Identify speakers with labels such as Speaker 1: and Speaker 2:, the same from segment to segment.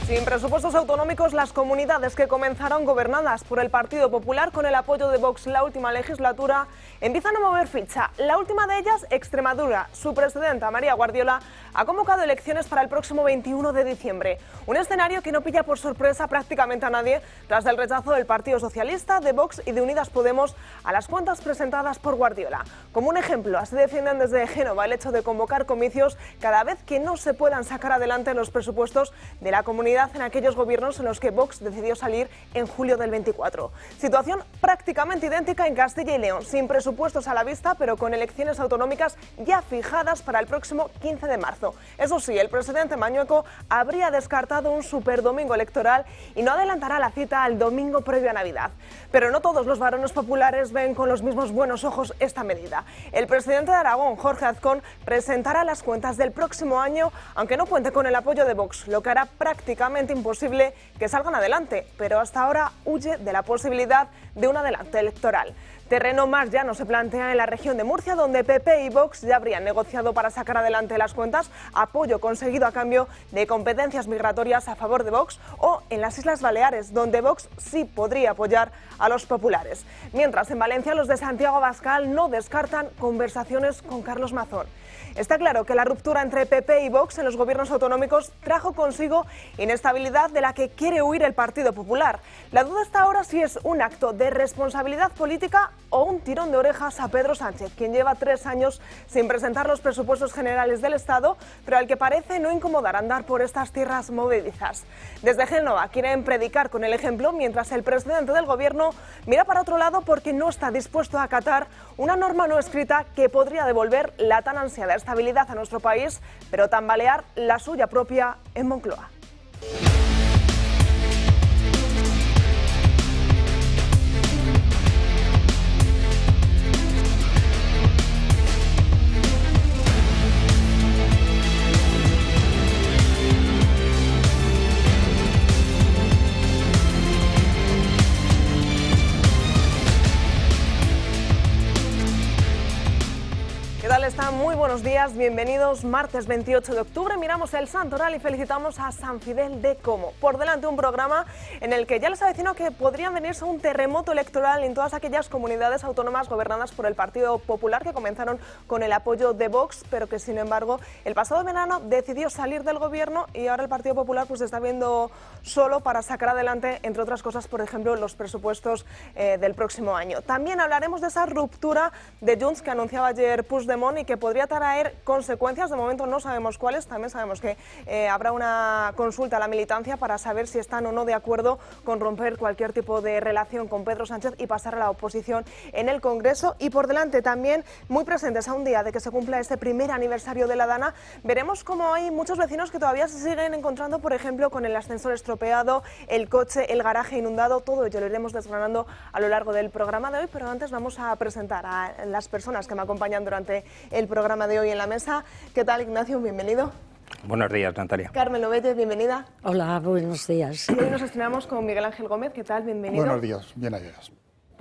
Speaker 1: Sin presupuestos autonómicos, las comunidades que comenzaron gobernadas por el Partido Popular con el apoyo de Vox la última legislatura empiezan a mover ficha. La última de ellas, Extremadura. Su presidenta, María Guardiola, ha convocado elecciones para el próximo 21 de diciembre. Un escenario que no pilla por sorpresa prácticamente a nadie tras el rechazo del Partido Socialista, de Vox y de Unidas Podemos a las cuentas presentadas por Guardiola. Como un ejemplo, así defienden desde Génova el hecho de convocar comicios cada vez que no se puedan sacar adelante los presupuestos de la comunidad en aquellos gobiernos en los que Vox decidió salir en julio del 24. Situación prácticamente idéntica en Castilla y León, sin presupuestos a la vista, pero con elecciones autonómicas ya fijadas para el próximo 15 de marzo. Eso sí, el presidente Mañueco habría descartado un superdomingo electoral y no adelantará la cita al domingo previo a Navidad. Pero no todos los varones populares ven con los mismos buenos ojos esta medida. El presidente de Aragón, Jorge Azcón, presentará las cuentas del próximo año, aunque no cuente con el apoyo de Vox, lo que hará prácticamente imposible que salgan adelante, pero hasta ahora huye de la posibilidad de un adelanto electoral. Terreno más llano se plantea en la región de Murcia, donde PP y Vox ya habrían negociado para sacar adelante las cuentas, apoyo conseguido a cambio de competencias migratorias a favor de Vox, o en las Islas Baleares, donde Vox sí podría apoyar a los populares. Mientras en Valencia los de Santiago Abascal no descartan conversaciones con Carlos Mazón. Está claro que la ruptura entre PP y Vox en los gobiernos autonómicos trajo consigo inestabilidad de la que quiere huir el Partido Popular. La duda está ahora si es un acto de responsabilidad política o un tirón de orejas a Pedro Sánchez, quien lleva 3 años sin presentar los presupuestos generales del Estado, pero al que parece no incomodar andar por estas tierras movedizas. Desde Génova quieren predicar con el ejemplo, mientras el presidente del gobierno mira para otro lado porque no está dispuesto a acatar una norma no escrita que podría devolver la tan ansiada estabilidad a nuestro país, pero tambalear la suya propia en Moncloa. ¿Qué tal están? Muy buenos días, bienvenidos. Martes 28 de octubre, miramos el santoral y felicitamos a San Fidel de Como. Por delante un programa en el que ya les avecino que podría venirse un terremoto electoral en todas aquellas comunidades autónomas gobernadas por el Partido Popular que comenzaron con el apoyo de Vox, pero que sin embargo el pasado verano decidió salir del gobierno y ahora el Partido Popular pues se está viendo solo para sacar adelante, entre otras cosas, por ejemplo, los presupuestos del próximo año. También hablaremos de esa ruptura de Junts que anunciaba ayer Puigdemont y que podría traer consecuencias. De momento no sabemos cuáles. También sabemos que habrá una consulta a la militancia para saber si están o no de acuerdo con romper cualquier tipo de relación con Pedro Sánchez y pasar a la oposición en el Congreso. Y por delante también, muy presentes a un día de que se cumpla este primer aniversario de la Dana, veremos cómo hay muchos vecinos que todavía se siguen encontrando, por ejemplo, con el ascensor estropeado, el coche, el garaje inundado. Todo ello lo iremos desgranando a lo largo del programa de hoy, pero antes vamos a presentar a las personas que me acompañan durante el programa de hoy en la mesa. ¿Qué tal, Ignacio? Bienvenido.
Speaker 2: Buenos días, Natalia.
Speaker 1: Carmen Lovelle, bienvenida.
Speaker 3: Hola, buenos días.
Speaker 1: Hoy nos estrenamos con Miguel Ángel Gómez. ¿Qué tal? Bienvenido.
Speaker 4: Buenos días, bien halladas.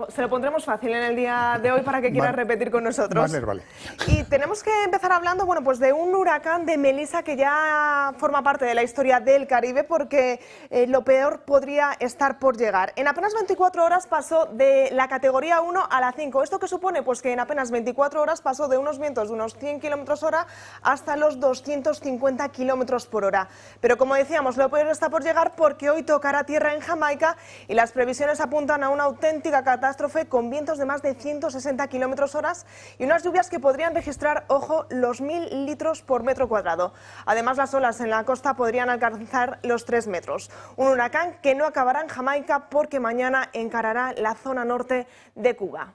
Speaker 1: Se lo pondremos fácil en el día de hoy para que quiera repetir con nosotros.
Speaker 4: Vale.
Speaker 1: Y tenemos que empezar hablando, bueno, pues de un huracán de Melissa que ya forma parte de la historia del Caribe, porque lo peor podría estar por llegar. En apenas 24 horas pasó de la categoría 1 a la 5. ¿Esto qué supone? Pues que en apenas 24 horas pasó de unos vientos de unos 100 km/h hasta los 250 km/h. Pero como decíamos, lo peor está por llegar porque hoy tocará tierra en Jamaica y las previsiones apuntan a una auténtica catástrofe con vientos de más de 160 km/h y unas lluvias que podrían registrar, ojo, los 1000 litros por metro cuadrado. Además, las olas en la costa podrían alcanzar los 3 metros. Un huracán que no acabará en Jamaica porque mañana encarará la zona norte de Cuba.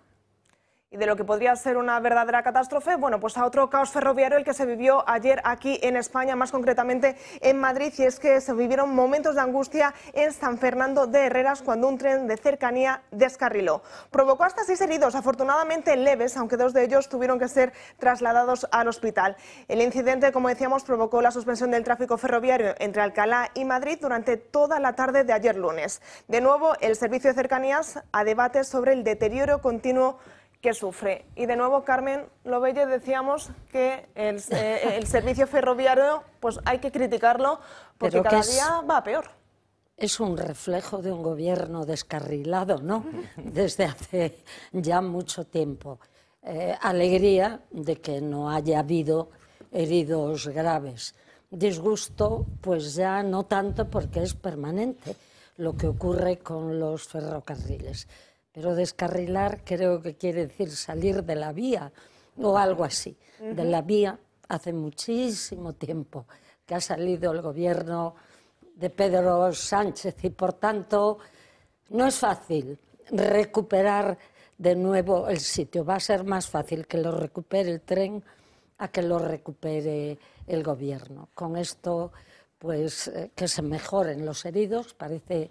Speaker 1: Y de lo que podría ser una verdadera catástrofe, bueno, pues a otro caos ferroviario el que se vivió ayer aquí en España, más concretamente en Madrid, y es que se vivieron momentos de angustia en San Fernando de Herreras cuando un tren de cercanía descarriló. Provocó hasta 6 heridos, afortunadamente leves, aunque 2 de ellos tuvieron que ser trasladados al hospital. El incidente, como decíamos, provocó la suspensión del tráfico ferroviario entre Alcalá y Madrid durante toda la tarde de ayer lunes. De nuevo, el servicio de cercanías a debate sobre el deterioro continuo que sufre. Y de nuevo, Carmen Lobelle, decíamos que el servicio ferroviario pues hay que criticarlo porque cada día va a peor.
Speaker 2: Es un reflejo de un gobierno descarrilado, ¿no? Desde hace ya mucho tiempo. Alegría de que no haya habido heridos graves. Disgusto, pues ya no tanto porque es permanente lo que ocurre con los ferrocarriles. Pero descarrilar creo que quiere decir salir de la vía o algo así. De la vía hace muchísimo tiempo que ha salido el gobierno de Pedro Sánchez y por tanto no es fácil recuperar de nuevo el sitio. Va a ser más fácil que lo recupere el tren a que lo recupere el gobierno. Con esto, pues que se mejoren los heridos, parece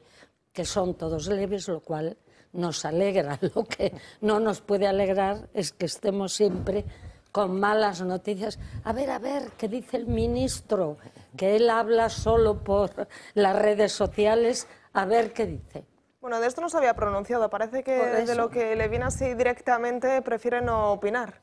Speaker 2: que son todos leves, lo cual nos alegra. Lo que no nos puede alegrar es que estemos siempre con malas noticias. A ver, ¿qué dice el ministro? Que él habla solo por las redes sociales, a ver qué dice.
Speaker 1: Bueno, de esto no se había pronunciado, parece que de lo que le viene así directamente prefiere no opinar.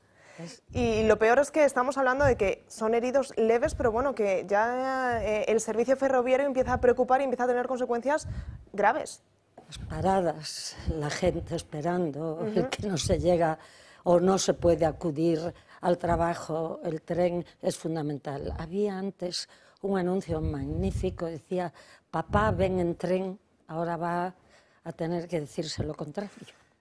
Speaker 1: Y lo peor es que estamos hablando de que son heridos leves, pero bueno, que ya el servicio ferroviario empieza a preocupar y empieza a tener consecuencias graves.
Speaker 2: Las paradas, la gente esperando, el que no se llega o no se puede acudir al trabajo, el tren es fundamental. Había antes un anuncio magnífico, decía, papá, ven en tren, ahora va a tener que decirse lo contrario.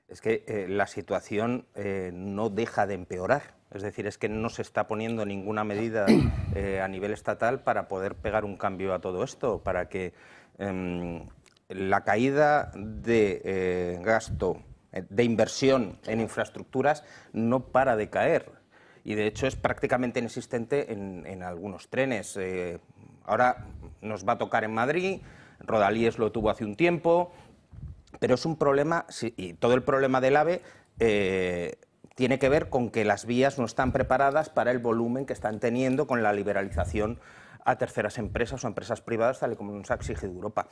Speaker 3: Es que la situación no deja de empeorar, es decir, es que no se está poniendo ninguna medida a nivel estatal para poder pegar un cambio a todo esto, para que la caída de gasto, de inversión en infraestructuras no para de caer y de hecho es prácticamente inexistente en algunos trenes. Ahora nos va a tocar en Madrid, Rodalíes lo tuvo hace un tiempo. Pero es un problema, y todo el problema del AVE tiene que ver con que las vías no están preparadas para el volumen que están teniendo con la liberalización a terceras empresas o empresas privadas, tal y como nos ha exigido Europa.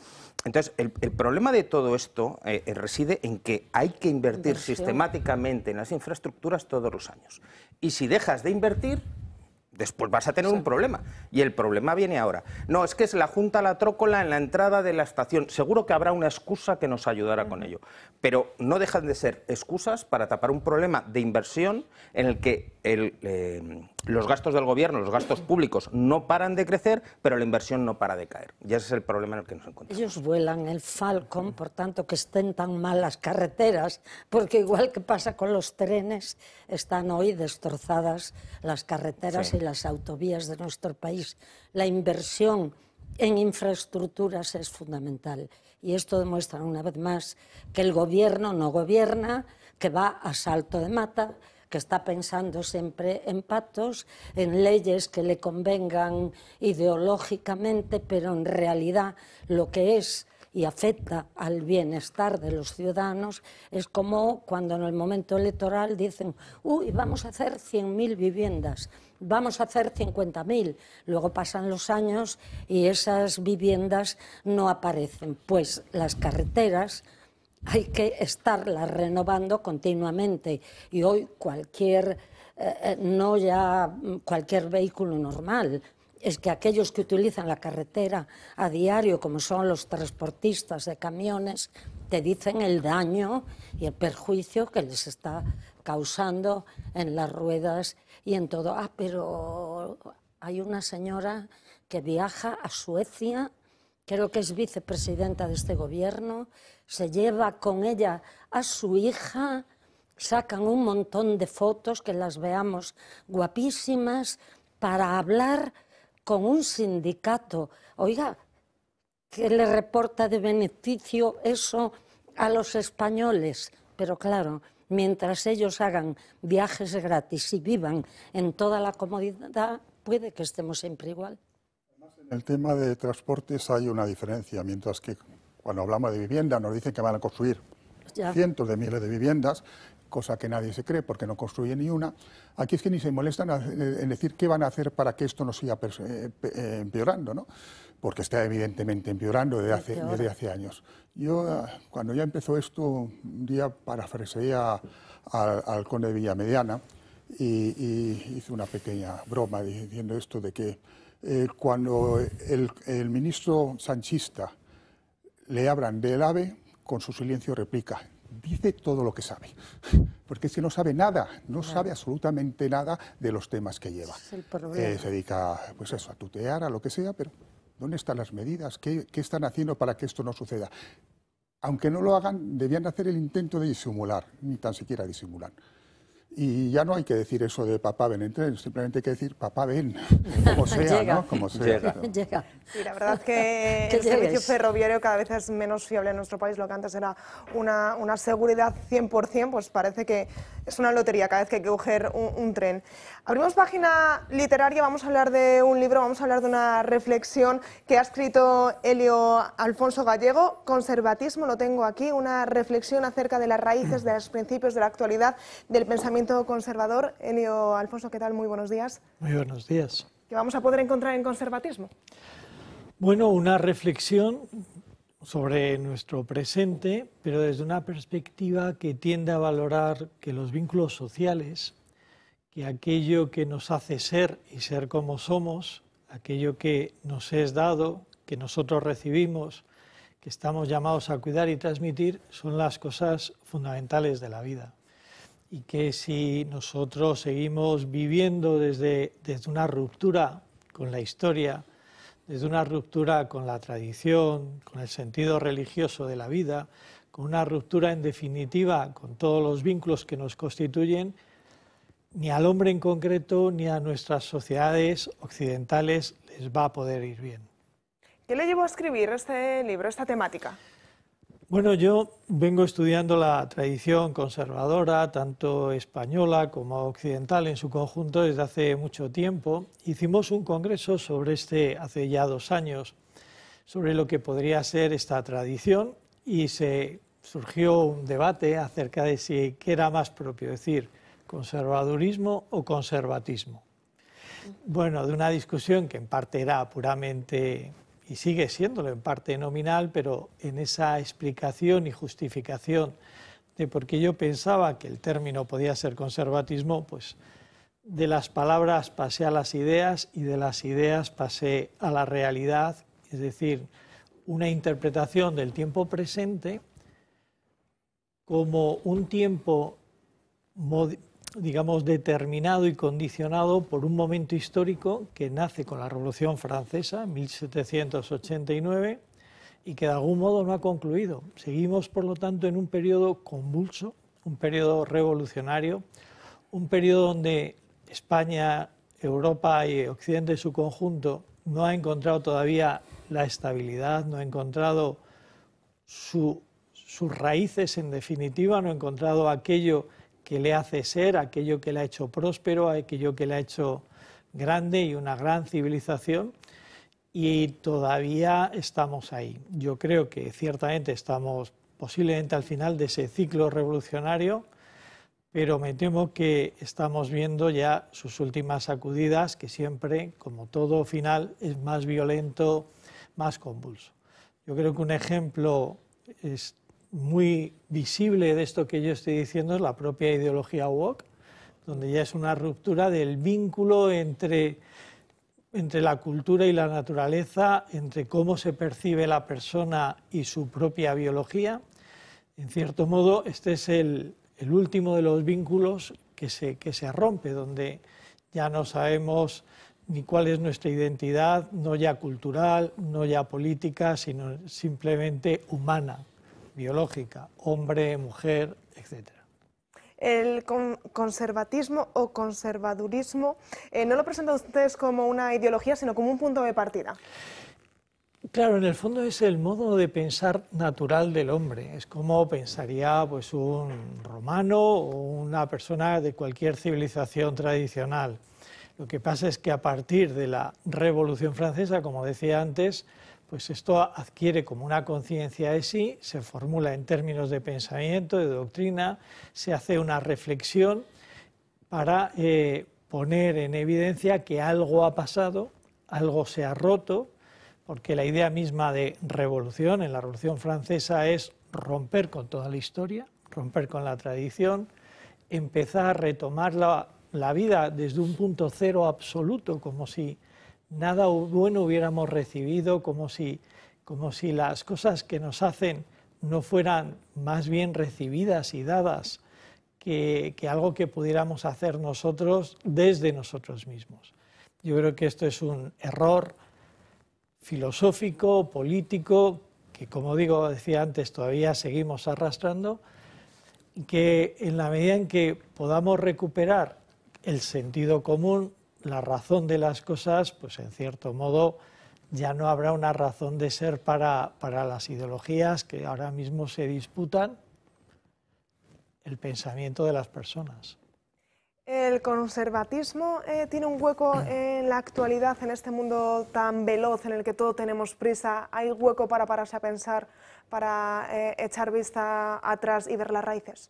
Speaker 3: Entonces, el problema de todo esto reside en que hay que invertir sistemáticamente en las infraestructuras todos los años. Y si dejas de invertir, después vas a tener un problema. Y el problema viene ahora. No, es que es la Junta La Trócola en la entrada de la estación. Seguro que habrá una excusa que nos ayudará con ello. Pero no dejan de ser excusas para tapar un problema de inversión en el que los gastos del gobierno, los gastos públicos no paran de crecer, pero la inversión no para de caer. Y ese es el problema en el que nos encontramos.
Speaker 2: Ellos vuelan el Falcon, por tanto que estén tan mal las carreteras, porque igual que pasa con los trenes, están hoy destrozadas las carreteras y las autovías de nuestro país. La inversión en infraestructuras es fundamental y esto demuestra una vez más que el gobierno no gobierna, que va a salto de mata, que está pensando siempre en pactos, en leyes que le convengan ideológicamente, pero en realidad lo que es y afecta al bienestar de los ciudadanos es como cuando en el momento electoral dicen uy, vamos a hacer 100.000 viviendas, vamos a hacer 50.000, luego pasan los años y esas viviendas no aparecen. Pues las carreteras hay que estarlas renovando continuamente y hoy cualquier vehículo normal, es que aquellos que utilizan la carretera a diario, como son los transportistas de camiones, te dicen el daño y el perjuicio que les está causando en las ruedas y en todo. Ah, pero hay una señora que viaja a Suecia, creo que es vicepresidenta de este gobierno, se lleva con ella a su hija, sacan un montón de fotos, que las veamos guapísimas, para hablar con un sindicato. Oiga, ¿qué le reporta de beneficio eso a los españoles? Pero claro, mientras ellos hagan viajes gratis y vivan en toda la comodidad, puede que estemos siempre igual.
Speaker 4: En el tema de transportes hay una diferencia, mientras que cuando hablamos de vivienda nos dicen que van a construir cientos de miles de viviendas, cosa que nadie se cree porque no construye ni una. Aquí es que ni se molestan en decir qué van a hacer para que esto no siga empeorando, ¿no? Porque está evidentemente empeorando desde hace años. Yo, cuando ya empezó esto, un día parafraseé al conde de Villamediana y hice una pequeña broma diciendo esto de que cuando el ministro sanchista le hablan del AVE, con su silencio replica: dice todo lo que sabe, porque es que no sabe nada, no sabe absolutamente nada de los temas que lleva. Se dedica, pues eso, a tutear, a lo que sea, pero ¿dónde están las medidas? ¿Qué están haciendo para que esto no suceda? Aunque no lo hagan, debían hacer el intento de disimular, ni tan siquiera disimular. Y ya no hay que decir eso de papá ven en tren, simplemente hay que decir papá ven, como sea,
Speaker 2: Llega.
Speaker 4: ¿no? Como sea.
Speaker 2: Llega.
Speaker 1: Sí, la verdad que el servicio ferroviario cada vez es menos fiable en nuestro país. Lo que antes era una seguridad 100%, pues parece que es una lotería cada vez que hay que coger un tren. Abrimos página literaria, vamos a hablar de un libro, vamos a hablar de una reflexión que ha escrito Elio Alfonso Gallego, Conservatismo, lo tengo aquí, una reflexión acerca de las raíces, de los principios de la actualidad, del pensamiento conservador. Elio Alfonso, ¿qué tal? Muy buenos días.
Speaker 5: Muy buenos días.
Speaker 1: ¿Qué vamos a poder encontrar en conservatismo?
Speaker 5: Bueno, una reflexión sobre nuestro presente, pero desde una perspectiva que tiende a valorar que los vínculos sociales, que aquello que nos hace ser y ser como somos, aquello que nos es dado, que nosotros recibimos, que estamos llamados a cuidar y transmitir, son las cosas fundamentales de la vida. Y que si nosotros seguimos viviendo desde una ruptura con la historia, desde una ruptura con la tradición, con el sentido religioso de la vida, con una ruptura en definitiva con todos los vínculos que nos constituyen, ni al hombre en concreto ni a nuestras sociedades occidentales les va a poder ir bien.
Speaker 1: ¿Qué le llevó a escribir este libro, esta temática?
Speaker 5: Bueno, yo vengo estudiando la tradición conservadora, tanto española como occidental en su conjunto, desde hace mucho tiempo. Hicimos un congreso sobre hace ya 2 años, sobre lo que podría ser esta tradición, y se surgió un debate acerca de si qué era más propio, es decir, conservadurismo o conservatismo. Bueno, de una discusión que en parte era puramente, y sigue siéndolo en parte nominal, pero en esa explicación y justificación de por qué yo pensaba que el término podía ser conservatismo, pues de las palabras pasé a las ideas y de las ideas pasé a la realidad, es decir, una interpretación del tiempo presente como un tiempo, digamos, determinado y condicionado por un momento histórico que nace con la Revolución Francesa, en 1789, y que de algún modo no ha concluido. Seguimos, por lo tanto, en un periodo convulso, un periodo revolucionario, un periodo donde España, Europa y Occidente en su conjunto no ha encontrado todavía la estabilidad, no ha encontrado sus raíces en definitiva, no ha encontrado aquello que le hace ser, aquello que le ha hecho próspero, aquello que le ha hecho grande y una gran civilización, y todavía estamos ahí. Yo creo que ciertamente estamos posiblemente al final de ese ciclo revolucionario, pero me temo que estamos viendo ya sus últimas sacudidas, que siempre, como todo final, es más violento, más convulso. Yo creo que un ejemplo es muy visible de esto que yo estoy diciendo es la propia ideología woke, donde ya es una ruptura del vínculo entre la cultura y la naturaleza, entre cómo se percibe la persona y su propia biología. En cierto modo, este es el último de los vínculos que se rompe, donde ya no sabemos ni cuál es nuestra identidad, no ya cultural, no ya política, sino simplemente humana, biológica, hombre, mujer, etc.
Speaker 1: El conservatismo o conservadurismo no lo presentan ustedes como una ideología, sino como un punto de partida.
Speaker 5: Claro, en el fondo es el modo de pensar natural del hombre, es como pensaría pues, un romano o una persona de cualquier civilización tradicional. Lo que pasa es que a partir de la Revolución Francesa, como decía antes, pues esto adquiere como una conciencia de sí, se formula en términos de pensamiento, de doctrina, se hace una reflexión para poner en evidencia que algo ha pasado, algo se ha roto, porque la idea misma de revolución en la Revolución Francesa es romper con toda la historia, romper con la tradición, empezar a retomar la vida desde un punto cero absoluto, como si nada bueno hubiéramos recibido, como si las cosas que nos hacen no fueran más bien recibidas y dadas que algo que pudiéramos hacer nosotros desde nosotros mismos. Yo creo que esto es un error filosófico, político, que como decía antes, todavía seguimos arrastrando, que en la medida en que podamos recuperar el sentido común, la razón de las cosas, pues en cierto modo ya no habrá una razón de ser para las ideologías que ahora mismo se disputan el pensamiento de las personas.
Speaker 1: ¿El conservatismo tiene un hueco en la actualidad, en este mundo tan veloz en el que todo tenemos prisa? ¿Hay hueco para pararse a pensar, para echar vista atrás y ver las raíces?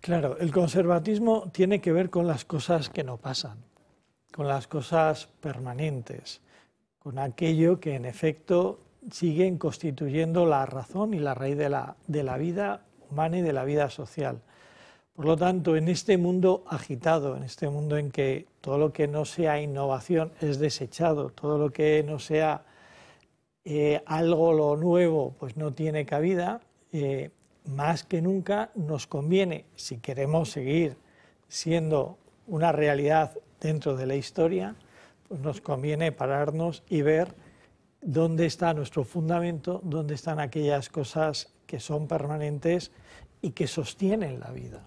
Speaker 5: Claro, el conservatismo tiene que ver con las cosas que no pasan, con las cosas permanentes, con aquello que en efecto siguen constituyendo la razón y la raíz de la vida humana y de la vida social. Por lo tanto, en este mundo agitado, en este mundo en que todo lo que no sea innovación es desechado, todo lo que no sea algo lo nuevo, pues no tiene cabida, más que nunca nos conviene, si queremos seguir siendo una realidad dentro de la historia, pues nos conviene pararnos y ver dónde está nuestro fundamento, dónde están aquellas cosas que son permanentes y que sostienen la vida.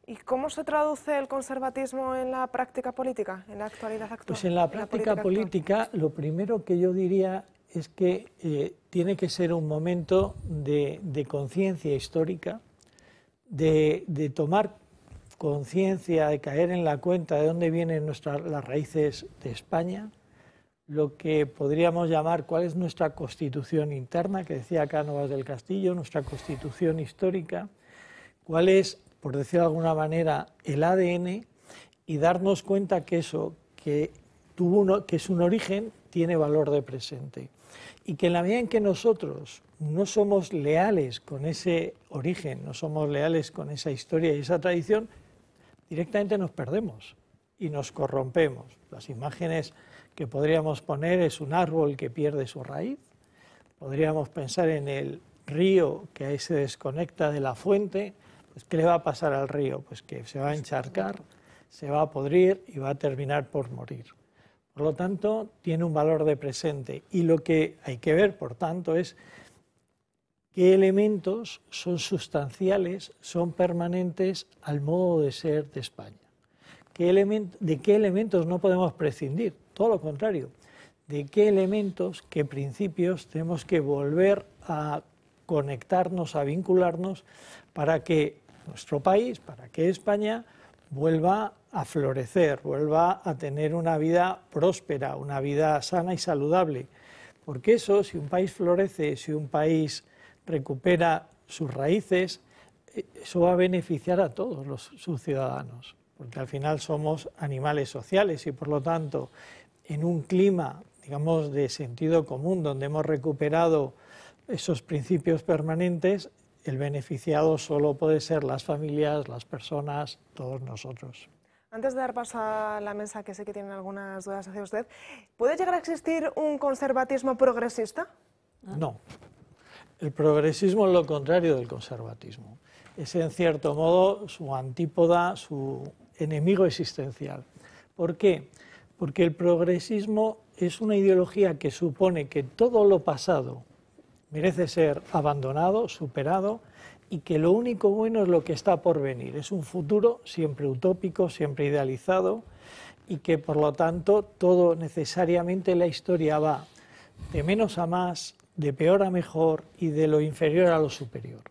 Speaker 1: ¿Y cómo se traduce el conservatismo en la práctica política, en la actualidad actual?
Speaker 5: Pues en la práctica política lo primero que yo diría es que tiene que ser un momento de conciencia histórica, de tomar conciencia, de caer en la cuenta de dónde vienen las raíces de España, lo que podríamos llamar cuál es nuestra constitución interna, que decía Cánovas del Castillo, nuestra constitución histórica, cuál es, por decirlo de alguna manera, el ADN, y darnos cuenta que eso que es un origen tiene valor de presente. Y que en la medida en que nosotros no somos leales con ese origen, no somos leales con esa historia y esa tradición, directamente nos perdemos y nos corrompemos. Las imágenes que podríamos poner es un árbol que pierde su raíz, podríamos pensar en el río que ahí se desconecta de la fuente. Pues, ¿qué le va a pasar al río? Pues que se va a encharcar, se va a podrir y va a terminar por morir. Por lo tanto, tiene un valor de presente. Y lo que hay que ver, por tanto, es qué elementos son sustanciales, son permanentes al modo de ser de España. ¿De qué elementos no podemos prescindir? Todo lo contrario. ¿De qué elementos, qué principios tenemos que volver a conectarnos, a vincularnos para que nuestro país, para que España vuelva a florecer, vuelva a tener una vida próspera, una vida sana y saludable? Porque eso, si un país florece, si un país recupera sus raíces, eso va a beneficiar a todos sus ciudadanos, porque al final somos animales sociales y por lo tanto en un clima, digamos, de sentido común, donde hemos recuperado esos principios permanentes, el beneficiado solo puede ser las familias, las personas, todos nosotros.
Speaker 1: Antes de dar paso a la mesa, que sé que tienen algunas dudas hacia usted, ¿puede llegar a existir un conservatismo progresista?
Speaker 5: No. El progresismo es lo contrario del conservatismo. Es en cierto modo su antípoda, su enemigo existencial. ¿Por qué? Porque el progresismo es una ideología que supone que todo lo pasado merece ser abandonado, superado, y que lo único bueno es lo que está por venir. Es un futuro siempre utópico, siempre idealizado, y que por lo tanto todo necesariamente la historia va de menos a más, de peor a mejor y de lo inferior a lo superior.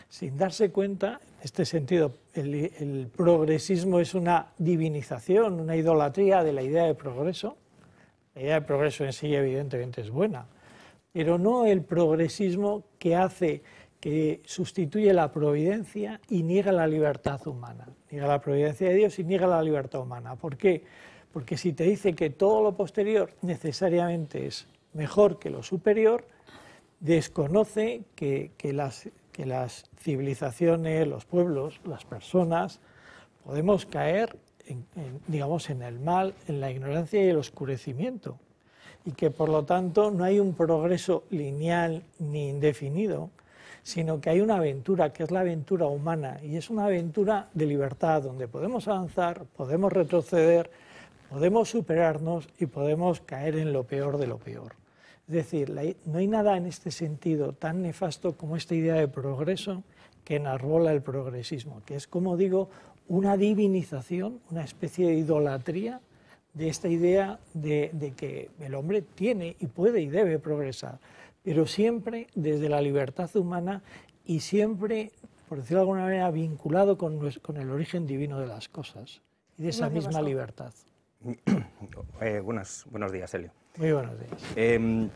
Speaker 5: Sin darse cuenta, en este sentido, el progresismo es una divinización, una idolatría de la idea de progreso, La idea de progreso en sí evidentemente es buena, pero no el progresismo que sustituye la providencia y niega la libertad humana. Niega la providencia de Dios y niega la libertad humana. ¿Por qué? Porque si te dice que todo lo posterior necesariamente es mejor que lo superior, desconoce que las civilizaciones, los pueblos, las personas, podemos caer digamos, en el mal, en la ignorancia y el oscurecimiento, y que por lo tanto no hay un progreso lineal ni indefinido, sino que hay una aventura, que es la aventura humana, y es una aventura de libertad, donde podemos avanzar, podemos retroceder, podemos superarnos y podemos caer en lo peor de lo peor. Es decir, no hay nada en este sentido tan nefasto como esta idea de progreso que enarbola el progresismo, que es, como digo, una divinización, una especie de idolatría de esta idea de que el hombre tiene y puede y debe progresar, pero siempre desde la libertad humana y siempre, por decirlo de alguna manera, vinculado con el origen divino de las cosas y de esa misma libertad.
Speaker 3: Buenos días, Helio.
Speaker 5: Muy buenos días.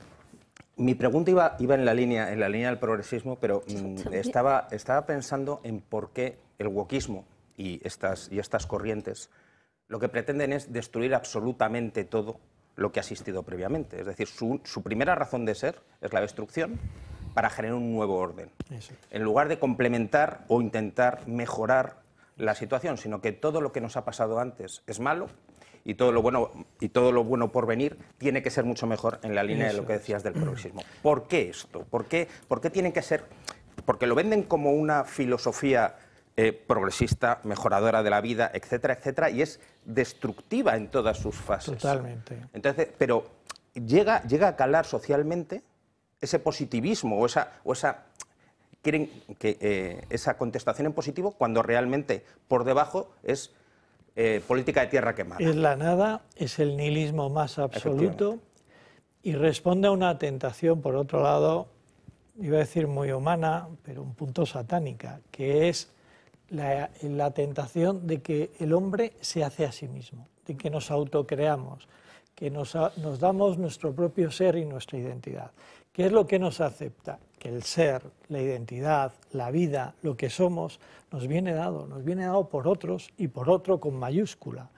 Speaker 3: Mi pregunta iba en la línea del progresismo, pero estaba pensando en por qué el wokismo y estas corrientes lo que pretenden es destruir absolutamente todo lo que ha existido previamente. Es decir, su primera razón de ser es la destrucción para generar un nuevo orden. Eso es. En lugar de complementar o intentar mejorar la situación, sino que todo lo que nos ha pasado antes es malo y todo lo bueno por venir tiene que ser mucho mejor, en la línea de lo que decías del progresismo. ¿Por qué esto? ¿Por qué tiene que ser? Porque lo venden como una filosofía progresista, mejoradora de la vida, etcétera, etcétera, y es destructiva en todas sus fases.
Speaker 5: Totalmente.
Speaker 3: Entonces, pero llega a calar socialmente ese positivismo o esa quieren que esa contestación en positivo, cuando realmente por debajo es política de tierra quemada.
Speaker 5: Es la nada, es el nihilismo más absoluto y responde a una tentación, por otro lado, iba a decir muy humana, pero un punto satánica, que es la tentación de que el hombre se hace a sí mismo, de que nos autocreamos, que nos damos nuestro propio ser y nuestra identidad. ¿Qué es lo que nos acepta? Que el ser, la identidad, la vida, lo que somos, nos viene dado por otros y por otro con mayúscula.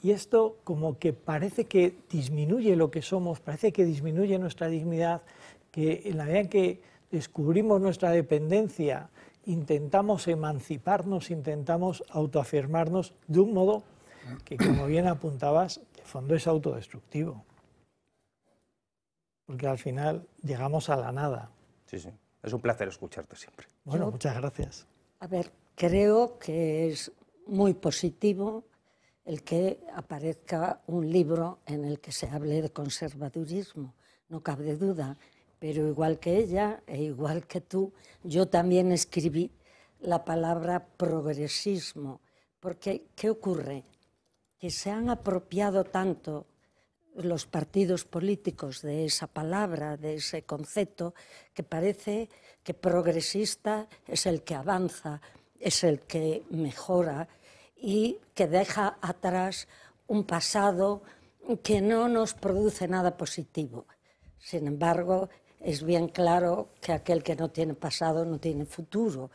Speaker 5: Y esto como que parece que disminuye lo que somos, parece que disminuye nuestra dignidad, que en la medida en que descubrimos nuestra dependencia, intentamos emanciparnos, intentamos autoafirmarnos de un modo que, como bien apuntabas, de fondo es autodestructivo. Porque al final llegamos a la nada.
Speaker 3: Sí, sí. Es un placer escucharte siempre.
Speaker 5: Bueno, muchas gracias.
Speaker 2: A ver, creo que es muy positivo el que aparezca un libro en el que se hable de conservadurismo, no cabe duda. Pero igual que ella e igual que tú, yo también escribí la palabra progresismo, porque ¿qué ocurre? Que se han apropiado tanto los partidos políticos de esa palabra, de ese concepto, que parece que progresista es el que avanza, es el que mejora y que deja atrás un pasado que no nos produce nada positivo. Sin embargo, es bien claro que aquel que no tiene pasado no tiene futuro.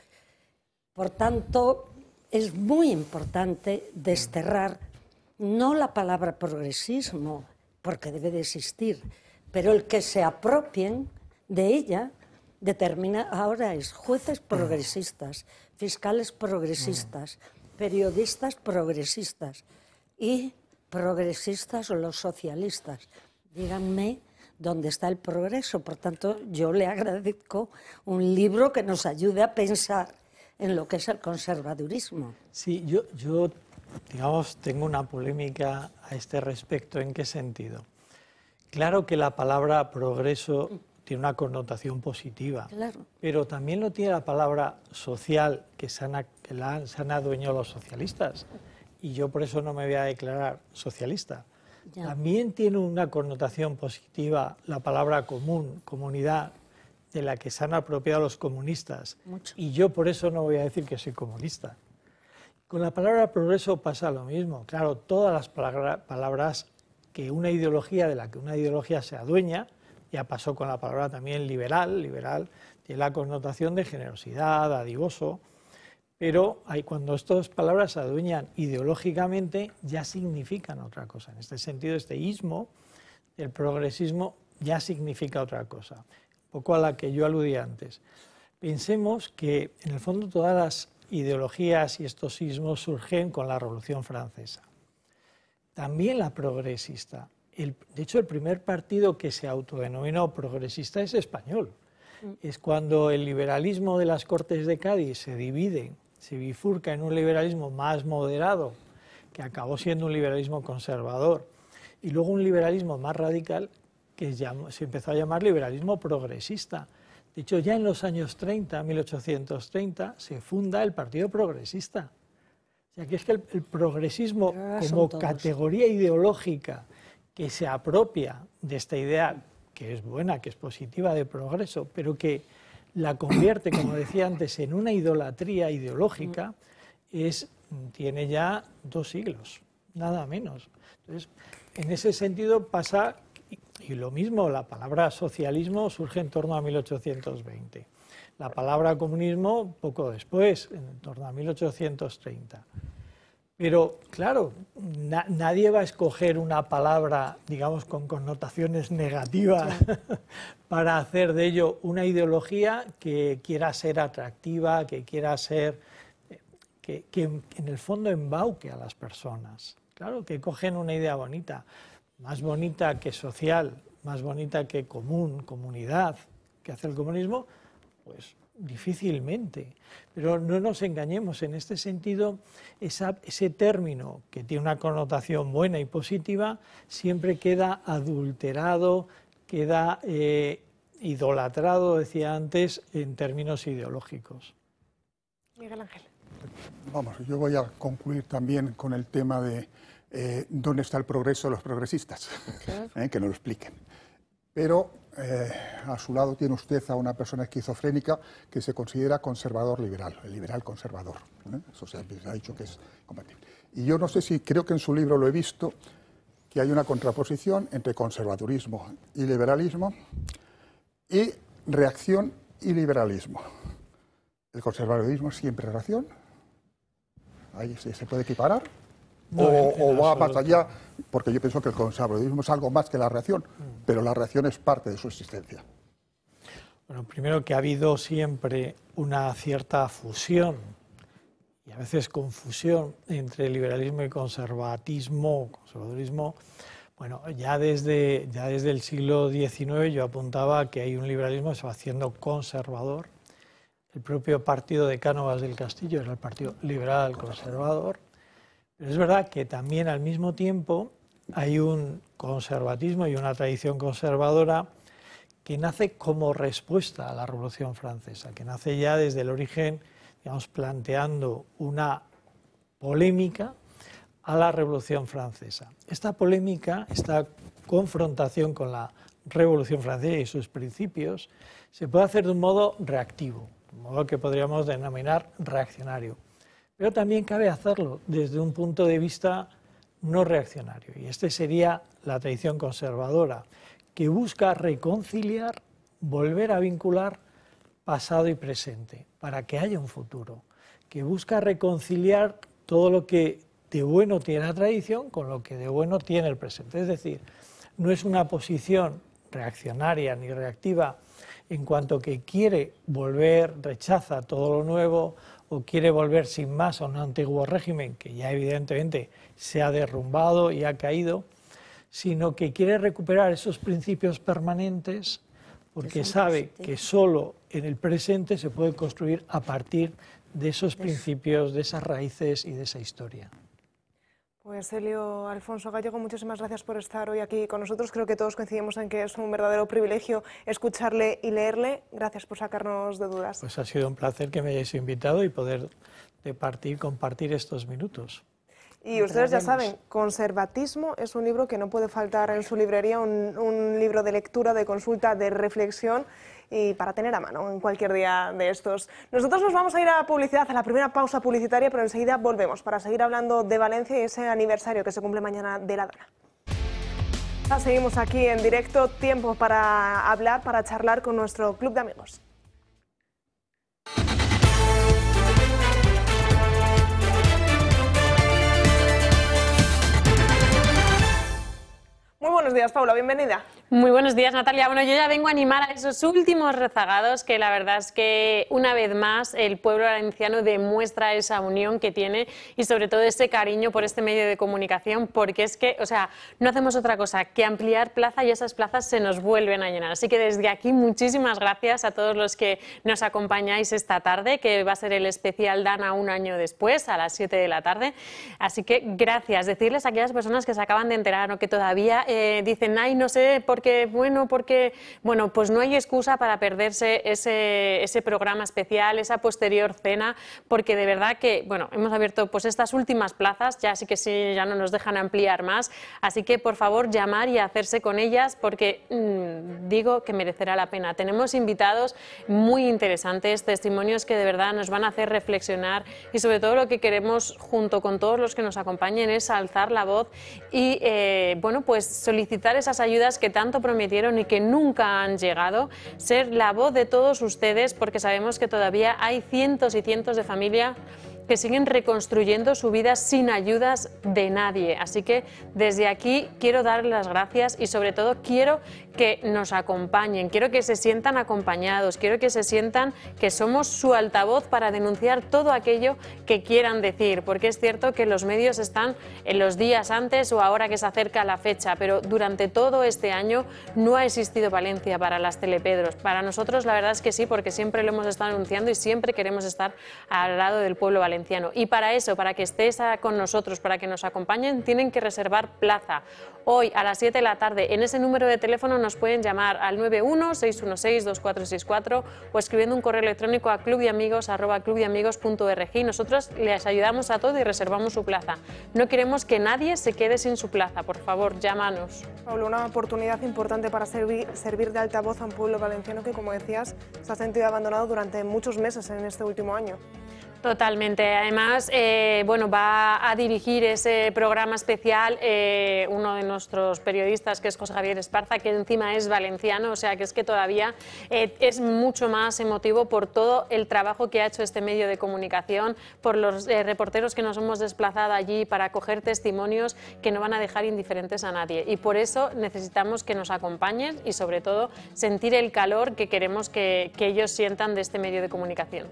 Speaker 2: Por tanto, es muy importante desterrar no la palabra progresismo, porque debe de existir, pero el que se apropien de ella determina, ahora es jueces progresistas, fiscales progresistas, periodistas progresistas y progresistas o los socialistas. Díganme dónde está el progreso. Por tanto, yo le agradezco un libro que nos ayude a pensar en lo que es el conservadurismo.
Speaker 5: Sí, yo digamos, tengo una polémica a este respecto. ¿En qué sentido? Claro que la palabra progreso tiene una connotación positiva, claro, pero también lo tiene la palabra social, que se han adueñado los socialistas, y yo por eso no me voy a declarar socialista. Ya. También tiene una connotación positiva la palabra común, comunidad, de la que se han apropiado los comunistas. Mucho. Y yo por eso no voy a decir que soy comunista. Con la palabra progreso pasa lo mismo. Claro, todas las palabras que una ideología de la que una ideología se adueña, ya pasó con la palabra también liberal tiene la connotación de generosidad, dadivoso, pero cuando estas palabras se adueñan ideológicamente ya significan otra cosa. En este sentido, este ismo, el progresismo, ya significa otra cosa, un poco a la que yo aludí antes. Pensemos que en el fondo todas las ideologías y estos ismos surgen con la Revolución Francesa. También la progresista. De hecho, el primer partido que se autodenominó progresista es español. Es cuando el liberalismo de las Cortes de Cádiz se divide, se bifurca en un liberalismo más moderado, que acabó siendo un liberalismo conservador, y luego un liberalismo más radical, que se empezó a llamar liberalismo progresista. De hecho, ya en los años 30, 1830, se funda el Partido Progresista. O sea, que es que el progresismo como categoría ideológica que se apropia de esta idea, que es buena, que es positiva, de progreso, pero que la convierte, como decía antes, en una idolatría ideológica, tiene ya 2 siglos, nada menos. Entonces, en ese sentido pasa, y lo mismo, la palabra socialismo surge en torno a 1820, la palabra comunismo poco después, en torno a 1830. Pero, claro, nadie va a escoger una palabra, digamos, con connotaciones negativas para hacer de ello una ideología que quiera ser atractiva, que quiera ser, que en el fondo embauque a las personas. Claro, que cogen una idea bonita, más bonita que social, más bonita que comunidad, que hace el comunismo, pues difícilmente. Pero no nos engañemos, en este sentido, ese término que tiene una connotación buena y positiva siempre queda adulterado, queda idolatrado, decía antes, en términos ideológicos.
Speaker 1: Miguel Ángel.
Speaker 4: Vamos, yo voy a concluir también con el tema de dónde está el progreso de los progresistas, claro. Que nos lo expliquen. Pero a su lado tiene usted a una persona esquizofrénica que se considera conservador liberal, el liberal conservador. Eso se ha dicho que es compatible. Y yo no sé si, creo que en su libro lo he visto, que hay una contraposición entre conservadurismo y liberalismo y reacción y liberalismo. ¿El conservadurismo siempre es reacción? ¿Ahí se puede equiparar? No, o va más allá, porque yo pienso que el conservadurismo es algo más que la reacción, pero la reacción es parte de su existencia.
Speaker 5: Bueno, primero que ha habido siempre una cierta fusión y a veces confusión entre liberalismo y conservadurismo. Bueno, ya desde el siglo XIX yo apuntaba que hay un liberalismo que se va haciendo conservador. El propio partido de Cánovas del Castillo era el Partido Liberal Conservador. Pero es verdad que también al mismo tiempo hay un conservatismo y una tradición conservadora que nace como respuesta a la Revolución Francesa, que nace ya desde el origen, digamos, planteando una polémica a la Revolución Francesa. Esta polémica, esta confrontación con la Revolución Francesa y sus principios, se puede hacer de un modo reactivo, un modo que podríamos denominar reaccionario. Pero también cabe hacerlo desde un punto de vista no reaccionario, y este sería la tradición conservadora, que busca reconciliar, volver a vincular pasado y presente, para que haya un futuro, que busca reconciliar todo lo que de bueno tiene la tradición con lo que de bueno tiene el presente. Es decir, no es una posición reaccionaria ni reactiva en cuanto que quiere volver, rechaza todo lo nuevo, o quiere volver sin más a un antiguo régimen que ya evidentemente se ha derrumbado y ha caído, sino que quiere recuperar esos principios permanentes porque sabe que solo en el presente se puede construir a partir de esos principios, de esas raíces y de esa historia.
Speaker 1: Pues Elio Alfonso Gallego, muchísimas gracias por estar hoy aquí con nosotros. Creo que todos coincidimos en que es un verdadero privilegio escucharle y leerle. Gracias por sacarnos de dudas.
Speaker 5: Pues ha sido un placer que me hayáis invitado y poder compartir estos minutos.
Speaker 1: Y ustedes ya saben, Conservatismo es un libro que no puede faltar en su librería, un libro de lectura, de consulta, de reflexión y para tener a mano en cualquier día de estos. Nosotros nos vamos a ir a publicidad, a la primera pausa publicitaria, pero enseguida volvemos para seguir hablando de Valencia y ese aniversario que se cumple mañana de la Dana. Seguimos aquí en directo, tiempo para hablar, para charlar con nuestro club de amigos. Muy buenos días, Paula, bienvenida.
Speaker 6: Muy buenos días, Natalia. Bueno, yo ya vengo a animar a esos últimos rezagados, que la verdad es que una vez más el pueblo valenciano demuestra esa unión que tiene y sobre todo ese cariño por este medio de comunicación, porque es que, o sea, no hacemos otra cosa que ampliar plaza y esas plazas se nos vuelven a llenar. Así que desde aquí muchísimas gracias a todos los que nos acompañáis esta tarde, que va a ser el especial Dana un año después, a las 7 de la tarde. Así que gracias. Decirles a aquellas personas que se acaban de enterar o que todavía dicen, ay, no sé, porque, bueno, pues no hay excusa para perderse ese programa especial, esa posterior cena, porque de verdad que, bueno, hemos abierto pues estas últimas plazas, ya ya no nos dejan ampliar más, así que por favor llamar y hacerse con ellas, porque digo que merecerá la pena. Tenemos invitados muy interesantes, testimonios que de verdad nos van a hacer reflexionar y sobre todo lo que queremos junto con todos los que nos acompañen es alzar la voz y, bueno, pues solicitar esas ayudas que tanto prometieron y que nunca han llegado, ser la voz de todos ustedes, porque sabemos que todavía hay cientos y cientos de familias que siguen reconstruyendo su vida sin ayudas de nadie. Así que desde aquí quiero darles las gracias y sobre todo quiero que nos acompañen, quiero que se sientan acompañados, quiero que se sientan que somos su altavoz para denunciar todo aquello que quieran decir, porque es cierto que los medios están en los días antes o ahora que se acerca la fecha, pero durante todo este año no ha existido Valencia para las Telepedros. Para nosotros la verdad es que sí, porque siempre lo hemos estado anunciando y siempre queremos estar al lado del pueblo valenciano. Y para eso, para que estés con nosotros, para que nos acompañen, tienen que reservar plaza. Hoy a las 7 de la tarde, en ese número de teléfono nos pueden llamar al 91-616-2464 o escribiendo un correo electrónico a clubdeamigos@clubdeamigos.org y nosotros les ayudamos a todo y reservamos su plaza. No queremos que nadie se quede sin su plaza, por favor, llámanos.
Speaker 1: Pablo, una oportunidad importante para servir de altavoz a un pueblo valenciano que, como decías, se ha sentido abandonado durante muchos meses en este último año.
Speaker 6: Totalmente. Además, bueno, va a dirigir ese programa especial uno de nuestros periodistas, que es José Javier Esparza, que encima es valenciano, o sea que es que todavía es mucho más emotivo por todo el trabajo que ha hecho este medio de comunicación, por los reporteros que nos hemos desplazado allí para coger testimonios que no van a dejar indiferentes a nadie. Y por eso necesitamos que nos acompañen y sobre todo sentir el calor que queremos que ellos sientan de este medio de comunicación.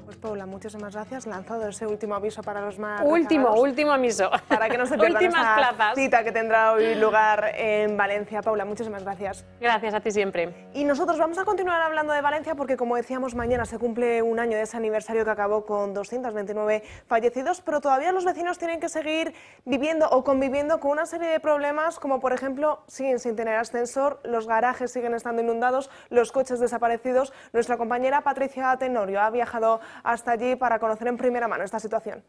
Speaker 1: Pues Paula, muchísimas gracias. Lanzado ese último aviso para los más
Speaker 6: Último aviso.
Speaker 1: Para que no se pierdan esa cita que tendrá hoy lugar en Valencia. Paula, muchísimas gracias.
Speaker 6: Gracias a ti siempre.
Speaker 1: Y nosotros vamos a continuar hablando de Valencia porque, como decíamos, mañana se cumple un año de ese aniversario que acabó con 229 fallecidos, pero todavía los vecinos tienen que seguir viviendo o conviviendo con una serie de problemas, como por ejemplo, siguen sin tener ascensor, los garajes siguen estando inundados, los coches desaparecidos. Nuestra compañera Patricia Tenorio ha viajado hasta allí para conocer en primera mano esta situación.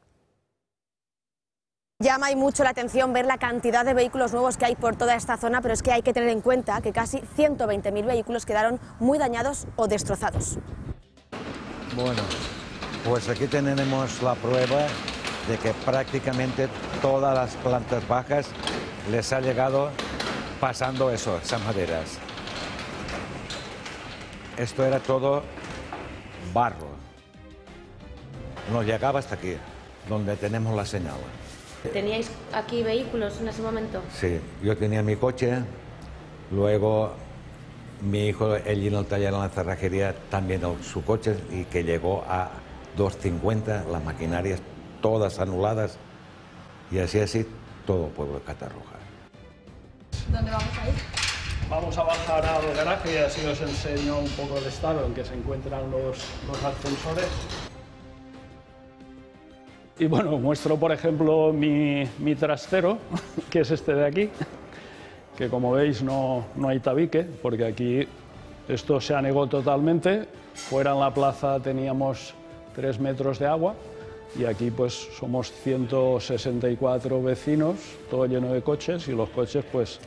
Speaker 7: Llama y mucho la atención ver la cantidad de vehículos nuevos que hay por toda esta zona, pero es que hay que tener en cuenta que casi 120.000 vehículos quedaron muy dañados o destrozados.
Speaker 8: Bueno, pues aquí tenemos la prueba de que prácticamente todas las plantas bajas les ha llegado pasando eso, esas maderas. Esto era todo barro. Nos llegaba hasta aquí, donde tenemos la señal.
Speaker 9: ¿Teníais aquí vehículos en ese momento?
Speaker 8: Sí, yo tenía mi coche, luego mi hijo, él en el taller en la cerrajería, también su coche, y que llegó a 250, las maquinarias todas anuladas, y así todo el pueblo de Catarroja.
Speaker 9: ¿Dónde vamos a ir?
Speaker 10: Vamos a bajar al garaje y así os enseño un poco el estado en que se encuentran los ascensores. Y bueno, muestro por ejemplo mi trastero, que es este de aquí, que como veis no hay tabique, porque aquí esto se anegó totalmente. Fuera en la plaza teníamos 3 metros de agua y aquí pues somos 164 vecinos, todo lleno de coches y los coches pues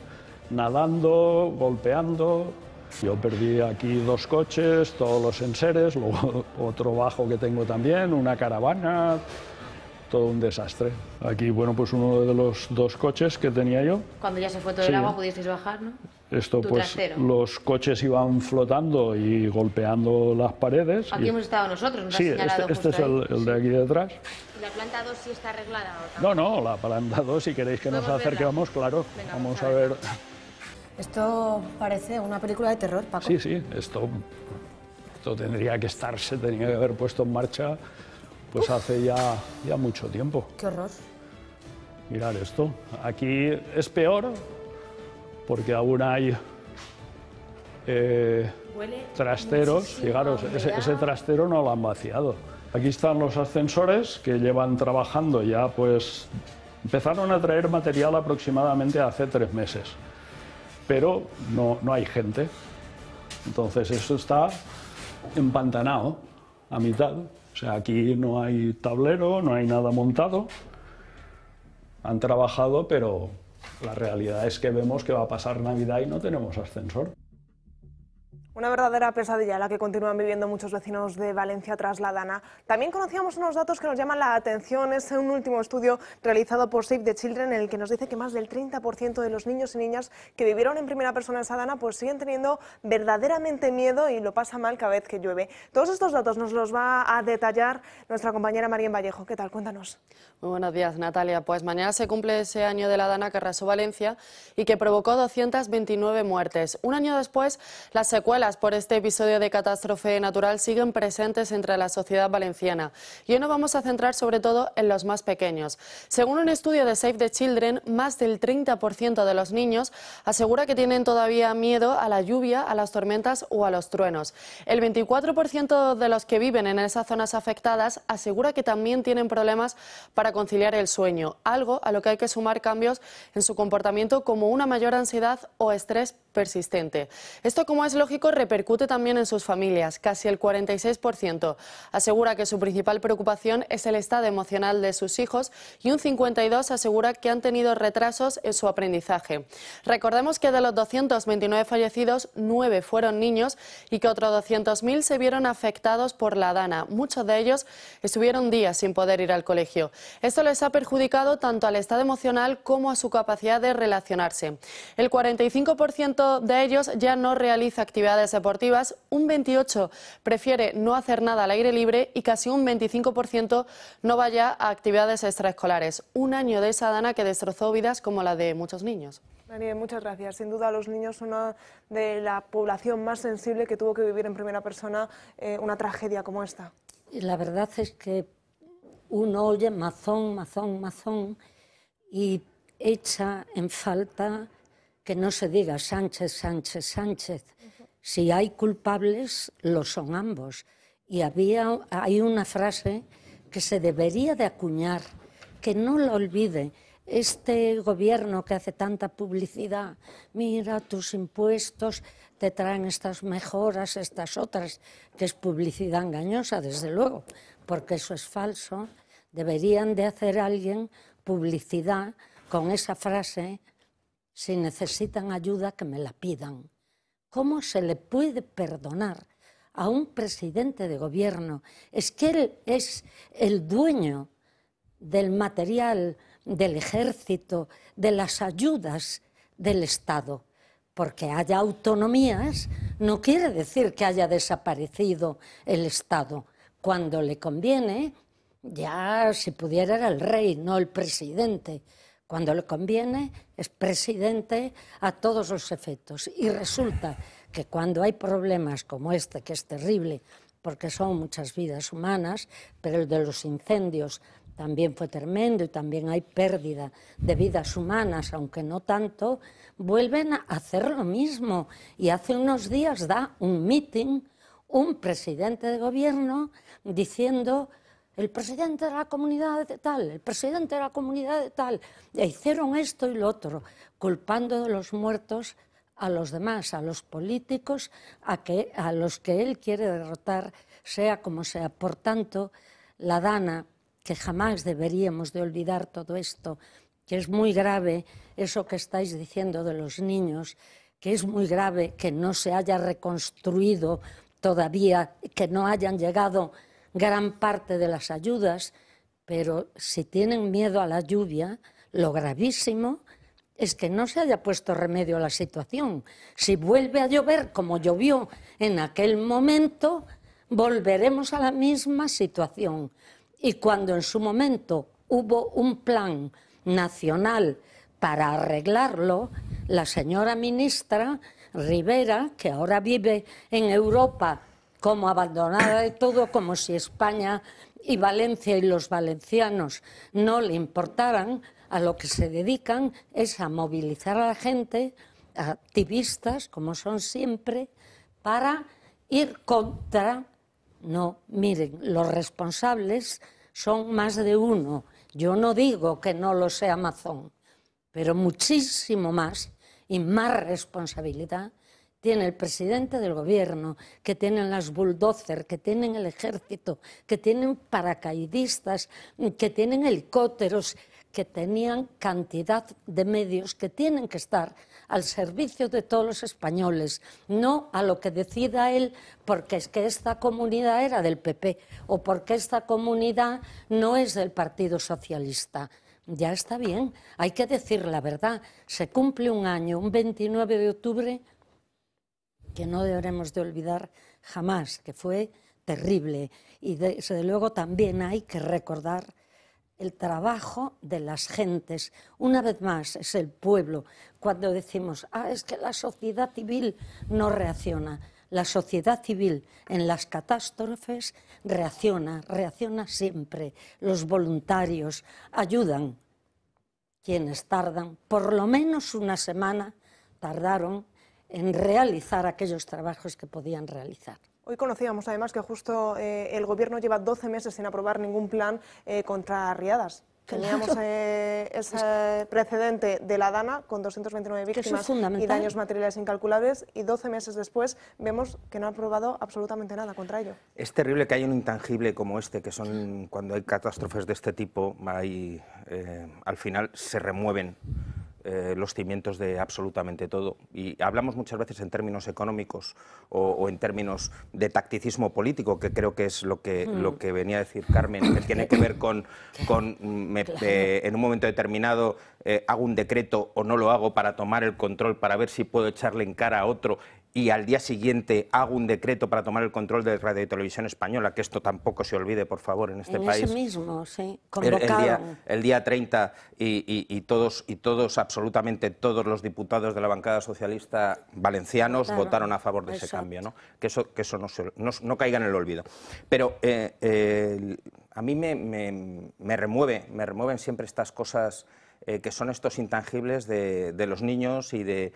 Speaker 10: nadando, golpeando. Yo perdí aquí 2 coches, todos los enseres, luego otro bajo que tengo también, una caravana. todo un desastre. Aquí, bueno, pues uno de los dos coches que tenía yo.
Speaker 9: Cuando ya se fue todo el agua pudisteis bajar, ¿no?
Speaker 10: Esto,
Speaker 9: Tu
Speaker 10: pues
Speaker 9: trastero.
Speaker 10: los coches iban flotando y golpeando las paredes.
Speaker 9: Aquí
Speaker 10: y...
Speaker 9: hemos estado nosotros, nos
Speaker 10: Sí,
Speaker 9: ha señalado
Speaker 10: este es el de aquí detrás.
Speaker 9: ¿La planta 2 sí está arreglada? ¿O
Speaker 10: No, la planta 2, si queréis que nos acerquemos, claro.
Speaker 9: Venga,
Speaker 10: vamos a ver.
Speaker 7: Esto parece una película de terror, Paco.
Speaker 10: Sí, esto tendría que se tenía que haber puesto en marcha pues hace ya mucho tiempo.
Speaker 7: Qué horror.
Speaker 10: Mirad esto. Aquí es peor porque aún hay trasteros. Fijaros, ese trastero no lo han vaciado. Aquí están los ascensores que llevan trabajando ya, pues empezaron a traer material aproximadamente hace 3 meses, pero no hay gente. Entonces eso está empantanado a mitad. O sea, aquí no hay tablero, no hay nada montado. Han trabajado, pero la realidad es que vemos que va a pasar Navidad y no tenemos ascensor.
Speaker 1: Una verdadera pesadilla la que continúan viviendo muchos vecinos de Valencia tras la Dana. También conocíamos unos datos que nos llaman la atención. Es un último estudio realizado por Save the Children en el que nos dice que más del 30% de los niños y niñas que vivieron en primera persona esa Dana pues siguen teniendo verdaderamente miedo y lo pasan mal cada vez que llueve. Todos estos datos nos los va a detallar nuestra compañera Marien Vallejo. ¿Qué tal? Cuéntanos.
Speaker 11: Muy buenos días, Natalia. Pues mañana se cumple ese año de la Dana que arrasó Valencia y que provocó 229 muertes. Un año después, las secuelas por este episodio de catástrofe natural siguen presentes entre la sociedad valenciana. Y hoy nos vamos a centrar sobre todo en los más pequeños. Según un estudio de Save the Children, más del 30% de los niños asegura que tienen todavía miedo a la lluvia, a las tormentas o a los truenos. El 24% de los que viven en esas zonas afectadas asegura que también tienen problemas para conciliar el sueño, algo a lo que hay que sumar cambios en su comportamiento como una mayor ansiedad o estrés persistente. Esto, como es lógico, repercute también en sus familias. Casi el 46% asegura que su principal preocupación es el estado emocional de sus hijos y un 52% asegura que han tenido retrasos en su aprendizaje. Recordemos que de los 229 fallecidos, 9 fueron niños y que otros 200.000 se vieron afectados por la Dana. Muchos de ellos estuvieron días sin poder ir al colegio. Esto les ha perjudicado tanto al estado emocional como a su capacidad de relacionarse. El 45% de ellos ya no realiza actividades deportivas, un 28% prefiere no hacer nada al aire libre y casi un 25% no vaya a actividades extraescolares. Un año de esa Dana que destrozó vidas como la de muchos niños.
Speaker 1: Marien, muchas gracias. Sin duda los niños son una de la población más sensible que tuvo que vivir en primera persona una tragedia como esta.
Speaker 2: Y la verdad es que uno oye mazón y echa en falta que no se diga Sánchez. Si hay culpables, lo son ambos. Y hay una frase que se debería de acuñar, que no la olvide. Este gobierno que hace tanta publicidad, mira, tus impuestos te traen estas mejoras, estas otras, que es publicidad engañosa, desde luego, porque eso es falso. Deberían de hacer alguien publicidad con esa frase: si necesitan ayuda, que me la pidan. ¿Cómo se le puede perdonar a un presidente de gobierno? Es que él es el dueño del material, del ejército, de las ayudas del Estado. Porque haya autonomías no quiere decir que haya desaparecido el Estado. Cuando le conviene, ya si pudiera era el rey, no el presidente. Cuando le conviene es presidente a todos los efectos. Y resulta que cuando hay problemas como este, que es terrible, porque son muchas vidas humanas, pero el de los incendios también fue tremendo y también hay pérdida de vidas humanas, aunque no tanto, vuelven a hacer lo mismo. Y hace unos días da un meeting un presidente de gobierno diciendo: el presidente de la comunidad de tal, el presidente de la comunidad de tal, e hicieron esto y lo otro, culpando de los muertos a los demás, a los políticos, a los que él quiere derrotar, sea como sea. Por tanto, la Dana, que jamás deberíamos de olvidar todo esto, que es muy grave eso que estáis diciendo de los niños, que es muy grave que no se haya reconstruido todavía, que no hayan llegado gran parte de las ayudas, Pero si tienen miedo a la lluvia, lo gravísimo es que no se haya puesto remedio a la situación. Si vuelve a llover como llovió en aquel momento, volveremos a la misma situación. Y cuando en su momento hubo un plan nacional para arreglarlo, la señora ministra Rivera, que ahora vive en Europa como abandonada de todo, como si España y Valencia y los valencianos no le importaran, a lo que se dedican es a movilizar a la gente, a activistas, como son siempre, para ir contra. No, miren, los responsables son más de uno. Yo no digo que no lo sea Amazon, pero muchísimo más y más responsabilidad tiene el presidente del gobierno, que tienen las bulldozers, que tienen el ejército, que tienen paracaidistas, que tienen helicópteros, que tenían cantidad de medios que tienen que estar al servicio de todos los españoles, no a lo que decida él, porque es que esta comunidad era del PP o porque esta comunidad no es del Partido Socialista. Ya está bien, hay que decir la verdad. Se cumple un año, un 29 de octubre, que no deberemos de olvidar jamás, que fue terrible. Y desde luego también hay que recordar el trabajo de las gentes. Una vez más es el pueblo. Cuando decimos, es que la sociedad civil no reacciona. La sociedad civil en las catástrofes reacciona siempre. Los voluntarios ayudan. Quienes tardan, por lo menos una semana, tardaron en realizar aquellos trabajos que podían realizar.
Speaker 1: Hoy conocíamos además que justo el Gobierno lleva 12 meses sin aprobar ningún plan contra riadas. Teníamos ese precedente de la Dana con 229 víctimas y daños materiales incalculables, y 12 meses después vemos que no ha aprobado absolutamente nada contra ello.
Speaker 3: Es terrible que haya un intangible como este, que son cuando hay catástrofes de este tipo, al final se remueven los cimientos de absolutamente todo. Y hablamos muchas veces en términos económicos o en términos de tacticismo político, que creo que es lo que venía a decir Carmen, que tiene que ver con en un momento determinado hago un decreto o no lo hago para tomar el control, para ver si puedo echarle en cara a otro, y al día siguiente hago un decreto para tomar el control de Radio y Televisión Española, que esto tampoco se olvide, por favor, en este país.
Speaker 2: Ese mismo, sí, convocaron.
Speaker 3: El día 30 y todos, absolutamente todos los diputados de la bancada socialista valencianos votaron a favor de ese cambio, ¿no? Que eso no caiga en el olvido. Pero a mí me remueven siempre estas cosas que son estos intangibles de los niños y de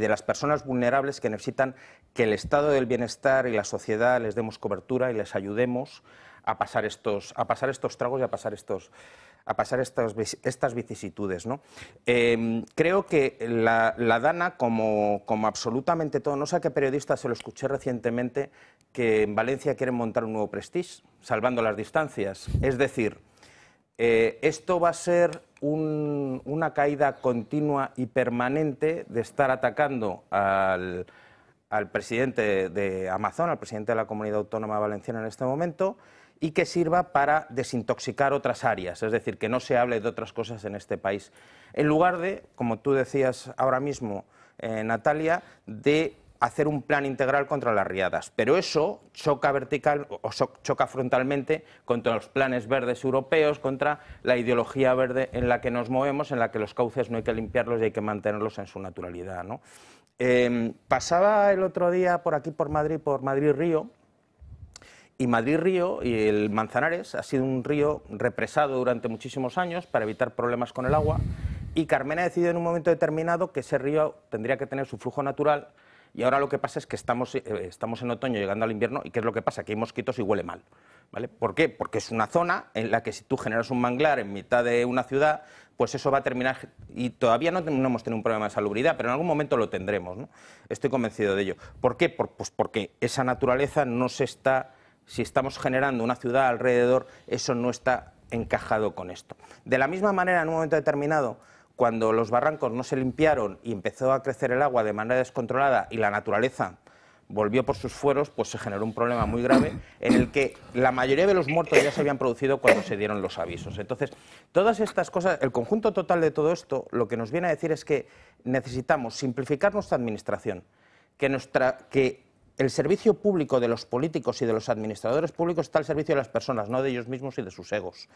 Speaker 3: las personas vulnerables que necesitan que el estado del bienestar y la sociedad les demos cobertura y les ayudemos a pasar estos tragos y a pasar estas vicisitudes, ¿no? Creo que la Dana, como absolutamente todo, no sé a qué periodista se lo escuché recientemente, que en Valencia quieren montar un nuevo Prestige, salvando las distancias. Es decir, esto va a ser una caída continua y permanente de estar atacando al presidente de Amazon, al presidente de la Comunidad Autónoma Valenciana en este momento, y que sirva para desintoxicar otras áreas, es decir, que no se hable de otras cosas en este país, en lugar de, como tú decías ahora mismo, Natalia, de hacer un plan integral contra las riadas. Pero eso choca choca frontalmente contra los planes verdes europeos, contra la ideología verde en la que nos movemos, en la que los cauces no hay que limpiarlos y hay que mantenerlos en su naturalidad, ¿no? Pasaba el otro día por aquí, por Madrid-Río, y Madrid-Río y el Manzanares ha sido un río represado durante muchísimos años para evitar problemas con el agua, y Carmen ha decidido en un momento determinado que ese río tendría que tener su flujo natural. Y ahora lo que pasa es que estamos en otoño, llegando al invierno, y ¿qué es lo que pasa? Que hay mosquitos y huele mal, ¿vale? ¿Por qué? Porque es una zona en la que si tú generas un manglar en mitad de una ciudad, pues eso va a terminar, y todavía no hemos tenido un problema de salubridad, pero en algún momento lo tendremos, ¿no? Estoy convencido de ello. ¿Por qué? Pues porque esa naturaleza no se está, si estamos generando una ciudad alrededor, eso no está encajado con esto. De la misma manera, en un momento determinado, cuando los barrancos no se limpiaron y empezó a crecer el agua de manera descontrolada y la naturaleza volvió por sus fueros, pues se generó un problema muy grave en el que la mayoría de los muertos ya se habían producido cuando se dieron los avisos. Entonces, todas estas cosas, el conjunto total de todo esto, lo que nos viene a decir es que necesitamos simplificar nuestra administración, que el servicio público de los políticos y de los administradores públicos está al servicio de las personas, no de ellos mismos y de sus egos.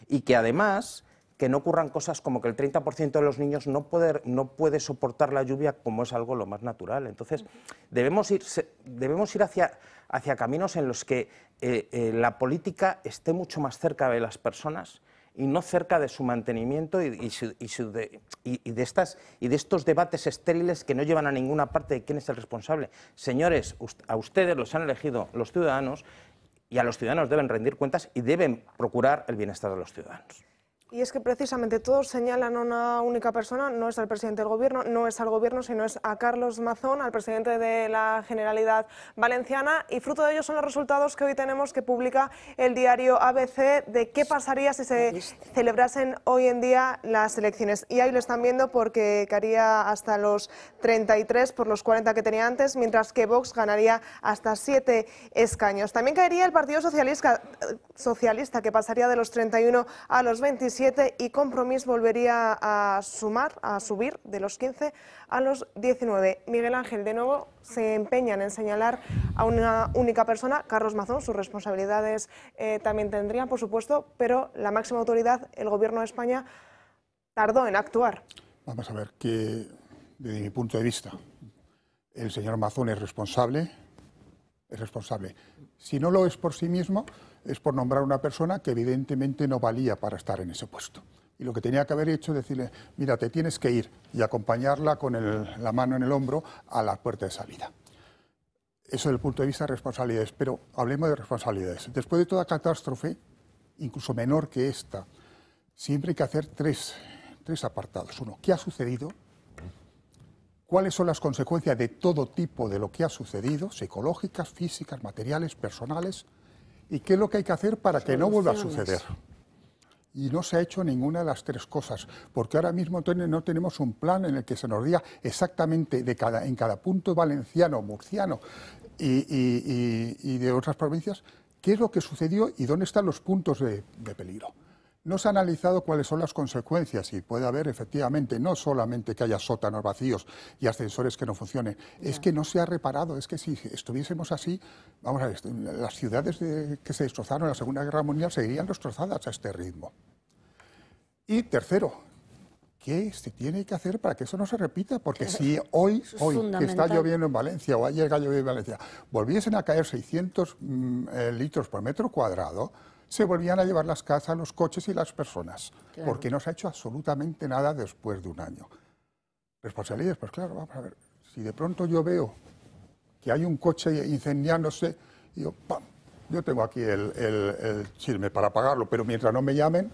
Speaker 3: Y que además que no ocurran cosas como que el 30% de los niños no puede soportar la lluvia como es algo lo más natural. Entonces, debemos ir hacia caminos en los que la política esté mucho más cerca de las personas y no cerca de su mantenimiento y de estos debates estériles que no llevan a ninguna parte de quién es el responsable. Señores, a ustedes los han elegido los ciudadanos y a los ciudadanos deben rendir cuentas y deben procurar el bienestar de los ciudadanos.
Speaker 1: Y es que precisamente todos señalan a una única persona, no es al presidente del Gobierno, no es al Gobierno, sino es a Carlos Mazón, al presidente de la Generalidad Valenciana, y fruto de ello son los resultados que hoy tenemos que publica el diario ABC de qué pasaría si se celebrasen hoy en día las elecciones. Y ahí lo están viendo porque caería hasta los 33 por los 40 que tenía antes, mientras que Vox ganaría hasta 7 escaños. También caería el Partido Socialista que pasaría de los 31 a los 27, y Compromís volvería a subir de los 15 a los 19. Miguel Ángel, de nuevo se empeñan en señalar a una única persona, Carlos Mazón. Sus responsabilidades también tendrían, por supuesto, pero la máxima autoridad, el Gobierno de España, tardó en actuar.
Speaker 4: Vamos a ver, que desde mi punto de vista, el señor Mazón es responsable. Si no lo es por sí mismo, es por nombrar a una persona que evidentemente no valía para estar en ese puesto. Y lo que tenía que haber hecho es decirle, mira, te tienes que ir, y acompañarla con la mano en el hombro a la puerta de salida. Eso desde el punto de vista de responsabilidades, pero hablemos de responsabilidades. Después de toda catástrofe, incluso menor que esta, siempre hay que hacer tres apartados. Uno, ¿qué ha sucedido? ¿Cuáles son las consecuencias de todo tipo de lo que ha sucedido, psicológicas, físicas, materiales, personales? ¿Y qué es lo que hay que hacer para que no vuelva a suceder? Y no se ha hecho ninguna de las tres cosas, porque ahora mismo no tenemos un plan en el que se nos diga exactamente en cada punto valenciano, murciano y de otras provincias qué es lo que sucedió y dónde están los puntos de peligro. No se ha analizado cuáles son las consecuencias y puede haber efectivamente no solamente que haya sótanos vacíos y ascensores que no funcionen, es que no se ha reparado, es que si estuviésemos así, vamos a ver, las ciudades que se destrozaron en la Segunda Guerra Mundial seguirían destrozadas a este ritmo. Y tercero, ¿qué se tiene que hacer para que eso no se repita? Porque si hoy que está lloviendo en Valencia o ayer que llovió en Valencia, volviesen a caer 600 litros por metro cuadrado, se volvían a llevar las casas, los coches y las personas, claro, porque no se ha hecho absolutamente nada después de un año. Responsabilidades, pues claro, vamos a ver, si de pronto yo veo que hay un coche incendiándose, y yo, ¡pam!, yo tengo aquí el chisme para pagarlo, pero mientras no me llamen,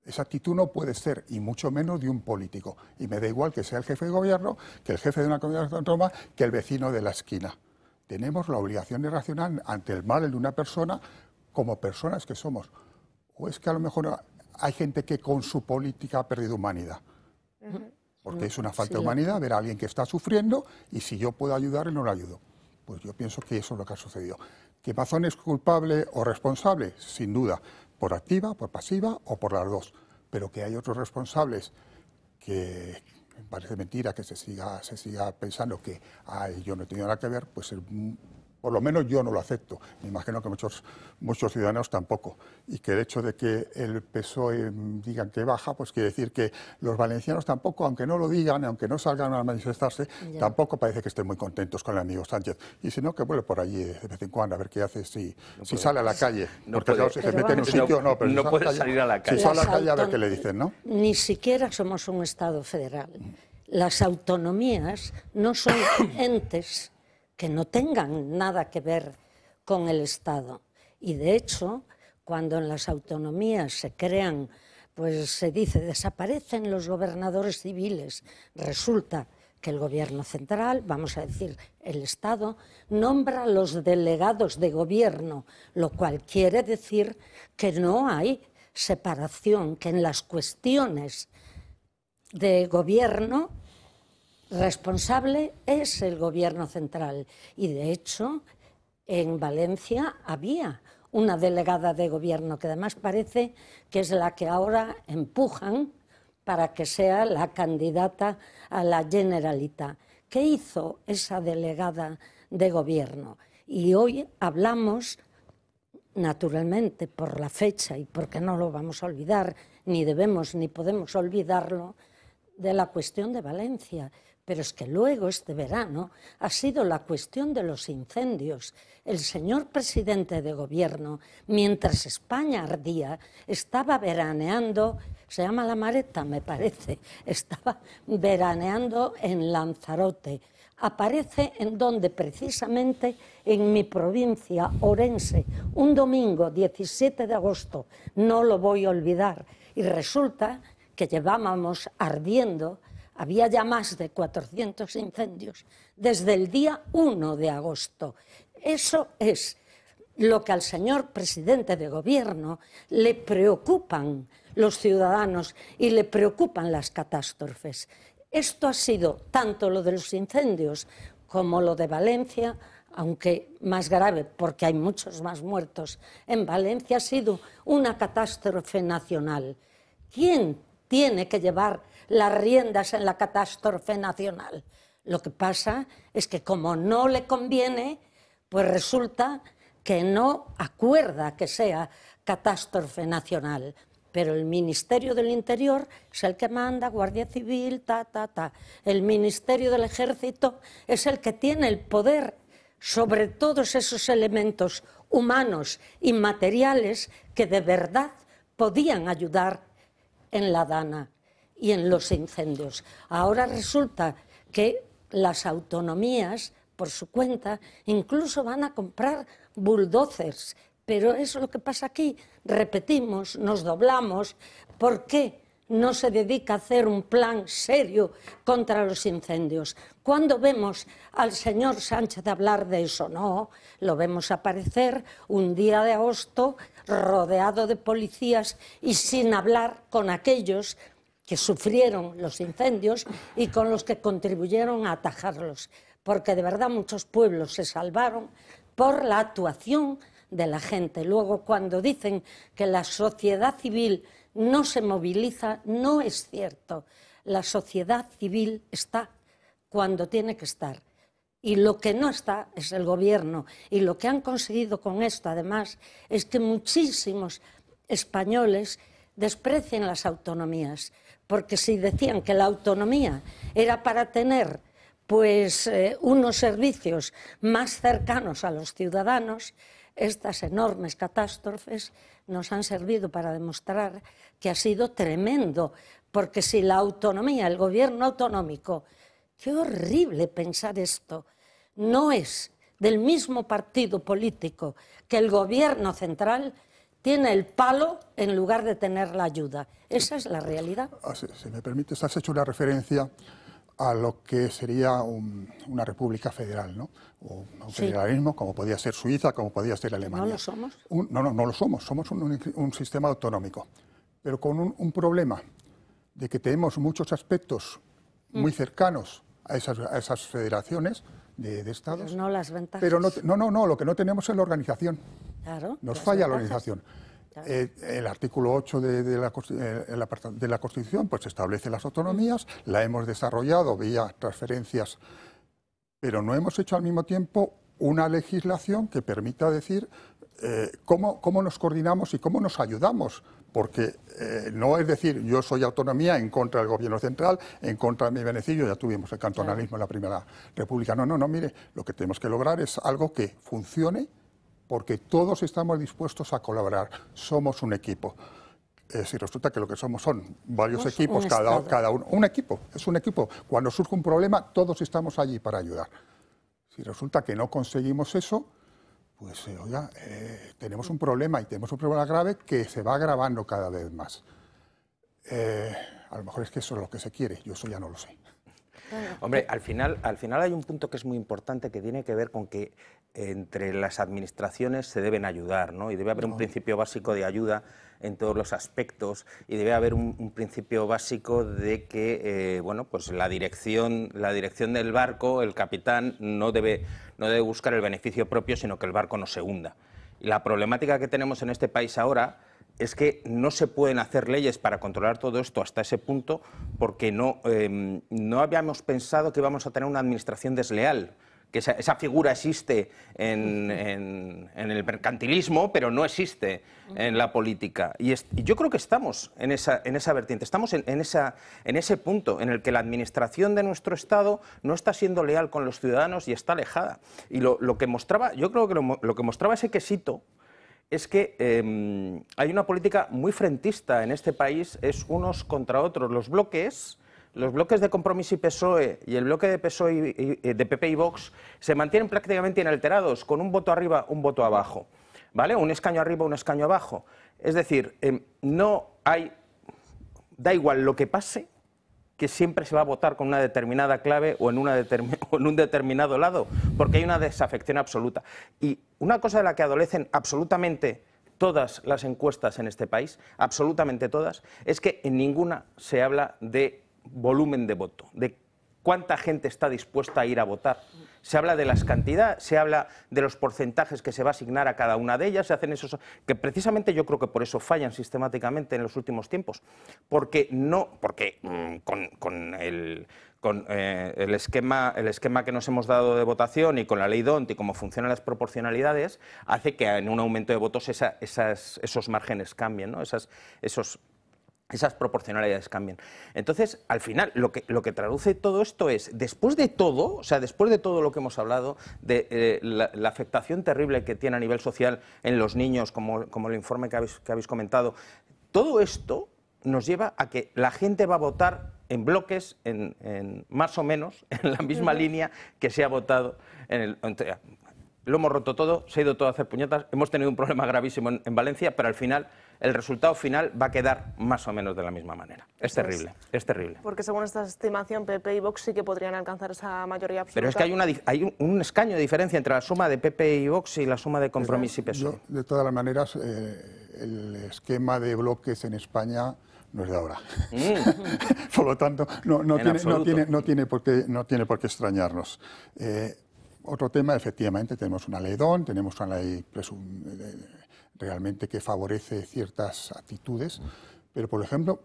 Speaker 4: esa actitud no puede ser, y mucho menos de un político. Y me da igual que sea el jefe de gobierno, que el jefe de una comunidad autónoma, que el vecino de la esquina. Tenemos la obligación de reaccionar ante el mal de una persona, como personas que somos. O es que a lo mejor hay gente que con su política ha perdido humanidad. Porque es una falta de humanidad ver a alguien que está sufriendo y si yo puedo ayudarle no lo ayudo. Pues yo pienso que eso es lo que ha sucedido. ¿Que Mazón es culpable o responsable? Sin duda. Por activa, por pasiva o por las dos. Pero que hay otros responsables que me parece mentira que se siga pensando que yo no he tenido nada que ver, pues por lo menos yo no lo acepto. Me imagino que muchos ciudadanos tampoco. Y que el hecho de que el PSOE digan que baja, pues quiere decir que los valencianos tampoco, aunque no lo digan, aunque no salgan a manifestarse, tampoco parece que estén muy contentos con el amigo Sánchez. Y si no, que vuelve por allí de vez en cuando a ver qué hace si sale a la calle. Porque claro, si se mete en un sitio, pero
Speaker 3: no puede salir a la calle.
Speaker 4: Si sale a la calle, a ver qué le dicen, ¿no?
Speaker 2: Ni siquiera somos un Estado federal. Las autonomías no son entes que no tengan nada que ver con el Estado. Y de hecho, cuando en las autonomías se crean, pues se dice, desaparecen los gobernadores civiles, resulta que el gobierno central, vamos a decir, el Estado, nombra los delegados de gobierno, lo cual quiere decir que no hay separación, que en las cuestiones de gobierno responsable es el Gobierno central. Y de hecho, en Valencia había una delegada de Gobierno, que además parece que es la que ahora empujan para que sea la candidata a la Generalitat. ¿Qué hizo esa delegada de Gobierno? Y hoy hablamos, naturalmente, por la fecha y porque no lo vamos a olvidar, ni debemos ni podemos olvidarlo, de la cuestión de Valencia. Pero es que luego, este verano, ha sido la cuestión de los incendios. El señor presidente de Gobierno, mientras España ardía, estaba veraneando, se llama La Mareta, me parece, estaba veraneando en Lanzarote. Aparece en donde, precisamente en mi provincia, Orense, un domingo 17 de agosto, no lo voy a olvidar, y resulta que llevábamos ardiendo, había ya más de 400 incendios desde el día 1 de agosto. Eso es lo que al señor presidente de Gobierno le preocupan los ciudadanos y le preocupan las catástrofes. Esto ha sido tanto lo de los incendios como lo de Valencia, aunque más grave porque hay muchos más muertos en Valencia, ha sido una catástrofe nacional. ¿Quién tiene que llevar las riendas en la catástrofe nacional? Lo que pasa es que como no le conviene, pues resulta que no acuerda que sea catástrofe nacional. Pero el Ministerio del Interior es el que manda, Guardia Civil, El Ministerio del Ejército es el que tiene el poder sobre todos esos elementos humanos y materiales que de verdad podían ayudar en la Dana y en los incendios. Ahora resulta que las autonomías, por su cuenta, incluso van a comprar bulldozers. Pero eso es lo que pasa aquí. Repetimos, nos doblamos. ¿Por qué no se dedica a hacer un plan serio contra los incendios? ¿Cuándo vemos al señor Sánchez hablar de eso? No, lo vemos aparecer un día de agosto rodeado de policías y sin hablar con aquellos que sufrieron los incendios y con los que contribuyeron a atajarlos. Porque de verdad muchos pueblos se salvaron por la actuación de la gente. Luego, cuando dicen que la sociedad civil no se moviliza, no es cierto. La sociedad civil está cuando tiene que estar. Y lo que no está es el Gobierno. Y lo que han conseguido con esto, además, es que muchísimos españoles desprecien las autonomías. Porque si decían que la autonomía era para tener pues unos servicios más cercanos a los ciudadanos, estas enormes catástrofes nos han servido para demostrar que ha sido tremendo, porque si la autonomía, el gobierno autonómico, qué horrible pensar esto, no es del mismo partido político que el gobierno central, tiene el palo en lugar de tener la ayuda. Esa es la realidad.
Speaker 4: Si me permites, has hecho una referencia a lo que sería una república federal, ¿no? O un federalismo, como podía ser Suiza, como podía ser Alemania.
Speaker 2: ¿No lo somos?
Speaker 4: No lo somos. Somos un sistema autonómico, pero con un problema de que tenemos muchos aspectos muy cercanos a esas federaciones de estados.
Speaker 2: Pero no las ventajas.
Speaker 4: Pero no, lo que no tenemos es la organización.
Speaker 2: Claro.
Speaker 4: Nos falla la organización. El artículo 8 de la Constitución pues establece las autonomías, la hemos desarrollado vía transferencias, pero no hemos hecho al mismo tiempo una legislación que permita decir cómo nos coordinamos y cómo nos ayudamos, porque no es decir yo soy autonomía en contra del gobierno central, en contra de mi beneficio, ya tuvimos el cantonalismo en la Primera República. No, mire, lo que tenemos que lograr es algo que funcione, porque todos estamos dispuestos a colaborar, somos un equipo. Si resulta que lo que somos son varios equipos, cada uno, un equipo, es un equipo. Cuando surge un problema, todos estamos allí para ayudar. Si resulta que no conseguimos eso, pues oiga, tenemos un problema, y tenemos un problema grave que se va agravando cada vez más. A lo mejor es que eso es lo que se quiere, yo eso ya no lo sé.
Speaker 3: Hombre, al final hay un punto que es muy importante que tiene que ver con que entre las administraciones se deben ayudar, ¿no? Y debe haber un principio básico de ayuda en todos los aspectos y debe haber un principio básico de que bueno, pues la dirección del barco, el capitán, no debe buscar el beneficio propio, sino que el barco no se hunda. Y la problemática que tenemos en este país ahora es que no se pueden hacer leyes para controlar todo esto hasta ese punto porque no habíamos pensado que íbamos a tener una administración desleal, que esa figura existe en el mercantilismo, pero no existe en la política. Y yo creo que estamos en esa vertiente, estamos en ese punto en el que la administración de nuestro Estado no está siendo leal con los ciudadanos y está alejada. Y lo que mostraba, yo creo que lo que mostraba ese quesito es que hay una política muy frentista en este país, es unos contra otros. Los bloques de Compromís y PSOE y el bloque de PSOE de PP y Vox se mantienen prácticamente inalterados, con un voto arriba, un voto abajo, ¿vale? Un escaño arriba, un escaño abajo. Es decir, da igual lo que pase, que siempre se va a votar con una determinada clave o en un determinado lado, porque hay una desafección absoluta. Y una cosa de la que adolecen absolutamente todas las encuestas en este país, absolutamente todas, es que en ninguna se habla de volumen de voto, de cuánta gente está dispuesta a ir a votar. Se habla de las cantidades, se habla de los porcentajes que se va a asignar a cada una de ellas, se hacen esos que precisamente yo creo que por eso fallan sistemáticamente en los últimos tiempos, porque con el esquema que nos hemos dado de votación y con la ley D'Hondt y cómo funcionan las proporcionalidades, hace que en un aumento de votos esos márgenes cambien, ¿no? Esas proporcionalidades cambian. Entonces, al final, lo que traduce todo esto es, después de todo lo que hemos hablado, de la afectación terrible que tiene a nivel social en los niños, como el informe que habéis comentado, todo esto nos lleva a que la gente va a votar en bloques, en más o menos, en la misma línea que se ha votado lo hemos roto todo, se ha ido todo a hacer puñetas, hemos tenido un problema gravísimo en Valencia, pero al final el resultado final va a quedar más o menos de la misma manera. Es terrible, es terrible.
Speaker 1: Porque según esta estimación, PP y Vox sí que podrían alcanzar esa mayoría absoluta.
Speaker 3: Pero es que hay un escaño de diferencia entre la suma de PP y Vox y la suma de Compromís y PSOE.
Speaker 4: De todas las maneras, el esquema de bloques en España no es de ahora. Por lo tanto, no tiene por qué extrañarnos. Otro tema, efectivamente, tenemos una ley D'Hondt, tenemos una ley realmente que favorece ciertas actitudes, pero, por ejemplo,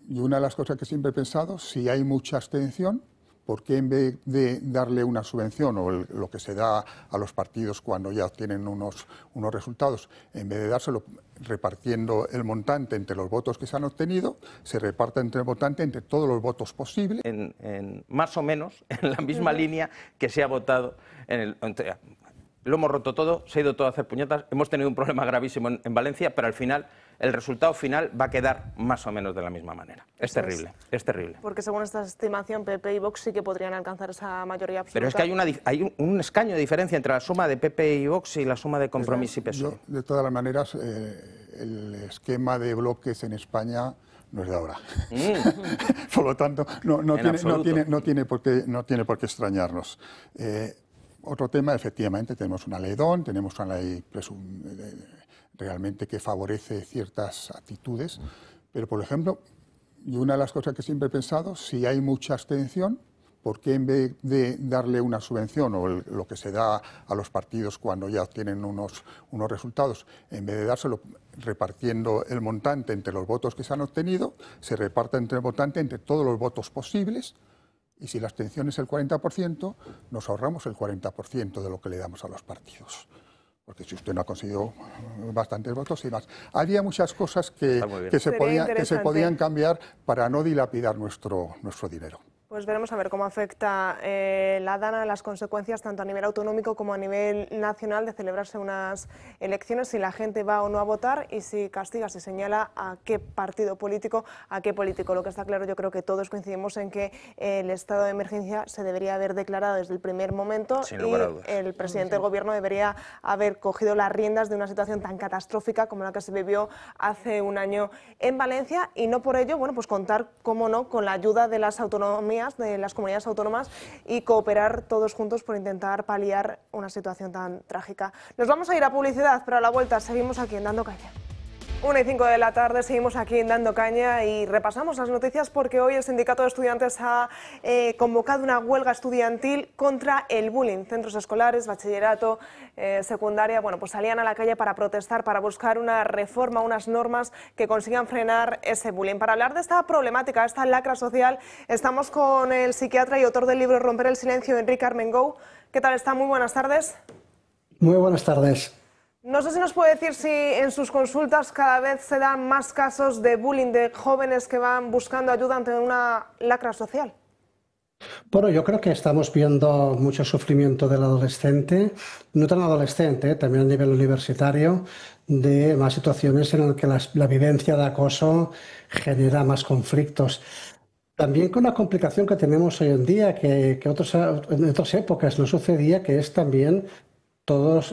Speaker 4: y una de las cosas que siempre he pensado, si hay mucha abstención, ¿por qué en vez de darle una subvención o lo que se da a los partidos cuando ya obtienen unos resultados, en vez de dárselo repartiendo el montante entre los votos que se han obtenido, se reparte entre el montante entre todos los votos posibles?
Speaker 3: En más o menos en la misma línea que se ha votado lo hemos roto todo, se ha ido todo a hacer puñetas, hemos tenido un problema gravísimo en Valencia, pero al final el resultado final va a quedar más o menos de la misma manera. Es terrible, es terrible.
Speaker 1: Porque según esta estimación, PP y Vox sí que podrían alcanzar esa mayoría absoluta.
Speaker 3: Pero es que hay un escaño de diferencia entre la suma de PP y Vox y la suma de Compromís y PSOE.
Speaker 4: De todas las maneras, el esquema de bloques en España no es de ahora. Por lo tanto, no tiene por qué extrañarnos. Otro tema, efectivamente, tenemos una ley D'Hondt, tenemos una ley realmente que favorece ciertas actitudes, pero, por ejemplo, y una de las cosas que siempre he pensado, si hay mucha abstención, ¿por qué en vez de darle una subvención o lo que se da a los partidos cuando ya obtienen unos resultados, en vez de dárselo repartiendo el montante entre los votos que se han obtenido, se reparte entre el montante entre todos los votos posibles? Y si la abstención es el 40%, nos ahorramos el 40% de lo que le damos a los partidos. Porque si usted no ha conseguido bastantes votos y más. Había muchas cosas que se podían cambiar para no dilapidar nuestro dinero.
Speaker 1: Pues veremos a ver cómo afecta la DANA, las consecuencias tanto a nivel autonómico como a nivel nacional de celebrarse unas elecciones, si la gente va o no a votar y si castiga, si señala a qué partido político, a qué político. Lo que está claro, yo creo que todos coincidimos en que el estado de emergencia se debería haber declarado desde el primer momento y el presidente del gobierno debería haber cogido las riendas de una situación tan catastrófica como la que se vivió hace un año en Valencia y no por ello, bueno, pues contar, cómo no, con la ayuda de las autonomías autonomías, de las comunidades autónomas, y cooperar todos juntos por intentar paliar una situación tan trágica. Nos vamos a ir a publicidad, pero a la vuelta seguimos aquí en Dando Caña. 1:05 de la tarde, seguimos aquí en Dando Caña y repasamos las noticias porque hoy el Sindicato de Estudiantes ha convocado una huelga estudiantil contra el bullying. Centros escolares, bachillerato, secundaria, bueno, pues salían a la calle para protestar, para buscar una reforma, unas normas que consigan frenar ese bullying. Para hablar de esta problemática, esta lacra social, estamos con el psiquiatra y autor del libro Romper el silencio, Enrique Armengou. ¿Qué tal está? Muy buenas tardes.
Speaker 12: Muy buenas tardes.
Speaker 1: No sé si nos puede decir si en sus consultas cada vez se dan más casos de bullying de jóvenes que van buscando ayuda ante una lacra social.
Speaker 12: Bueno, yo creo que estamos viendo mucho sufrimiento del adolescente, no tan adolescente, también a nivel universitario, de más situaciones en las que la vivencia de acoso genera más conflictos. También con una complicación que tenemos hoy en día, que en otras épocas no sucedía, que es también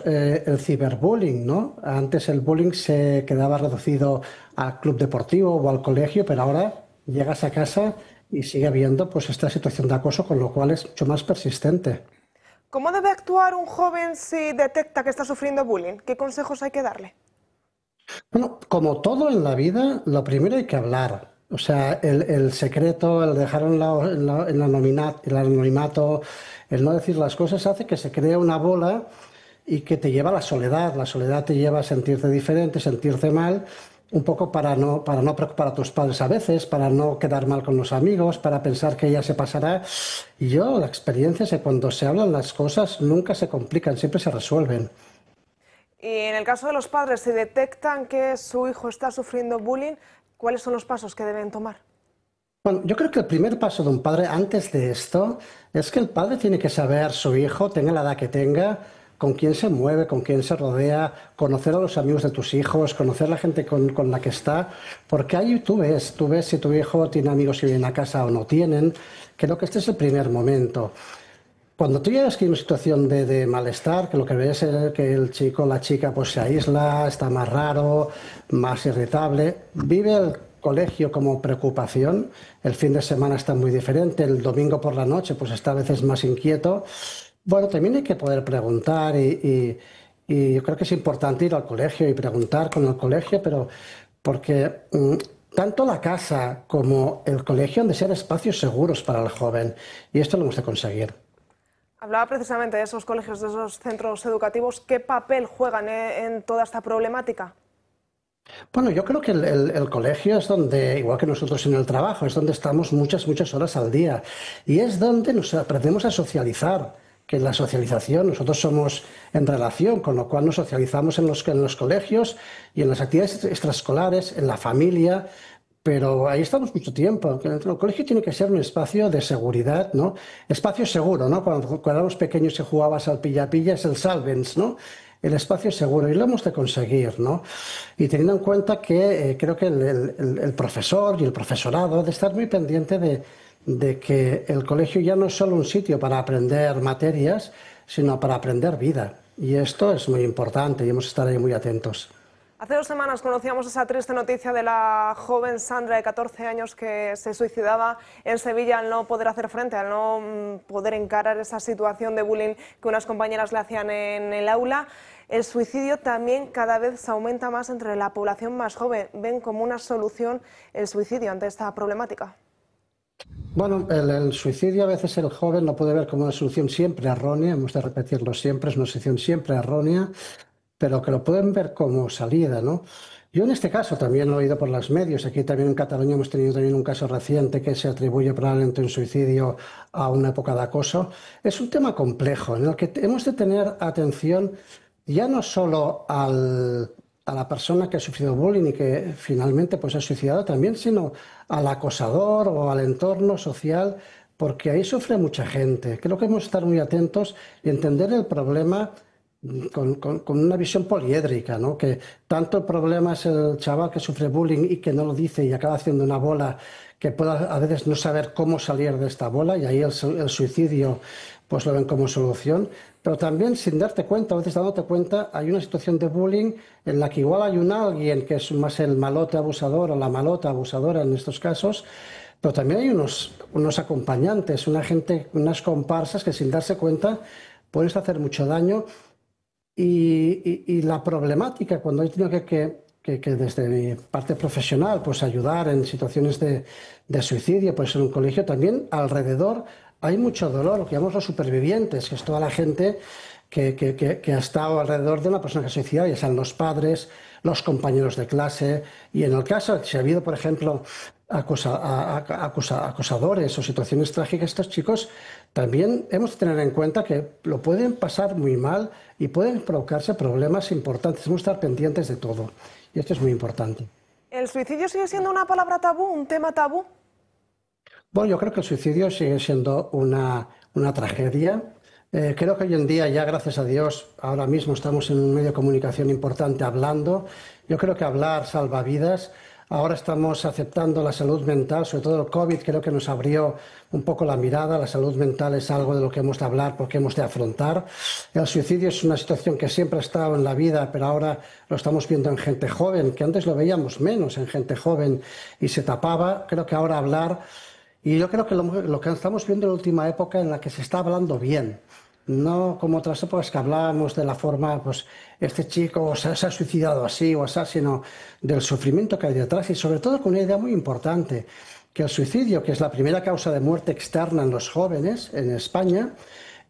Speaker 12: el ciberbullying, ¿no? Antes el bullying se quedaba reducido al club deportivo o al colegio, pero ahora llegas a casa y sigue habiendo pues esta situación de acoso, con lo cual es mucho más persistente.
Speaker 1: ¿Cómo debe actuar un joven si detecta que está sufriendo bullying? ¿Qué consejos hay que darle?
Speaker 12: Bueno, como todo en la vida, lo primero hay que hablar. O sea, el secreto, el dejar el anonimato, el no decir las cosas hace que se cree una bola y que te lleva a la soledad. La soledad te lleva a sentirte diferente, sentirte mal, un poco para no preocupar a tus padres a veces, para no quedar mal con los amigos, para pensar que ya se pasará. Y la experiencia es que cuando se hablan las cosas nunca se complican, siempre se resuelven.
Speaker 1: Y en el caso de los padres, si detectan que su hijo está sufriendo bullying, ¿cuáles son los pasos que deben tomar?
Speaker 12: Bueno, yo creo que el primer paso de un padre antes de esto es que el padre tiene que saber su hijo, tenga la edad que tenga, con quién se mueve, con quién se rodea, conocer a los amigos de tus hijos, conocer a la gente con la que está, porque ahí tú ves si tu hijo tiene amigos que vienen a casa o no tienen. Creo que este es el primer momento. Cuando tú llegas aquí en una situación de malestar, que lo que ves es que el chico o la chica pues se aísla, está más raro, más irritable, vive el colegio como preocupación, el fin de semana está muy diferente, el domingo por la noche pues está a veces más inquieto. Bueno, también hay que poder preguntar y yo creo que es importante ir al colegio y preguntar con el colegio, pero porque tanto la casa como el colegio han de ser espacios seguros para el joven y esto lo hemos de conseguir.
Speaker 1: Hablaba precisamente de esos colegios, de esos centros educativos. ¿Qué papel juegan en toda esta problemática?
Speaker 12: Bueno, yo creo que el colegio es donde, igual que nosotros en el trabajo, es donde estamos muchas horas al día y es donde nos aprendemos a socializar. Que la socialización, nosotros somos en relación, con lo cual nos socializamos en los colegios y en las actividades extraescolares, en la familia, pero ahí estamos mucho tiempo. El colegio tiene que ser un espacio de seguridad, ¿no? Espacio seguro, ¿no? Cuando éramos pequeños y jugabas al pilla-pilla, es el Salvens, ¿no? El espacio seguro, y lo hemos de conseguir, ¿no? Y teniendo en cuenta que creo que el profesor y el profesorado debe estar muy pendiente de que el colegio ya no es solo un sitio para aprender materias, sino para aprender vida. Y esto es muy importante y hemos de estar ahí muy atentos.
Speaker 1: Hace 2 semanas conocíamos esa triste noticia de la joven Sandra de 14 años que se suicidaba en Sevilla al no poder hacer frente, al no poder encarar esa situación de bullying que unas compañeras le hacían en el aula. El suicidio también cada vez aumenta más entre la población más joven. ¿Ven como una solución el suicidio ante esta problemática?
Speaker 12: Bueno, el suicidio a veces el joven lo puede ver como una solución siempre errónea, hemos de repetirlo siempre, es una solución siempre errónea, pero que lo pueden ver como salida, ¿no? Yo en este caso también lo he oído por los medios, aquí también en Cataluña hemos tenido también un caso reciente que se atribuye probablemente un suicidio a una época de acoso. Es un tema complejo en el que hemos de tener atención ya no solo a la persona que ha sufrido bullying y que finalmente pues ha suicidado también, sino al acosador o al entorno social, porque ahí sufre mucha gente. Creo que hemos de estar muy atentos y entender el problema con una visión poliédrica, ¿no? Que tanto el problema es el chaval que sufre bullying y que no lo dice y acaba haciendo una bola que pueda a veces no saber cómo salir de esta bola, y ahí el suicidio pues lo ven como solución, pero también sin darte cuenta, a veces dándote cuenta, hay una situación de bullying en la que igual hay alguien que es más el malote abusador o la malota abusadora en estos casos, pero también hay unos acompañantes, unas comparsas que sin darse cuenta pueden hacer mucho daño. Y la problemática, cuando he tenido que desde mi parte profesional pues ayudar en situaciones de suicidio, pues en un colegio también alrededor hay mucho dolor, lo que llamamos los supervivientes, que es toda la gente que ha estado alrededor de una persona que se suicida, ya sean los padres, los compañeros de clase, y en el caso, si ha habido, por ejemplo, acosadores o situaciones trágicas, estos chicos también hemos de tener en cuenta que lo pueden pasar muy mal y pueden provocarse problemas importantes. Hemos de estar pendientes de todo, y esto es muy importante.
Speaker 1: ¿El suicidio sigue siendo una palabra tabú, un tema tabú?
Speaker 12: Bueno, yo creo que el suicidio sigue siendo una tragedia. Creo que hoy en día ya, gracias a Dios, ahora mismo estamos en un medio de comunicación importante hablando. Yo creo que hablar salva vidas. Ahora estamos aceptando la salud mental, sobre todo el COVID creo que nos abrió un poco la mirada. La salud mental es algo de lo que hemos de hablar porque hemos de afrontar. El suicidio es una situación que siempre ha estado en la vida, pero ahora lo estamos viendo en gente joven, que antes lo veíamos menos en gente joven y se tapaba. Creo que ahora hablar, y yo creo que lo que estamos viendo en la última época en la que se está hablando bien. No como otras épocas que hablábamos de la forma, pues este chico se ha suicidado así o así, sino del sufrimiento que hay detrás, y sobre todo con una idea muy importante, que el suicidio, que es la primera causa de muerte externa en los jóvenes en España,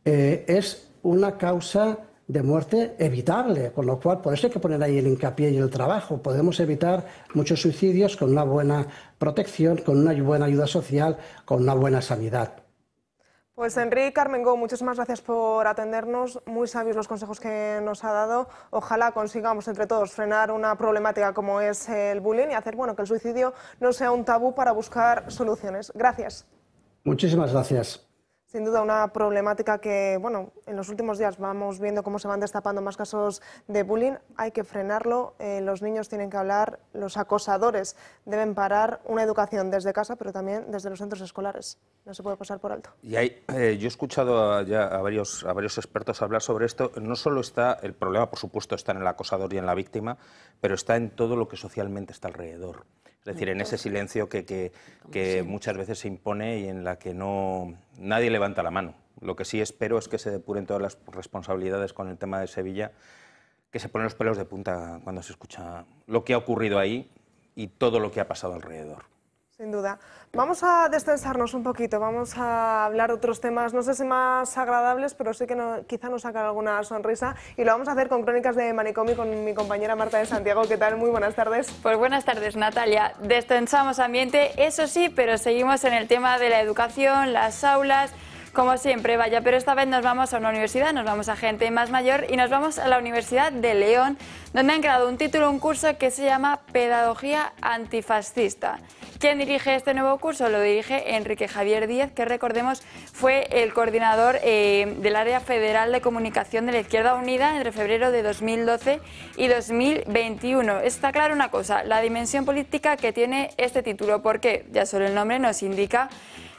Speaker 12: es una causa de muerte evitable, con lo cual por eso hay que poner ahí el hincapié y el trabajo. Podemos evitar muchos suicidios con una buena protección, con una buena ayuda social, con una buena sanidad.
Speaker 1: Pues Enrique Armengou, muchísimas gracias por atendernos, muy sabios los consejos que nos ha dado. Ojalá consigamos entre todos frenar una problemática como es el bullying y hacer que el suicidio no sea un tabú para buscar soluciones. Gracias.
Speaker 12: Muchísimas gracias.
Speaker 1: Sin duda una problemática que, en los últimos días vamos viendo cómo se van destapando más casos de bullying. Hay que frenarlo, los niños tienen que hablar, los acosadores deben parar, una educación desde casa, pero también desde los centros escolares. No se puede pasar por alto.
Speaker 3: Y yo he escuchado ya a varios expertos hablar sobre esto. No solo está el problema, por supuesto, está en el acosador y en la víctima, pero está en todo lo que socialmente está alrededor. Es decir, en ese silencio que muchas veces se impone y en la que nadie levanta la mano. Lo que sí espero es que se depuren todas las responsabilidades con el tema de Sevilla, que se ponen los pelos de punta cuando se escucha lo que ha ocurrido ahí y todo lo que ha pasado alrededor.
Speaker 1: Sin duda. Vamos a destensarnos un poquito, vamos a hablar de otros temas, no sé si más agradables, pero sí que quizá nos sacan alguna sonrisa, y lo vamos a hacer con Crónicas de Manicomio con mi compañera Marta de Santiago. ¿Qué tal? Muy buenas tardes.
Speaker 13: Pues buenas tardes, Natalia. Destensamos ambiente, eso sí, pero seguimos en el tema de la educación, las aulas. Como siempre, vaya, pero esta vez nos vamos a una universidad, nos vamos a gente más mayor y nos vamos a la Universidad de León, donde han creado un curso que se llama Pedagogía Antifascista. ¿Quién dirige este nuevo curso? Lo dirige Enrique Javier Díez, que recordemos fue el coordinador del Área Federal de Comunicación de la Izquierda Unida entre febrero de 2012 y 2021. Está claro una cosa, la dimensión política que tiene este título, porque ya solo el nombre nos indica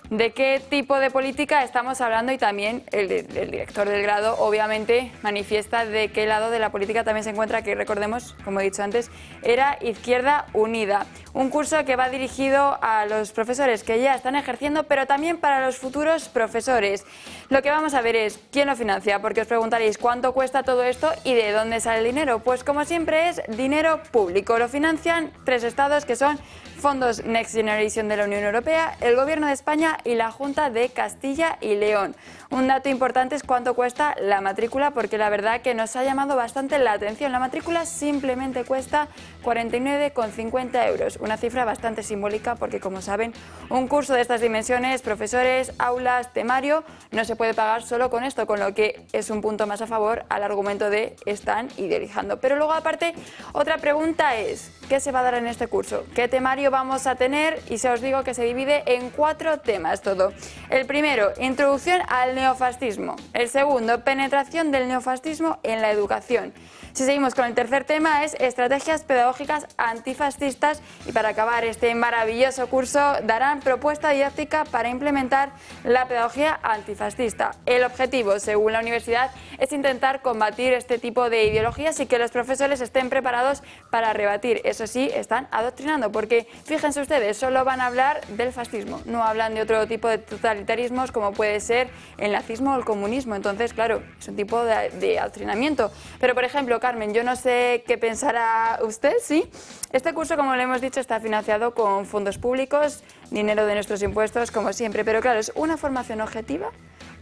Speaker 13: de qué tipo de política estamos hablando, y también el director del grado obviamente manifiesta de qué lado de la política también se encuentra, que recordemos, como he dicho antes, era Izquierda Unida. Un curso que va dirigido a los profesores que ya están ejerciendo, pero también para los futuros profesores. Lo que vamos a ver es quién lo financia, porque os preguntaréis cuánto cuesta todo esto y de dónde sale el dinero. Pues como siempre es dinero público. Lo financian 3 estados, que son fondos Next Generation de la Unión Europea, el Gobierno de España y la Junta de Castilla y León. Un dato importante es cuánto cuesta la matrícula, porque la verdad que nos ha llamado bastante la atención. La matrícula simplemente cuesta 49,50 euros, una cifra bastante simbólica porque, como saben, un curso de estas dimensiones, profesores, aulas, temario, no se puede pagar solo con esto, con lo que es un punto más a favor al argumento de están idealizando. Pero luego, aparte, otra pregunta es, ¿qué se va a dar en este curso? ¿Qué temario vamos a tener? Y se os digo que se divide en 4 temas todo. El primero, introducción al neofascismo. El segundo, penetración del neofascismo en la educación. Si seguimos con el tercer tema, es estrategias pedagógicas antifascistas, y para acabar este maravilloso curso darán propuesta didáctica para implementar la pedagogía antifascista. El objetivo, según la universidad, es intentar combatir este tipo de ideologías y que los profesores estén preparados para rebatir. Eso sí, están adoctrinando, porque fíjense ustedes, solo van a hablar del fascismo, no hablan de otro tipo de totalitarismos como puede ser el nazismo o el comunismo. Entonces, claro, es un tipo de adoctrinamiento. Pero, por ejemplo, Carmen, yo no sé qué pensará usted, ¿sí? Este curso, como le hemos dicho, está financiado con fondos públicos, dinero de nuestros impuestos, como siempre, pero claro, ¿es una formación objetiva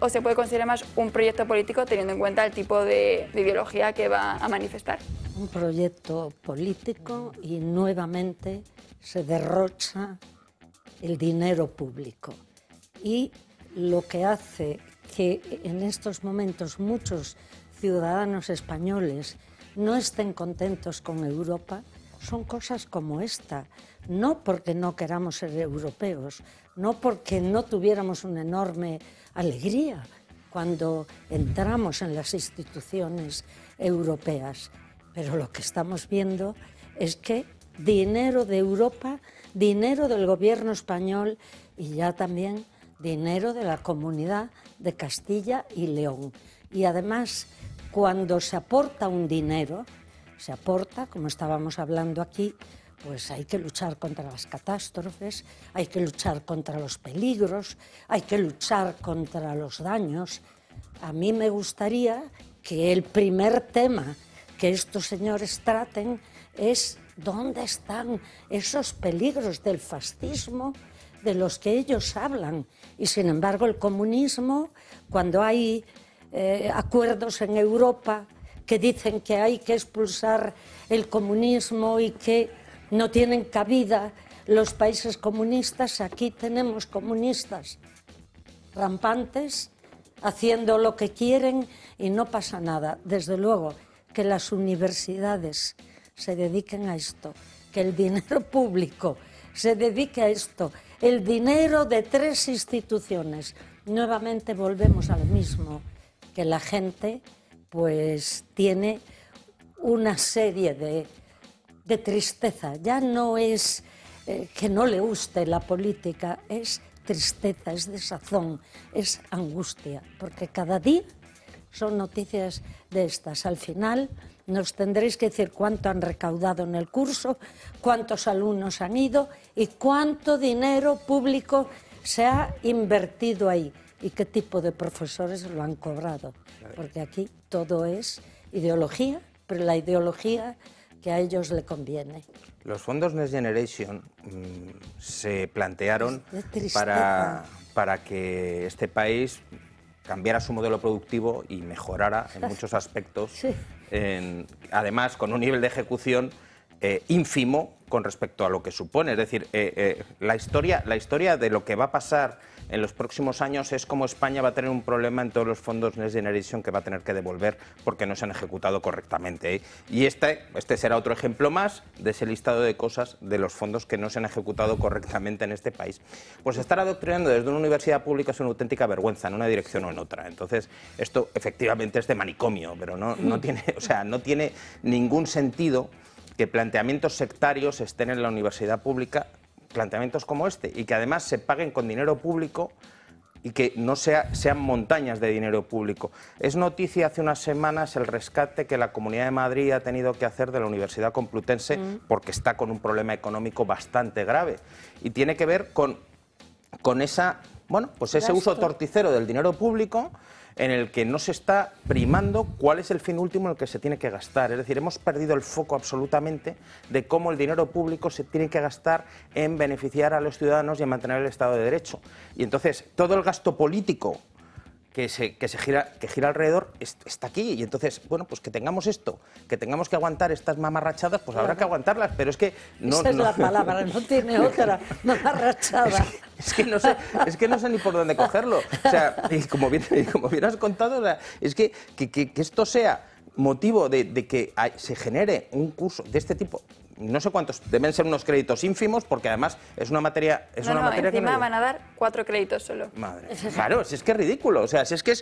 Speaker 13: o se puede considerar más un proyecto político teniendo en cuenta el tipo de ideología que va a manifestar?
Speaker 2: Un proyecto político, y nuevamente se derrocha el dinero público. Y lo que hace que en estos momentos muchos ciudadanos españoles no estén contentos con Europa son cosas como esta. No porque no queramos ser europeos, no porque no tuviéramos una enorme alegría cuando entramos en las instituciones europeas, pero lo que estamos viendo es que dinero de Europa, dinero del gobierno español y ya también dinero de la Comunidad de Castilla y León. Y además, cuando se aporta un dinero, se aporta, como estábamos hablando aquí, pues hay que luchar contra las catástrofes, hay que luchar contra los peligros, hay que luchar contra los daños. A mí me gustaría que el primer tema que estos señores traten es dónde están esos peligros del fascismo de los que ellos hablan. Y sin embargo el comunismo, cuando hay acuerdos en Europa que dicen que hay que expulsar el comunismo y que no tienen cabida los países comunistas, aquí tenemos comunistas rampantes haciendo lo que quieren y no pasa nada. Desde luego que las universidades se dediquen a esto, que el dinero público se dedique a esto, el dinero de 3 instituciones. Nuevamente volvemos al mismo, que la gente pues tiene una serie de tristeza. Ya no es que no le guste la política, es tristeza, es desazón, es angustia, porque cada día son noticias de estas. Al final nos tendréis que decir cuánto han recaudado en el curso, cuántos alumnos han ido y cuánto dinero público se ha invertido ahí y qué tipo de profesores lo han cobrado, porque aquí todo es ideología, pero la ideología que a ellos le conviene.
Speaker 3: Los fondos Next Generation se plantearon para que este país cambiara su modelo productivo y mejorara en muchos aspectos, sí. Además con un nivel de ejecución ínfimo con respecto a lo que supone. Es decir, la historia de lo que va a pasar en los próximos años es cómo España va a tener un problema en todos los fondos Next Generation que va a tener que devolver porque no se han ejecutado correctamente. Y este será otro ejemplo más de ese listado de cosas de los fondos que no se han ejecutado correctamente en este país. Pues estar adoctrinando desde una universidad pública es una auténtica vergüenza en una dirección o en otra. Entonces, esto efectivamente es de manicomio, pero no tiene ningún sentido que planteamientos sectarios estén en la universidad pública, planteamientos como este, y que además se paguen con dinero público y que no sean montañas de dinero público. Es noticia hace unas semanas el rescate que la Comunidad de Madrid ha tenido que hacer de la Universidad Complutense porque está con un problema económico bastante grave y tiene que ver con ese uso torticero del dinero público en el que no se está primando cuál es el fin último en el que se tiene que gastar. Es decir, hemos perdido el foco absolutamente de cómo el dinero público se tiene que gastar en beneficiar a los ciudadanos y en mantener el Estado de Derecho. Y entonces todo el gasto político que gira alrededor está aquí. Y entonces, bueno, pues que tengamos esto, que tengamos que aguantar estas mamarrachadas, pues habrá que aguantarlas, pero es que no...
Speaker 2: Esa es la palabra, no tiene otra, mamarrachada.
Speaker 3: Es que no sé ni por dónde cogerlo. O sea, y como bien has contado, o sea, es que esto sea motivo de que se genere un curso de este tipo. No sé cuántos, deben ser unos créditos ínfimos, porque además es una materia...
Speaker 13: encima que van a dar 4 créditos solo.
Speaker 3: Madre. Claro, si es que es ridículo, o sea, si es que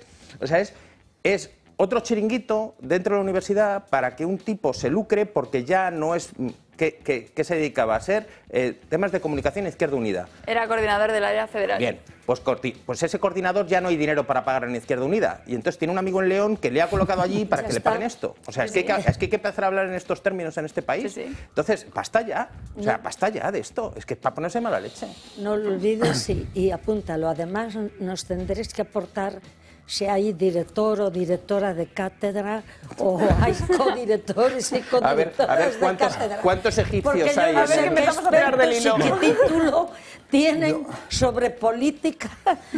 Speaker 3: es otro chiringuito dentro de la universidad para que un tipo se lucre porque ya no es... ¿Qué se dedicaba a ser? Temas de comunicación Izquierda Unida.
Speaker 13: Era coordinador del área federal.
Speaker 3: Bien, pues ese coordinador ya no hay dinero para pagar en Izquierda Unida. Y entonces tiene un amigo en León que le ha colocado allí para que le paguen esto. O sea, es que hay que empezar a hablar en estos términos en este país. Entonces, basta ya. O sea, basta ya de esto. Es que es para ponerse mala leche.
Speaker 2: No lo olvides y apúntalo. Además, nos tendréis que aportar si hay director o directora de cátedra o hay codirectores y codirectoras de cátedra.
Speaker 3: ¿Cuántos egipcios hay?
Speaker 2: A ver, que empezamos a tirar del hilo. ¿Qué título tienen sobre política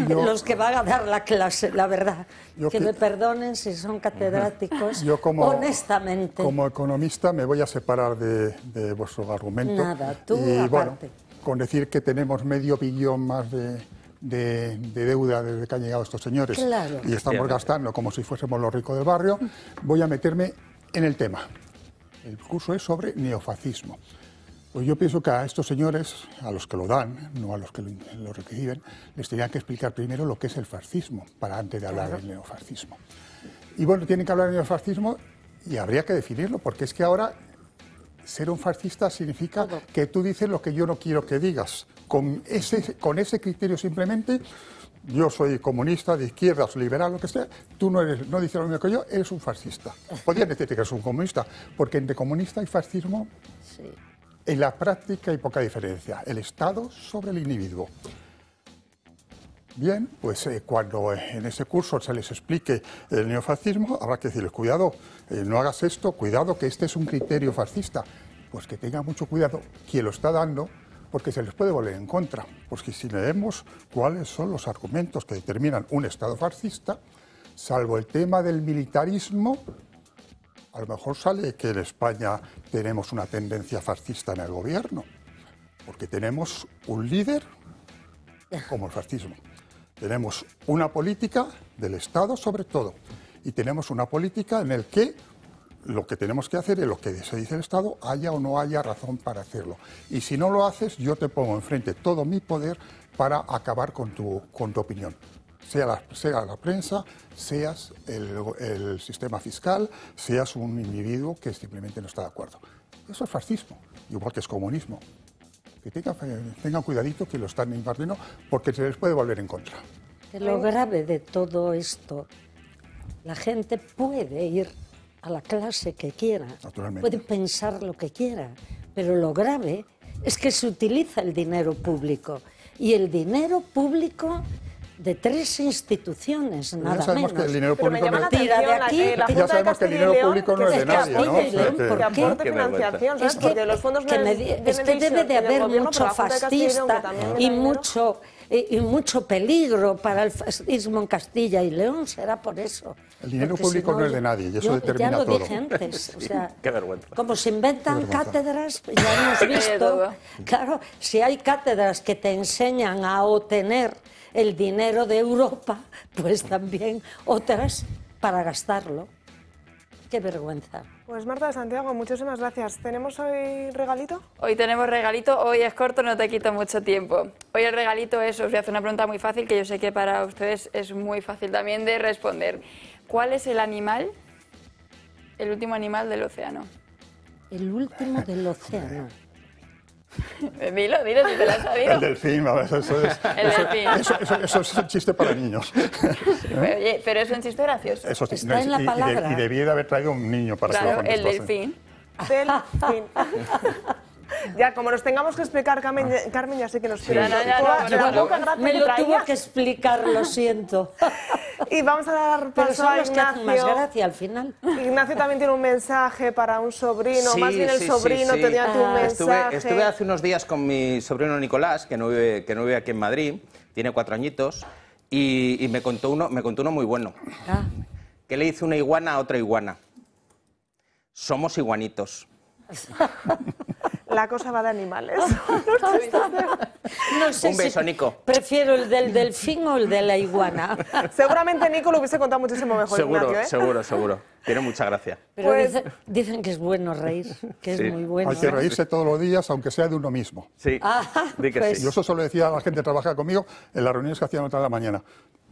Speaker 2: los que van a dar la clase? La verdad, que me perdonen si son catedráticos,
Speaker 4: yo
Speaker 2: honestamente.
Speaker 4: Como economista me voy a separar de vuestro argumento.
Speaker 2: Nada, tú
Speaker 4: y,
Speaker 2: aparte.
Speaker 4: Bueno, con decir que tenemos $500 millones más de deuda desde que han llegado estos señores,
Speaker 2: claro,
Speaker 4: y estamos gastando como si fuésemos los ricos del barrio, voy a meterme en el tema. El curso es sobre neofascismo. Pues yo pienso que a estos señores, a los que lo dan, no a los que lo reciben, les tendrían que explicar primero lo que es el fascismo, para antes de hablar del neofascismo. Y bueno, tienen que hablar del neofascismo y habría que definirlo, porque es que ahora ser un fascista significa que tú dices lo que yo no quiero que digas. Con ese criterio simplemente, yo soy comunista, de izquierdas, liberal, lo que sea, tú no dices lo mismo que yo, eres un fascista. Podrías decirte que eres un comunista, porque entre comunista y fascismo, en la práctica hay poca diferencia. El Estado sobre el individuo. Bien, pues cuando en ese curso se les explique el neofascismo, habrá que decirles, cuidado, no hagas esto, cuidado que este es un criterio fascista. Pues que tenga mucho cuidado quien lo está dando, porque se les puede volver en contra. Porque si leemos cuáles son los argumentos que determinan un Estado fascista, salvo el tema del militarismo, a lo mejor sale que en España tenemos una tendencia fascista en el gobierno, porque tenemos un líder como el fascismo. Tenemos una política del Estado sobre todo, y tenemos una política en la que lo que tenemos que hacer es lo que se dice el Estado, haya o no haya razón para hacerlo. Y si no lo haces, yo te pongo enfrente todo mi poder para acabar con tu opinión. Sea la prensa, seas el sistema fiscal, seas un individuo que simplemente no está de acuerdo. Eso es fascismo, igual que es comunismo. Que tengan cuidadito que lo están impartiendo porque se les puede volver en contra.
Speaker 2: Lo grave de todo esto, la gente puede ir a la clase que quiera, puede pensar lo que quiera, pero lo grave es que se utiliza el dinero público, y el dinero público de 3 instituciones, nada menos.
Speaker 4: Ya sabemos que el dinero público no es de nadie, ¿no?
Speaker 1: Que aporte financiación, ¿sabes? Porque los fondos
Speaker 2: es que debe de haber mucho fascista y mucho peligro para el fascismo en Castilla y León, será por eso.
Speaker 4: El dinero público no es de nadie y eso determina todo.
Speaker 2: Ya lo dije antes, o sea,
Speaker 3: qué vergüenza.
Speaker 2: Como se inventan cátedras, ya hemos visto, claro, si hay cátedras que te enseñan a obtener el dinero de Europa, pues también otras para gastarlo. Qué vergüenza.
Speaker 1: Pues Marta de Santiago, muchísimas gracias. ¿Tenemos hoy regalito?
Speaker 13: Hoy tenemos regalito, hoy es corto, no te quito mucho tiempo. Hoy el regalito es, os voy a hacer una pregunta muy fácil, que yo sé que para ustedes es muy fácil también de responder. ¿Cuál es el animal, el último animal del océano?
Speaker 2: El último del océano.
Speaker 13: Dilo, si te la has sabido.
Speaker 4: El delfín, eso es un chiste para niños.
Speaker 13: Oye, pero es un chiste gracioso.
Speaker 4: Eso sí,
Speaker 2: está en la palabra.
Speaker 4: Y debía de haber traído un niño para que lo contestase.
Speaker 13: El delfín.
Speaker 1: Delfín. Ya, como nos tengamos que explicar, Carmen, ya sé que nos pide
Speaker 2: me lo tuvo que explicar, lo siento.
Speaker 1: Y vamos a dar paso a Ignacio.
Speaker 2: Más gracia al final.
Speaker 1: Ignacio también tiene un mensaje para un sobrino, más bien el sobrino tenía tu mensaje.
Speaker 3: Estuve hace unos días con mi sobrino Nicolás, que no vive aquí en Madrid, tiene 4 añitos, y me contó uno muy bueno. ¿Qué le dice una iguana a otra iguana? Somos iguanitos.
Speaker 1: La cosa va de animales.
Speaker 2: No sé.
Speaker 3: Un beso, Nico.
Speaker 2: Prefiero el del delfín o el de la iguana.
Speaker 1: Seguramente Nico lo hubiese contado muchísimo mejor.
Speaker 3: Seguro, seguro. Tiene mucha gracia.
Speaker 2: Pero pues, dicen que es bueno reír, que es muy bueno.
Speaker 4: Hay que reírse todos los días, aunque sea de uno mismo.
Speaker 3: Sí,
Speaker 2: pues,
Speaker 4: Yo eso solo decía a la gente que trabaja conmigo en las reuniones que hacíamos a la mañana.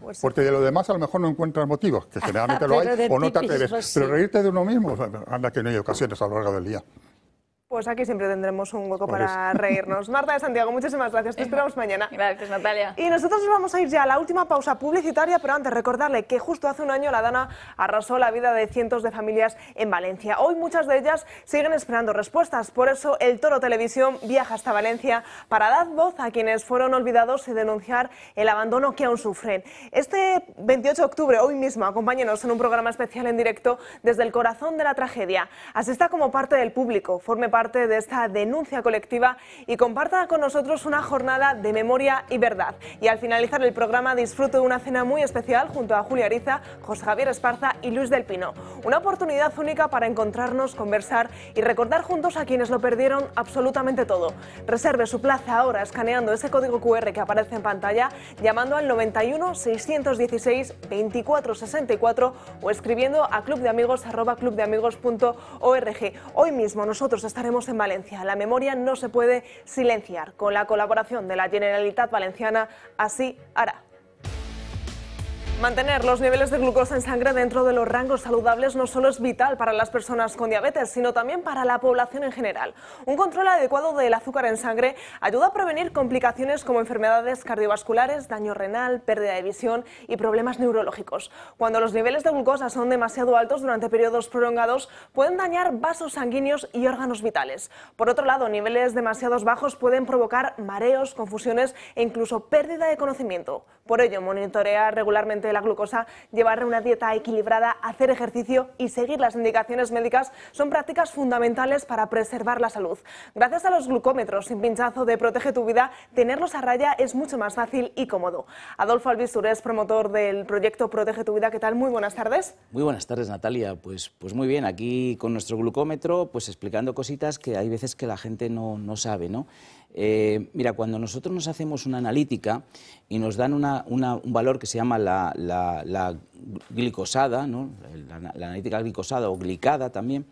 Speaker 1: Pues sí.
Speaker 4: Porque de lo demás a lo mejor no encuentras motivos, que generalmente lo hay, o no te atreves.
Speaker 2: Sí.
Speaker 4: Pero reírte de uno mismo, anda que no hay ocasiones a lo largo del día.
Speaker 1: Pues aquí siempre tendremos un hueco para reírnos. Marta de Santiago, muchísimas gracias. Te esperamos mañana.
Speaker 13: Gracias, Natalia.
Speaker 1: Y nosotros nos vamos a ir ya a la última pausa publicitaria, pero antes recordarle que justo hace un año la Dana arrasó la vida de cientos de familias en Valencia. Hoy muchas de ellas siguen esperando respuestas. Por eso el Toro Televisión viaja hasta Valencia para dar voz a quienes fueron olvidados y denunciar el abandono que aún sufren. Este 28 de octubre, hoy mismo, acompáñenos en un programa especial en directo desde el corazón de la tragedia. Asista como parte del público, forme parte de esta denuncia colectiva y comparta con nosotros una jornada de memoria y verdad. Y al finalizar el programa disfrute de una cena muy especial junto a Julia Ariza, José Javier Esparza y Luis del Pino. Una oportunidad única para encontrarnos, conversar y recordar juntos a quienes lo perdieron absolutamente todo. Reserve su plaza ahora escaneando ese código QR que aparece en pantalla, llamando al 91 616 2464 o escribiendo a clubdeamigos@clubdeamigos.org. Hoy mismo nosotros estaremos en Valencia. La memoria no se puede silenciar. Con la colaboración de la Generalitat Valenciana, así hará. Mantener los niveles de glucosa en sangre dentro de los rangos saludables no solo es vital para las personas con diabetes, sino también para la población en general. Un control adecuado del azúcar en sangre ayuda a prevenir complicaciones como enfermedades cardiovasculares, daño renal, pérdida de visión y problemas neurológicos. Cuando los niveles de glucosa son demasiado altos durante periodos prolongados, pueden dañar vasos sanguíneos y órganos vitales. Por otro lado, niveles demasiado bajos pueden provocar mareos, confusiones e incluso pérdida de conocimiento. Por ello, monitorear regularmente la glucosa, llevar una dieta equilibrada, hacer ejercicio y seguir las indicaciones médicas son prácticas fundamentales para preservar la salud. Gracias a los glucómetros sin pinchazo de Protege tu Vida, tenerlos a raya es mucho más fácil y cómodo. Adolfo Albistur es promotor del proyecto Protege tu Vida. ¿Qué tal? Muy buenas tardes.
Speaker 14: Muy buenas tardes, Natalia. Pues muy bien, aquí con nuestro glucómetro, pues explicando cositas que hay veces que la gente no sabe, ¿no? Mira, cuando nosotros nos hacemos una analítica y nos dan un valor que se llama la glicosada, ¿no? la analítica glicosada o glicada también,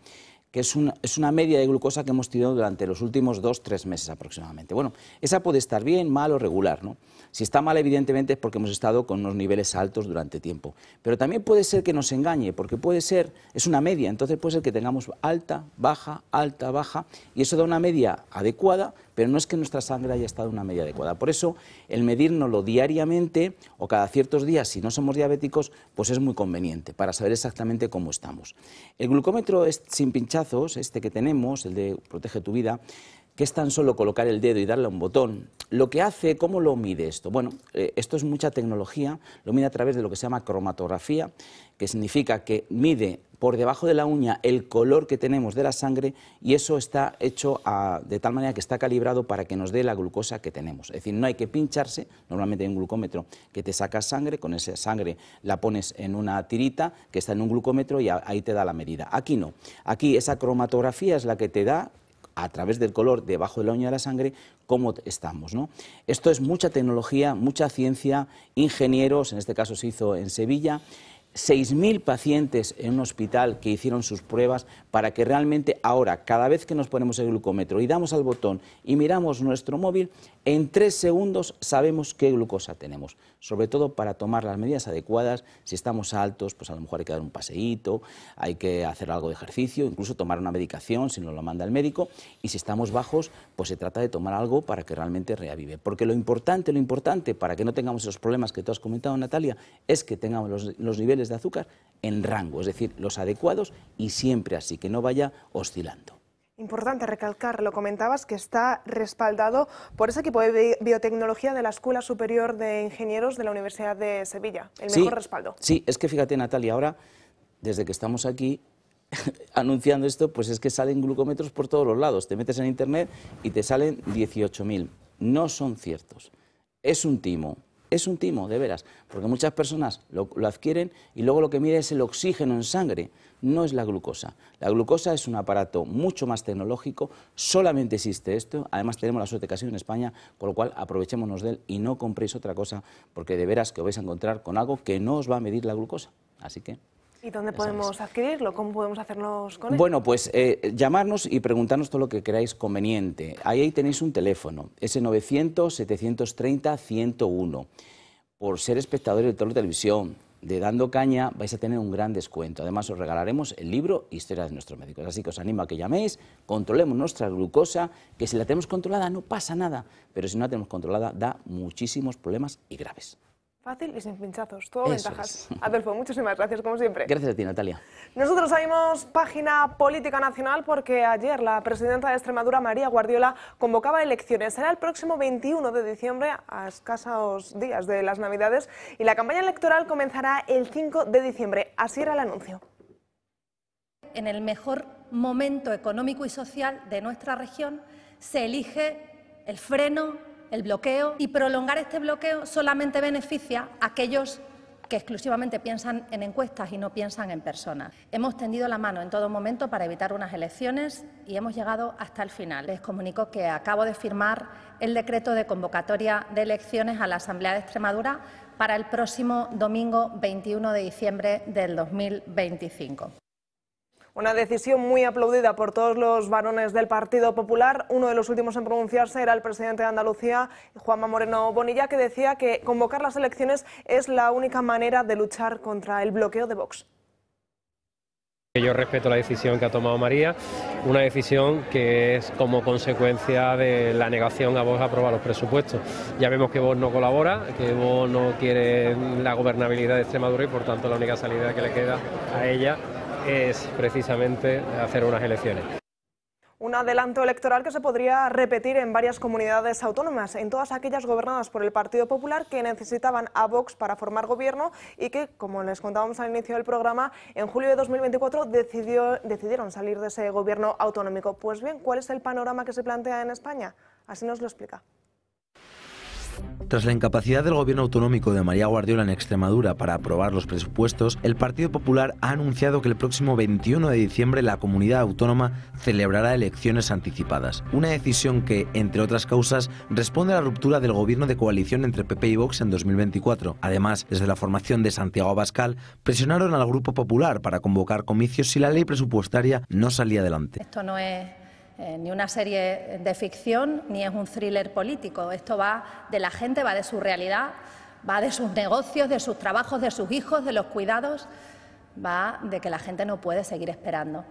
Speaker 14: que es una media de glucosa que hemos tenido durante los últimos 2-3 meses aproximadamente. Bueno, esa puede estar bien, mal o regular, ¿no? Si está mal, evidentemente, es porque hemos estado con unos niveles altos durante tiempo. Pero también puede ser que nos engañe, porque es una media, entonces puede ser que tengamos alta, baja, y eso da una media adecuada, pero no es que nuestra sangre haya estado en una media adecuada. Por eso, el medírnoslo diariamente o cada ciertos días, si no somos diabéticos, pues es muy conveniente para saber exactamente cómo estamos. El glucómetro sin pinchazos, este que tenemos, el de Protege tu Vida, que es tan solo colocar el dedo y darle a un botón, lo que hace, ¿cómo lo mide esto? Bueno, esto es mucha tecnología, lo mide a través de lo que se llama cromatografía, que significa que mide por debajo de la uña el color que tenemos de la sangre y eso está hecho de tal manera que está calibrado para que nos dé la glucosa que tenemos. Es decir, no hay que pincharse, normalmente hay un glucómetro que te saca sangre, con esa sangre la pones en una tirita que está en un glucómetro y ahí te da la medida. Aquí no, aquí esa cromatografía es la que te da a través del color debajo de la uña de la sangre, cómo estamos, ¿no? Esto es mucha tecnología, mucha ciencia, ingenieros, en este caso se hizo en Sevilla, 6.000 pacientes en un hospital que hicieron sus pruebas para que realmente ahora, cada vez que nos ponemos el glucómetro y damos al botón y miramos nuestro móvil, en 3 segundos sabemos qué glucosa tenemos, sobre todo para tomar las medidas adecuadas. Si estamos altos, pues a lo mejor hay que dar un paseíto, hay que hacer algo de ejercicio, incluso tomar una medicación si nos lo manda el médico, y si estamos bajos, pues se trata de tomar algo para que realmente reavive. Porque lo importante para que no tengamos esos problemas que tú has comentado, Natalia, es que tengamos los niveles de azúcar en rango, es decir, los adecuados y siempre así, que no vaya oscilando.
Speaker 1: Importante recalcar, lo comentabas, que está respaldado por ese equipo de biotecnología de la Escuela Superior de Ingenieros de la Universidad de Sevilla, el mejor respaldo.
Speaker 14: Sí, es que fíjate, Natalia, ahora, desde que estamos aquí anunciando esto, pues es que salen glucómetros por todos los lados, te metes en internet y te salen 18.000, no son ciertos, es un timo, de veras, porque muchas personas lo adquieren y luego lo que mide es el oxígeno en sangre, no es la glucosa. La glucosa es un aparato mucho más tecnológico, solamente existe esto, además tenemos la suerte que ha sido en España, con lo cual aprovechémonos de él y no compréis otra cosa, porque de veras que os vais a encontrar con algo que no os va a medir la glucosa, así que...
Speaker 1: ¿Y dónde podemos adquirirlo? ¿Cómo podemos hacernos con él?
Speaker 14: Bueno, pues llamarnos y preguntarnos todo lo que queráis conveniente. Ahí tenéis un teléfono, ese 900 730 101. por ser espectador y lector de televisión, de Dando Caña, vais a tener un gran descuento. Además, os regalaremos el libro Historia de nuestros médicos. Así que os animo a que llaméis, controlemos nuestra glucosa, que si la tenemos controlada no pasa nada, pero si no la tenemos controlada da muchísimos problemas y graves.
Speaker 1: Fácil y sin pinchazos, todo ventajas. Adolfo, muchísimas gracias, como siempre.
Speaker 14: Gracias a ti, Natalia.
Speaker 1: Nosotros abrimos página política nacional porque ayer la presidenta de Extremadura, María Guardiola, convocaba elecciones. Será el próximo 21 de diciembre, a escasos días de las Navidades, y la campaña electoral comenzará el 5 de diciembre. Así era el anuncio.
Speaker 15: En el mejor momento económico y social de nuestra región se elige el freno, el bloqueo, y prolongar este bloqueo solamente beneficia a aquellos que exclusivamente piensan en encuestas y no piensan en personas. Hemos tendido la mano en todo momento para evitar unas elecciones y hemos llegado hasta el final. Les comunico que acabo de firmar el decreto de convocatoria de elecciones a la Asamblea de Extremadura para el próximo domingo 21 de diciembre del 2025.
Speaker 1: Una decisión muy aplaudida por todos los varones del Partido Popular. Uno de los últimos en pronunciarse era el presidente de Andalucía, Juanma Moreno Bonilla, que decía que convocar las elecciones es la única manera de luchar contra el bloqueo de Vox.
Speaker 16: Yo respeto la decisión que ha tomado María, una decisión que es como consecuencia de la negación a Vox a aprobar los presupuestos. Ya vemos que Vox no colabora, que Vox no quiere la gobernabilidad de Extremadura y por tanto la única salida que le queda a ella es precisamente hacer unas elecciones.
Speaker 1: Un adelanto electoral que se podría repetir en varias comunidades autónomas, en todas aquellas gobernadas por el Partido Popular que necesitaban a Vox para formar gobierno y que, como les contábamos al inicio del programa, en julio de 2024 decidieron salir de ese gobierno autonómico. Pues bien, ¿cuál es el panorama que se plantea en España? Así nos lo explica.
Speaker 17: Tras la incapacidad del gobierno autonómico de María Guardiola en Extremadura para aprobar los presupuestos, el Partido Popular ha anunciado que el próximo 21 de diciembre la comunidad autónoma celebrará elecciones anticipadas. Una decisión que, entre otras causas, responde a la ruptura del gobierno de coalición entre PP y Vox en 2024. Además, desde la formación de Santiago Abascal, presionaron al Grupo Popular para convocar comicios si la ley presupuestaria no salía adelante.
Speaker 15: Esto no es ni una serie de ficción, ni es un thriller político. Esto va de la gente, va de su realidad, va de sus negocios, de sus trabajos, de sus hijos, de los cuidados, va de que la gente no puede seguir esperando.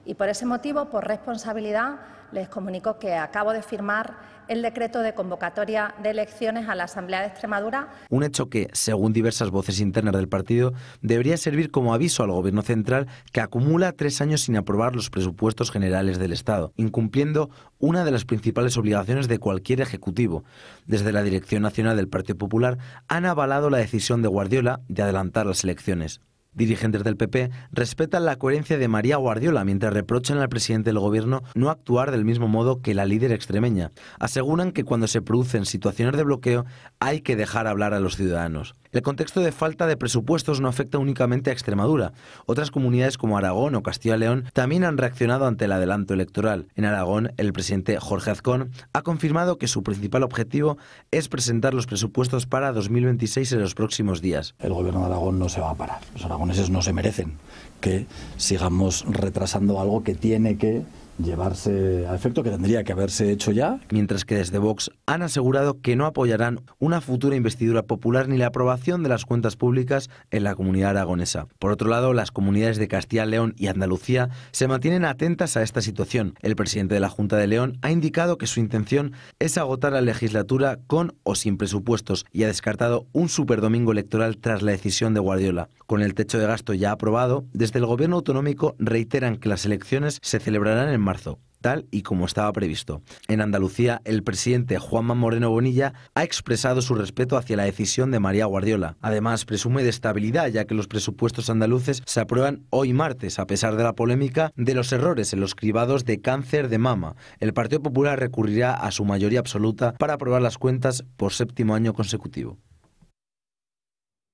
Speaker 15: Y por ese motivo, por responsabilidad, les comunico que acabo de firmar el decreto de convocatoria de elecciones a la Asamblea de Extremadura.
Speaker 17: Un hecho que, según diversas voces internas del partido, debería servir como aviso al Gobierno central que acumula 3 años sin aprobar los presupuestos generales del Estado, incumpliendo una de las principales obligaciones de cualquier ejecutivo. Desde la Dirección Nacional del Partido Popular han avalado la decisión de Guardiola de adelantar las elecciones. Dirigentes del PP respetan la coherencia de María Guardiola mientras reprochan al presidente del gobierno no actuar del mismo modo que la líder extremeña. Aseguran que cuando se producen situaciones de bloqueo hay que dejar hablar a los ciudadanos. El contexto de falta de presupuestos no afecta únicamente a Extremadura. Otras comunidades como Aragón o Castilla y León también han reaccionado ante el adelanto electoral. En Aragón, el presidente Jorge Azcón ha confirmado que su principal objetivo es presentar los presupuestos para 2026 en los próximos días.
Speaker 18: El gobierno de Aragón no se va a parar. Los aragoneses no se merecen que sigamos retrasando algo que tiene que llevarse a efecto, que tendría que haberse hecho ya.
Speaker 17: Mientras que desde Vox han asegurado que no apoyarán una futura investidura popular ni la aprobación de las cuentas públicas en la comunidad aragonesa. Por otro lado, las comunidades de Castilla y León y Andalucía se mantienen atentas a esta situación. El presidente de la Junta de León ha indicado que su intención es agotar la legislatura con o sin presupuestos y ha descartado un superdomingo electoral tras la decisión de Guardiola. Con el techo de gasto ya aprobado, desde el gobierno autonómico reiteran que las elecciones se celebrarán en marzo, tal y como estaba previsto. En Andalucía, el presidente Juanma Moreno Bonilla ha expresado su respeto hacia la decisión de María Guardiola. Además, presume de estabilidad, ya que los presupuestos andaluces se aprueban hoy martes, a pesar de la polémica de los errores en los cribados de cáncer de mama. El Partido Popular recurrirá a su mayoría absoluta para aprobar las cuentas por 7º año consecutivo.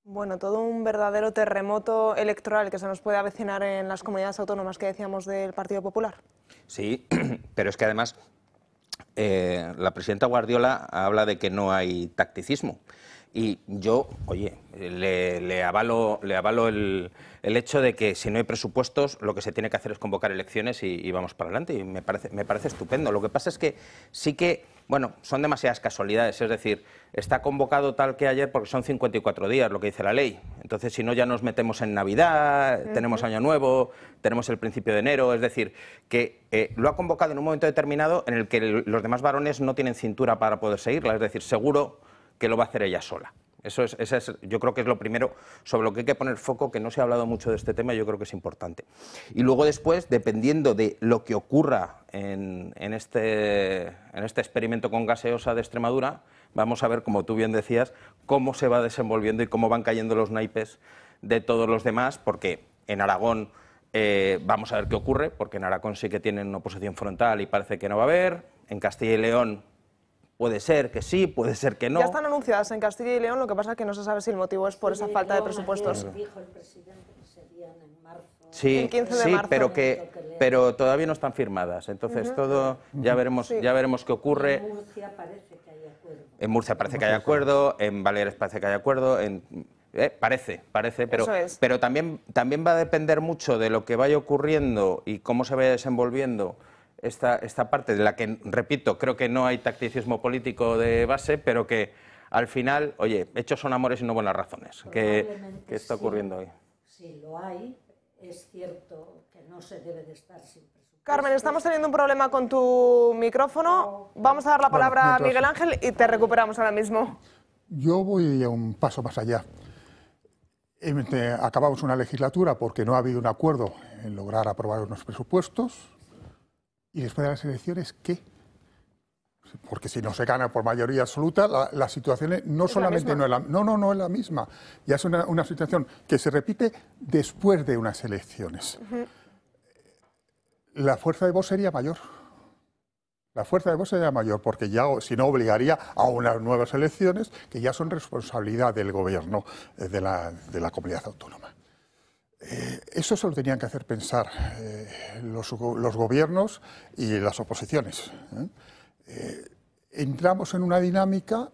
Speaker 1: Bueno, todo un verdadero terremoto electoral que se nos puede avecinar en las comunidades autónomas que decíamos del Partido Popular.
Speaker 3: Sí, pero es que además la presidenta Guardiola habla de que no hay tacticismo. Y yo, oye, le avalo el hecho de que si no hay presupuestos lo que se tiene que hacer es convocar elecciones y vamos para adelante. Y me parece estupendo. Lo que pasa es que sí que Bueno, son demasiadas casualidades, es decir, está convocado tal que ayer porque son 54 días, lo que dice la ley. Entonces, si no, ya nos metemos en Navidad, tenemos Año Nuevo, tenemos el principio de enero, es decir, que lo ha convocado en un momento determinado en el que los demás varones no tienen cintura para poder seguirla, es decir, seguro que lo va a hacer ella sola. Yo creo que es lo primero sobre lo que hay que poner foco, que no se ha hablado mucho de este tema y yo creo que es importante. Y luego después, dependiendo de lo que ocurra en este experimento con gaseosa de Extremadura, vamos a ver, como tú bien decías, cómo se va desenvolviendo y cómo van cayendo los naipes de todos los demás, porque en Aragón vamos a ver qué ocurre, porque en Aragón sí que tienen una oposición frontal y parece que no va a haber, en Castilla y León puede ser que sí, puede ser que no.
Speaker 1: Ya están anunciadas en Castilla y León, lo que pasa es que no se sabe si el motivo es por esa falta de presupuestos.
Speaker 2: Dijo el presidente que serían en marzo.
Speaker 3: Sí,
Speaker 1: el 15 de marzo.
Speaker 3: pero todavía no están firmadas, entonces todo ya veremos qué ocurre.
Speaker 2: En Murcia parece que hay acuerdo.
Speaker 3: En Murcia parece que hay acuerdo, en Baleares parece que hay acuerdo, parece, pero también va a depender mucho de lo que vaya ocurriendo y cómo se vaya desenvolviendo esta parte de la que, repito, creo que no hay tacticismo político de base, pero que al final, oye, hechos son amores y no buenas razones, que está ocurriendo hoy.
Speaker 2: Si lo hay, es cierto que no se debe de estar sin presupuesto.
Speaker 1: Carmen, estamos teniendo un problema con tu micrófono. Vamos a dar la palabra a Miguel Ángel y te recuperamos ahora mismo.
Speaker 4: Yo voy a un paso más allá. Acabamos una legislatura porque no ha habido un acuerdo en lograr aprobar unos presupuestos. ¿Y después de las elecciones qué? Porque si no se gana por mayoría absoluta, la situación no solamente no es la misma. Ya es una situación que se repite después de unas elecciones. La fuerza de voz sería mayor. La fuerza de voz sería mayor porque ya, si no, obligaría a unas nuevas elecciones que ya son responsabilidad del gobierno de la comunidad autónoma. Eso se lo tenían que hacer pensar los gobiernos y las oposiciones. Entramos en una dinámica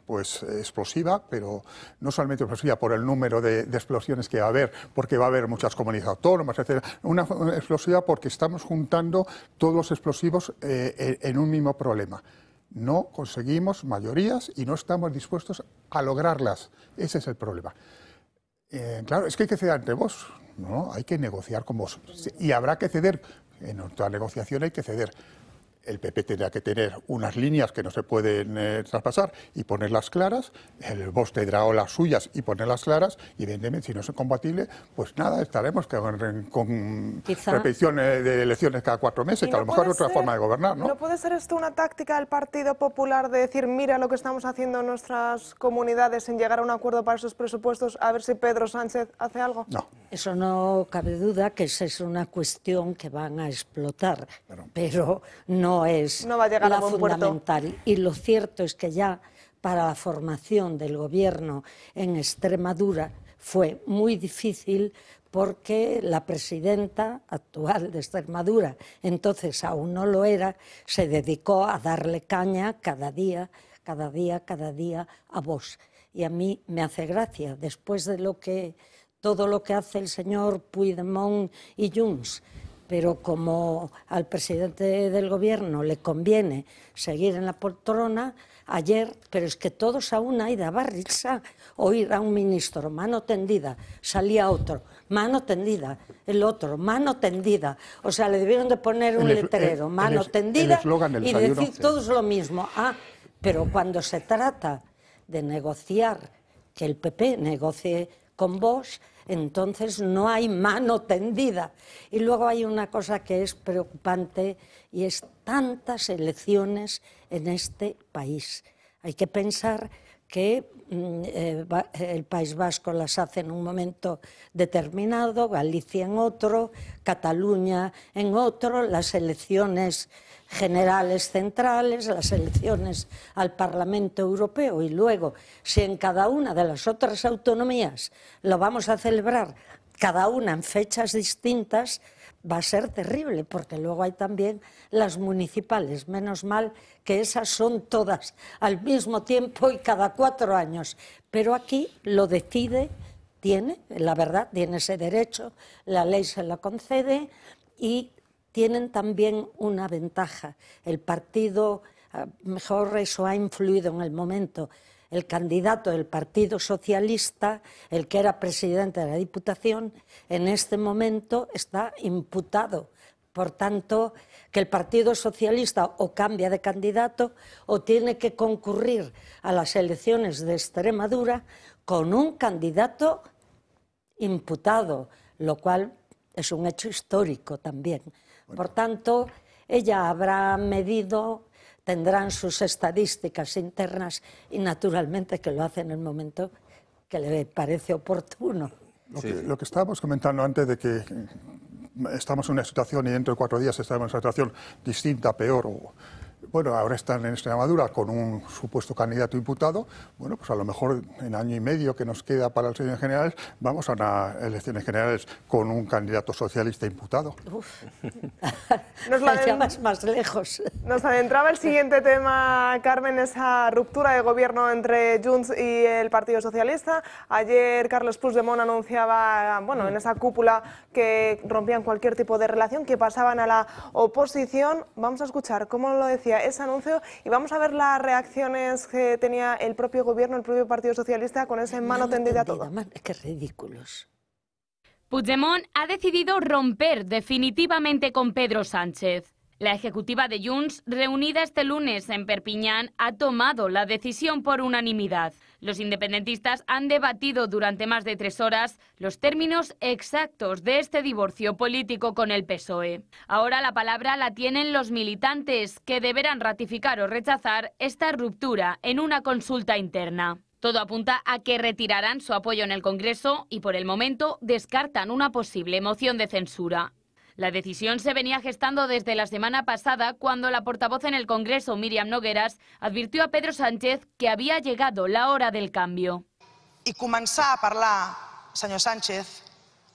Speaker 4: pues explosiva, pero no solamente explosiva por el número de explosiones que va a haber, porque va a haber muchas comunidades autónomas, etc. Una explosiva porque estamos juntando todos los explosivos en un mismo problema. No conseguimos mayorías y no estamos dispuestos a lograrlas. Ese es el problema. Claro, es que hay que ceder ante vos, ¿no? Hay que negociar con vos. Y habrá que ceder, en toda negociación hay que ceder. El PP tendrá que tener unas líneas que no se pueden traspasar y ponerlas claras, el Vox tendrá las suyas y ponerlas claras, y evidentemente si no es compatible, pues nada, estaremos con repetición de elecciones cada 4 meses, que a lo mejor es otra forma de gobernar, ¿no?
Speaker 1: ¿No puede ser esto una táctica del Partido Popular de decir, mira lo que estamos haciendo en nuestras comunidades en llegar a un acuerdo para esos presupuestos, a ver si Pedro Sánchez hace algo?
Speaker 4: No.
Speaker 2: Eso no cabe duda que esa es una cuestión que van a explotar, pero no es
Speaker 1: va a llegar
Speaker 2: la
Speaker 1: a buen
Speaker 2: fundamental.
Speaker 1: puerto.
Speaker 2: Y lo cierto es que ya para la formación del gobierno en Extremadura fue muy difícil porque la presidenta actual de Extremadura, entonces aún no lo era, se dedicó a darle caña cada día a Vox. Y a mí me hace gracia, después de todo lo que hace el señor Puigdemont y Junts, pero como al presidente del gobierno le conviene seguir en la poltrona, ayer, pero es que todos a una y daba risa oír a un ministro, mano tendida, salía otro, mano tendida, el otro, mano tendida. O sea, le debieron de poner un letrero, mano tendida, y decir todos lo mismo. Pero cuando se trata de negociar, que el PP negocie con Vox, entonces no hay mano tendida. Y luego hay una cosa que es preocupante y es tantas elecciones en este país. Hay que pensar que el País Vasco las hace en un momento determinado, Galicia en otro, Cataluña en otro, las elecciones generales centrales, las elecciones al Parlamento Europeo, y luego, si en cada una de las otras autonomías lo vamos a celebrar cada una en fechas distintas, va a ser terrible, porque luego hay también las municipales. Menos mal que esas son todas al mismo tiempo y cada 4 años. Pero aquí lo decide, la verdad, tiene ese derecho, la ley se la concede, y tienen también una ventaja. El partido mejor eso ha influido en el momento. El candidato del Partido Socialista, el que era presidente de la Diputación, en este momento está imputado. Por tanto, que el Partido Socialista o cambia de candidato o tiene que concurrir a las elecciones de Extremadura con un candidato imputado, lo cual es un hecho histórico también. Por tanto, ella habrá medido, tendrán sus estadísticas internas y naturalmente que lo hace en el momento que le parece oportuno.
Speaker 4: Lo que estábamos comentando antes de que estamos en una situación y dentro de 4 días estaremos en una situación distinta, peor, bueno, ahora están en Extremadura con un supuesto candidato imputado, bueno, pues a lo mejor en año y medio que nos queda para las elecciones generales, vamos a unas elecciones generales con un candidato socialista imputado.
Speaker 2: Uf. Ya vas más lejos.
Speaker 1: Nos adentraba el siguiente tema, Carmen, esa ruptura de gobierno entre Junts y el Partido Socialista. Ayer Carles Puigdemont anunciaba, bueno, en esa cúpula que rompían cualquier tipo de relación, que pasaban a la oposición. Vamos a escuchar cómo lo decía ese anuncio y vamos a ver las reacciones que tenía el propio gobierno, el propio Partido Socialista con ese mano tendida a todo.
Speaker 2: Qué ridículos.
Speaker 19: Puigdemont ha decidido romper definitivamente con Pedro Sánchez. La ejecutiva de Junts, reunida este lunes en Perpiñán, ha tomado la decisión por unanimidad. Los independentistas han debatido durante más de 3 horas los términos exactos de este divorcio político con el PSOE. Ahora la palabra la tienen los militantes, que deberán ratificar o rechazar esta ruptura en una consulta interna. Todo apunta a que retirarán su apoyo en el Congreso y por el momento descartan una posible moción de censura. La decisión se venía gestando desde la semana pasada, cuando la portavoz en el Congreso, Míriam Nogueras, advirtió a Pedro Sánchez que había llegado la hora del cambio.
Speaker 20: I començar a parlar, senyor Sánchez,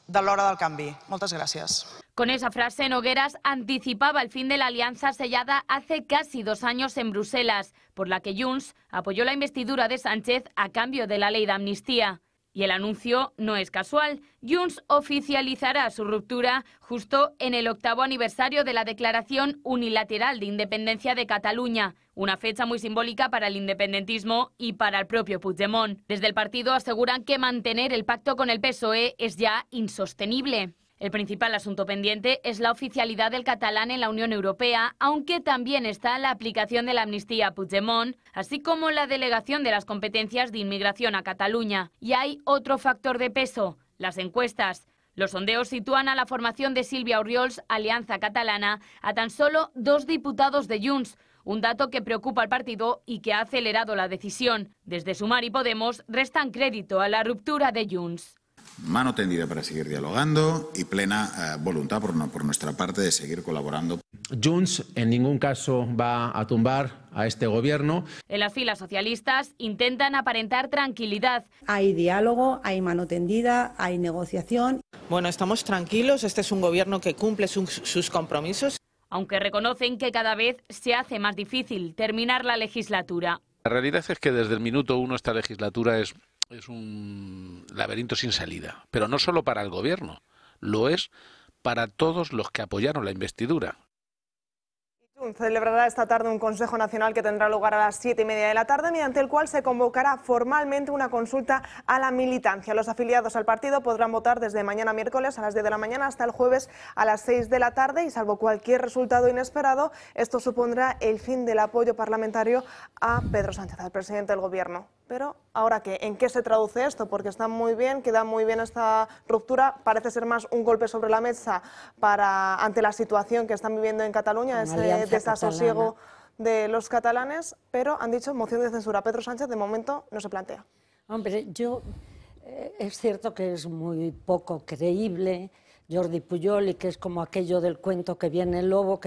Speaker 20: de l'hora del canvi. Moltes gràcies.
Speaker 19: Con esa frase, Nogueras anticipaba el fin de la alianza sellada hace casi 2 años en Bruselas, por la que Junts apoyó la investidura de Sánchez a cambio de la ley de amnistía. Y el anuncio no es casual. Junts oficializará su ruptura justo en el 8º aniversario de la Declaración Unilateral de Independencia de Cataluña, una fecha muy simbólica para el independentismo y para el propio Puigdemont. Desde el partido aseguran que mantener el pacto con el PSOE es ya insostenible. El principal asunto pendiente es la oficialidad del catalán en la Unión Europea, aunque también está la aplicación de la amnistía a Puigdemont, así como la delegación de las competencias de inmigración a Cataluña. Y hay otro factor de peso, las encuestas. Los sondeos sitúan a la formación de Sílvia Orriols, Alianza Catalana, a tan solo 2 diputados de Junts, un dato que preocupa al partido y que ha acelerado la decisión. Desde Sumar y Podemos restan crédito a la ruptura de Junts.
Speaker 21: Mano tendida para seguir dialogando y plena voluntad por nuestra parte de seguir colaborando.
Speaker 22: Junts en ningún caso va a tumbar a este gobierno.
Speaker 19: En las filas socialistas intentan aparentar tranquilidad.
Speaker 23: Hay diálogo, hay mano tendida, hay negociación.
Speaker 20: Bueno, estamos tranquilos, este es un gobierno que cumple sus compromisos.
Speaker 19: Aunque reconocen que cada vez se hace más difícil terminar la legislatura.
Speaker 24: La realidad es que desde el minuto 1 esta legislatura es un laberinto sin salida, pero no solo para el gobierno, lo es para todos los que apoyaron la investidura.
Speaker 1: Celebrará esta tarde un Consejo Nacional que tendrá lugar a las 7:30 de la tarde, mediante el cual se convocará formalmente una consulta a la militancia. Los afiliados al partido podrán votar desde mañana miércoles a las 10 de la mañana hasta el jueves a las 6 de la tarde y, salvo cualquier resultado inesperado, esto supondrá el fin del apoyo parlamentario a Pedro Sánchez, al presidente del Gobierno. Pero, ¿ahora qué? ¿En qué se traduce esto? Porque está muy bien, queda muy bien esta ruptura, parece ser más un golpe sobre la mesa ante la situación que están viviendo en Cataluña, ese desasosiego de los catalanes, pero han dicho moción de censura. Pedro Sánchez de momento no se plantea.
Speaker 2: Hombre, es cierto que es muy poco creíble Jordi Pujol, y que es como aquello del cuento que viene el lobo,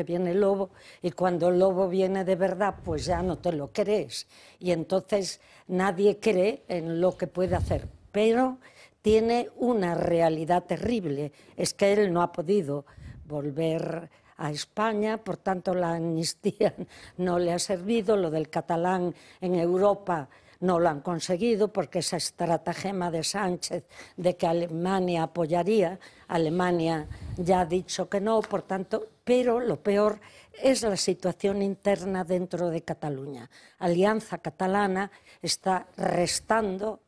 Speaker 2: y cuando el lobo viene de verdad, pues ya no te lo crees. Y entonces nadie cree en lo que puede hacer. Pero tiene una realidad terrible, es que él no ha podido volver a España, por tanto la amnistía no le ha servido, lo del catalán en Europa no lo han conseguido, porque esa estratagema de Sánchez de que Alemania apoyaría, Alemania ya ha dicho que no, por tanto, pero lo peor es la situación interna dentro de Cataluña. Alianza Catalana está restando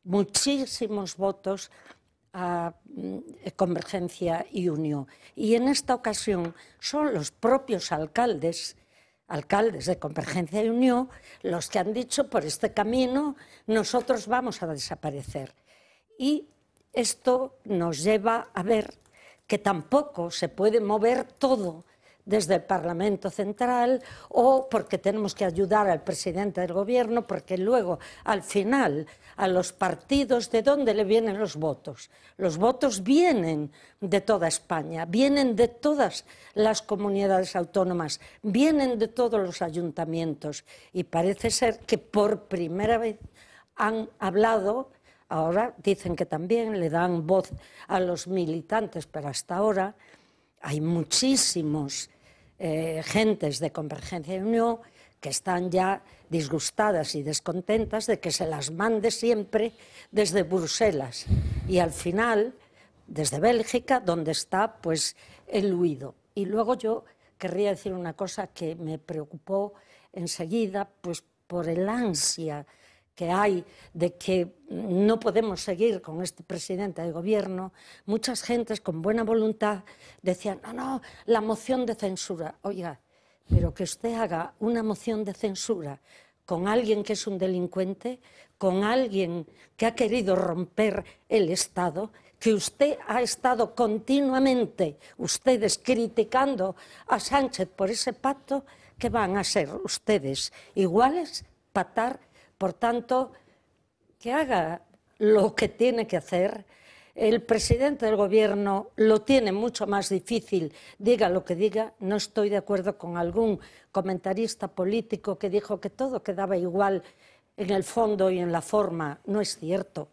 Speaker 2: muchísimos votos a Convergencia y Unió. Y en esta ocasión son los propios alcaldes de Convergencia y Unió los que han dicho, por este camino nosotros vamos a desaparecer. Y esto nos lleva a ver que tampoco se puede mover todo desde el Parlamento Central, o porque tenemos que ayudar al presidente del Gobierno, porque luego, al final, a los partidos, ¿de dónde le vienen los votos? Los votos vienen de toda España, vienen de todas las comunidades autónomas, vienen de todos los ayuntamientos, y parece ser que por primera vez han hablado. Ahora dicen que también le dan voz a los militantes, pero hasta ahora hay muchísimos gentes de Convergencia y Unió que están ya disgustadas y descontentas de que se las mande siempre desde Bruselas y al final desde Bélgica, donde está pues el huido. Y luego yo querría decir una cosa que me preocupó enseguida, pues por el ansia que hay de que no podemos seguir con este presidente de gobierno. Muchas gentes con buena voluntad decían, no, la moción de censura. Oiga, pero que usted haga una moción de censura con alguien que es un delincuente, con alguien que ha querido romper el Estado, que usted ha estado continuamente, ustedes, criticando a Sánchez por ese pacto, que van a ser ustedes iguales, pactar. Por tanto, que haga lo que tiene que hacer. El presidente del Gobierno lo tiene mucho más difícil, diga lo que diga. No estoy de acuerdo con algún comentarista político que dijo que todo quedaba igual en el fondo y en la forma. No es cierto,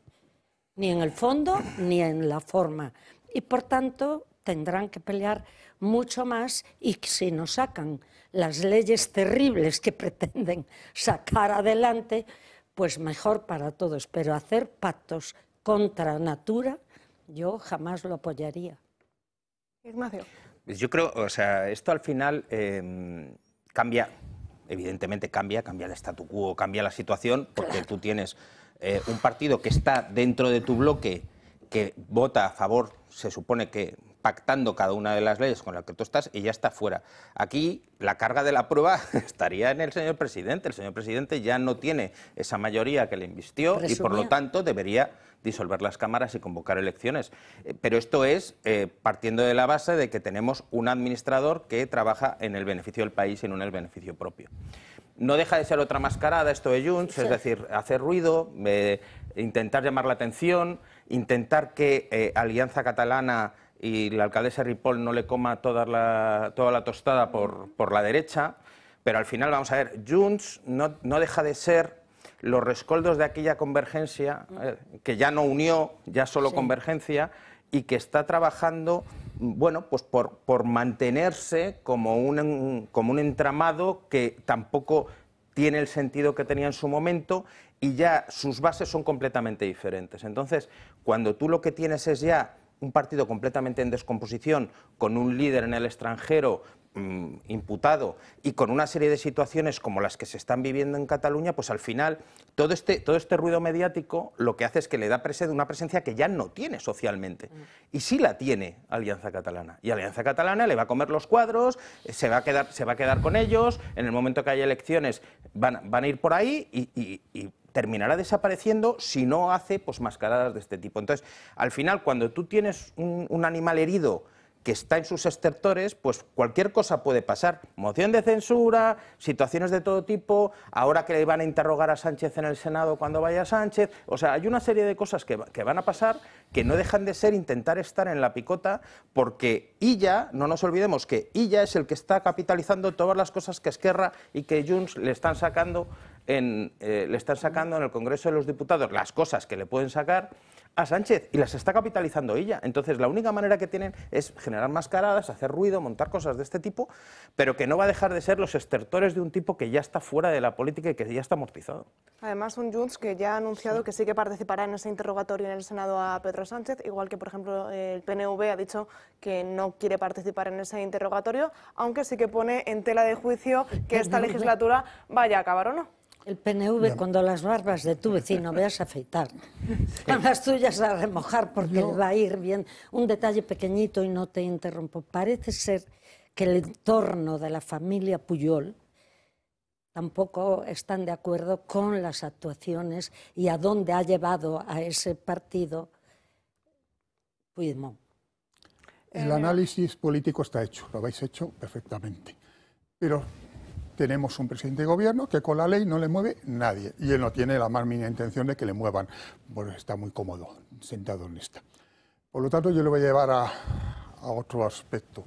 Speaker 2: ni en el fondo ni en la forma. Y por tanto tendrán que pelear mucho más, y si nos sacan las leyes terribles que pretenden sacar adelante, pues mejor para todos. Pero hacer pactos contra natura, yo jamás lo apoyaría.
Speaker 1: Ignacio.
Speaker 3: Yo creo, o sea, esto al final cambia, evidentemente cambia el statu quo, cambia la situación, porque tú tienes un partido que está dentro de tu bloque, que vota a favor, se supone que pactando cada una de las leyes con las que tú estás, y ya está fuera. Aquí la carga de la prueba estaría en el señor presidente. El señor presidente ya no tiene esa mayoría que le invistió y por lo tanto debería disolver las cámaras y convocar elecciones. Pero esto es partiendo de la base de que tenemos un administrador que trabaja en el beneficio del país y no en el beneficio propio. No deja de ser otra mascarada esto de Junts, sí. Es decir, hacer ruido, intentar llamar la atención, intentar que Alianza Catalana y la alcaldesa Ripoll no le coma toda la tostada por la derecha, pero al final, vamos a ver, Junts no deja de ser los rescoldos de aquella convergencia, que ya no unió, ya solo convergencia, y que está trabajando, bueno, pues por mantenerse como un entramado que tampoco tiene el sentido que tenía en su momento, y ya sus bases son completamente diferentes. Entonces, cuando tú lo que tienes es ya un partido completamente en descomposición, con un líder en el extranjero imputado y con una serie de situaciones como las que se están viviendo en Cataluña, pues al final todo este ruido mediático lo que hace es que le da una presencia que ya no tiene socialmente. Y sí la tiene Alianza Catalana. Y Alianza Catalana le va a comer los cuadros, se va a quedar con ellos, en el momento que haya elecciones van a ir por ahí y terminará desapareciendo si no hace pues mascaradas de este tipo. Entonces, al final, cuando tú tienes un animal herido que está en sus estertores, pues cualquier cosa puede pasar. Moción de censura, situaciones de todo tipo, ahora que le van a interrogar a Sánchez en el Senado cuando vaya Sánchez. O sea, hay una serie de cosas que van a pasar que no dejan de ser intentar estar en la picota, porque Illa, no nos olvidemos que Illa es el que está capitalizando todas las cosas que Esquerra y que Junts le están sacando en el Congreso de los Diputados, las cosas que le pueden sacar a Sánchez y las está capitalizando ella. Entonces la única manera que tienen es generar mascaradas, hacer ruido, montar cosas de este tipo, pero que no va a dejar de ser los estertores de un tipo que ya está fuera de la política y que ya está amortizado.
Speaker 1: Además, un Junts que ya ha anunciado que sí que participará en ese interrogatorio en el Senado a Pedro Sánchez, igual que, por ejemplo, el PNV ha dicho que no quiere participar en ese interrogatorio, aunque sí que pone en tela de juicio que esta legislatura vaya a acabar o no.
Speaker 2: El PNV, cuando las barbas de tu vecino veas afeitar, con las tuyas a remojar porque le va a ir bien. Un detalle pequeñito y no te interrumpo. Parece ser que el entorno de la familia Pujol tampoco están de acuerdo con las actuaciones y a dónde ha llevado a ese partido Puigdemont.
Speaker 4: El análisis político está hecho, lo habéis hecho perfectamente. Pero tenemos un presidente de gobierno que con la ley no le mueve nadie y él no tiene la más mínima intención de que le muevan, porque está muy cómodo sentado en esta. Por lo tanto, yo le voy a llevar a otro aspecto.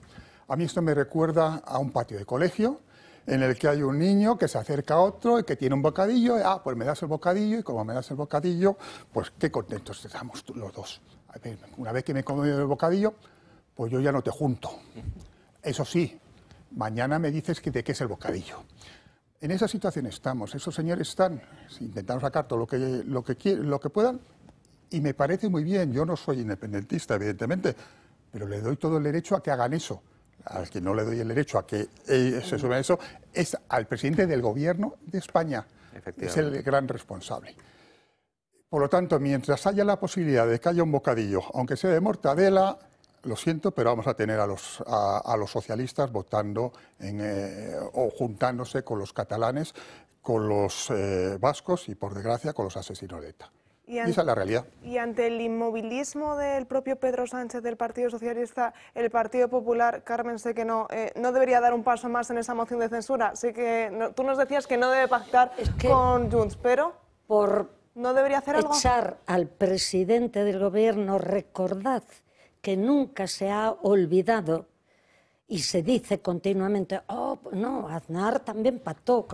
Speaker 4: A mí esto me recuerda a un patio de colegio en el que hay un niño que se acerca a otro y que tiene un bocadillo, pues me das el bocadillo, y como me das el bocadillo, pues qué contentos estamos los dos. Una vez que me he comido el bocadillo, pues yo ya no te junto. Eso sí, mañana me dices de qué es el bocadillo. En esa situación estamos. Esos señores están intentando sacar todo lo que puedan, y me parece muy bien. Yo no soy independentista, evidentemente, pero le doy todo el derecho a que hagan eso. Al que no le doy el derecho a que se sume a eso es al presidente del gobierno de España. Es el gran responsable. Por lo tanto, mientras haya la posibilidad de que haya un bocadillo, aunque sea de mortadela, lo siento, pero vamos a tener a los socialistas votando o juntándose con los catalanes, con los vascos y, por desgracia, con los asesinos de ETA. Y esa es la realidad.
Speaker 1: Y ante el inmovilismo del propio Pedro Sánchez del Partido Socialista, el Partido Popular, Carmen, sé que no debería dar un paso más en esa moción de censura. Sé que tú nos decías que no debe pactar con Junts, pero ¿no debería hacer algo?
Speaker 2: Echar al presidente del gobierno, recordad que nunca se ha olvidado y se dice continuamente, no, Aznar también pactó.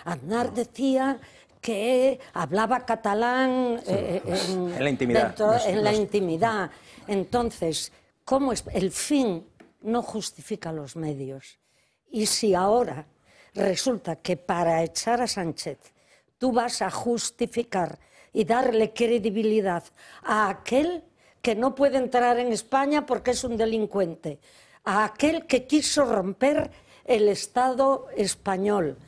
Speaker 2: Aznar decía que hablaba catalán
Speaker 3: en la intimidad.
Speaker 2: En la intimidad. Entonces, ¿cómo es? El fin no justifica los medios. Y si ahora resulta que para echar a Sánchez tú vas a justificar y darle credibilidad a aquel que no puede entrar en España porque es un delincuente, a aquel que quiso romper el Estado español,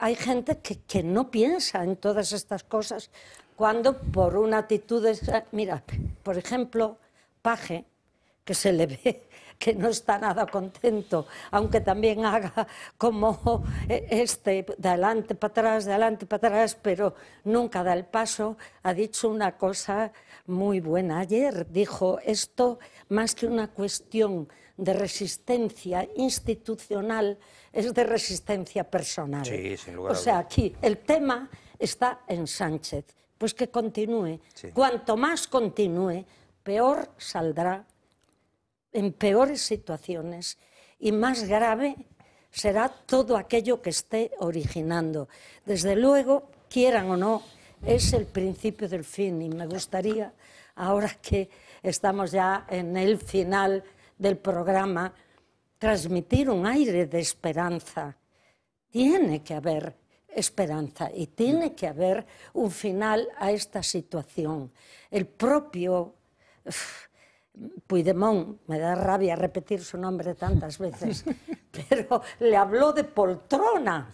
Speaker 2: hay gente que no piensa en todas estas cosas cuando por una actitud... Mira, por ejemplo, Paje, que se le ve que no está nada contento, aunque también haga como de adelante para atrás, pero nunca da el paso, ha dicho una cosa muy buena ayer. Dijo, esto más que una cuestión de resistencia institucional, es de resistencia personal.
Speaker 3: Sí, sin lugar a dudas.
Speaker 2: O sea, aquí el tema está en Sánchez, pues que continúe. Sí. Cuanto más continúe, peor saldrá, en peores situaciones, y más grave será todo aquello que esté originando. Desde luego, quieran o no, es el principio del fin, y me gustaría, ahora que estamos ya en el final del programa, transmitir un aire de esperanza. Tiene que haber esperanza y tiene que haber un final a esta situación. El propio Puigdemont, me da rabia repetir su nombre tantas veces, pero le habló de poltrona,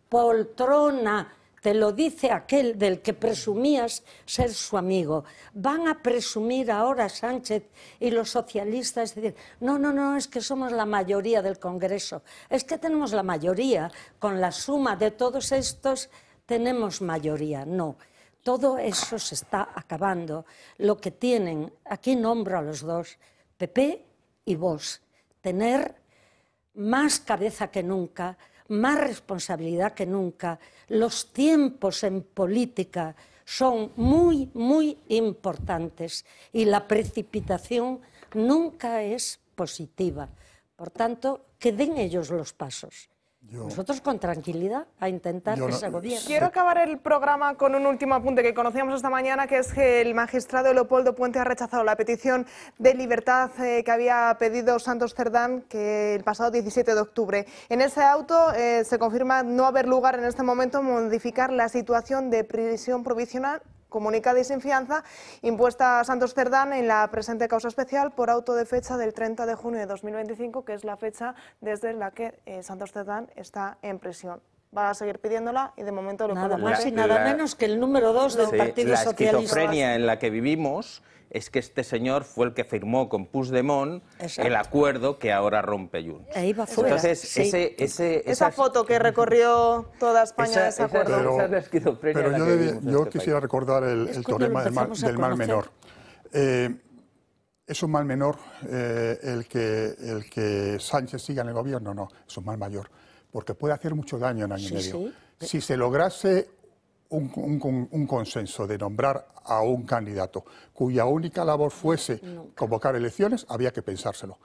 Speaker 2: poltrona. Te lo dice aquel del que presumías ser su amigo. Van a presumir ahora Sánchez y los socialistas, decir, no, es que somos la mayoría del Congreso. Es que tenemos la mayoría. Con la suma de todos estos tenemos mayoría. No, todo eso se está acabando. Lo que tienen, aquí nombro a los dos, PP y Vox, tener más cabeza que nunca, más responsabilidad que nunca. Los tiempos en política son muy, muy importantes y la precipitación nunca es positiva. Por tanto, que den ellos los pasos. Nosotros con tranquilidad a intentar que se gobierne.
Speaker 1: Quiero acabar el programa con un último apunte que conocíamos esta mañana, que es que el magistrado Leopoldo Puente ha rechazado la petición de libertad que había pedido Santos Cerdán que el pasado 17 de octubre. En ese auto se confirma no haber lugar en este momento modificar la situación de prisión provisional comunicada y sin fianza impuesta a Santos Cerdán en la presente causa especial por auto de fecha del 30 de junio de 2025, que es la fecha desde la que Santos Cerdán está en prisión. Va a seguir pidiéndola y de momento
Speaker 2: nada más y nada menos que el número 2 del Partido Socialista.
Speaker 3: La esquizofrenia en la que vivimos es que este señor fue el que firmó con Puigdemont el acuerdo que ahora rompe Junts. Entonces,
Speaker 1: esa foto que recorrió toda España, ese acuerdo.
Speaker 4: Pero yo quisiera recordar el teorema del mal menor. ¿Es un mal menor el que Sánchez siga en el gobierno? No, es un mal mayor, porque puede hacer mucho daño en año y medio. Si se lograse un consenso de nombrar a un candidato cuya única labor fuese convocar elecciones, había que pensárselo.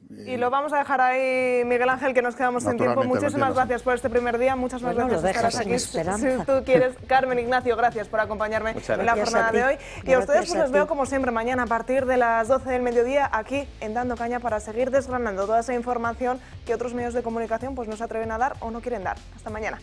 Speaker 1: Y lo vamos a dejar ahí, Miguel Ángel, que nos quedamos sin tiempo. Muchísimas gracias por este primer día, muchas más gracias por estar aquí. Si tú quieres, Carmen, Ignacio, gracias por acompañarme en la jornada de hoy. Y a ustedes pues les veo como siempre mañana a partir de las 12 del mediodía aquí en Dando Caña para seguir desgranando toda esa información que otros medios de comunicación pues no se atreven a dar o no quieren dar. Hasta mañana.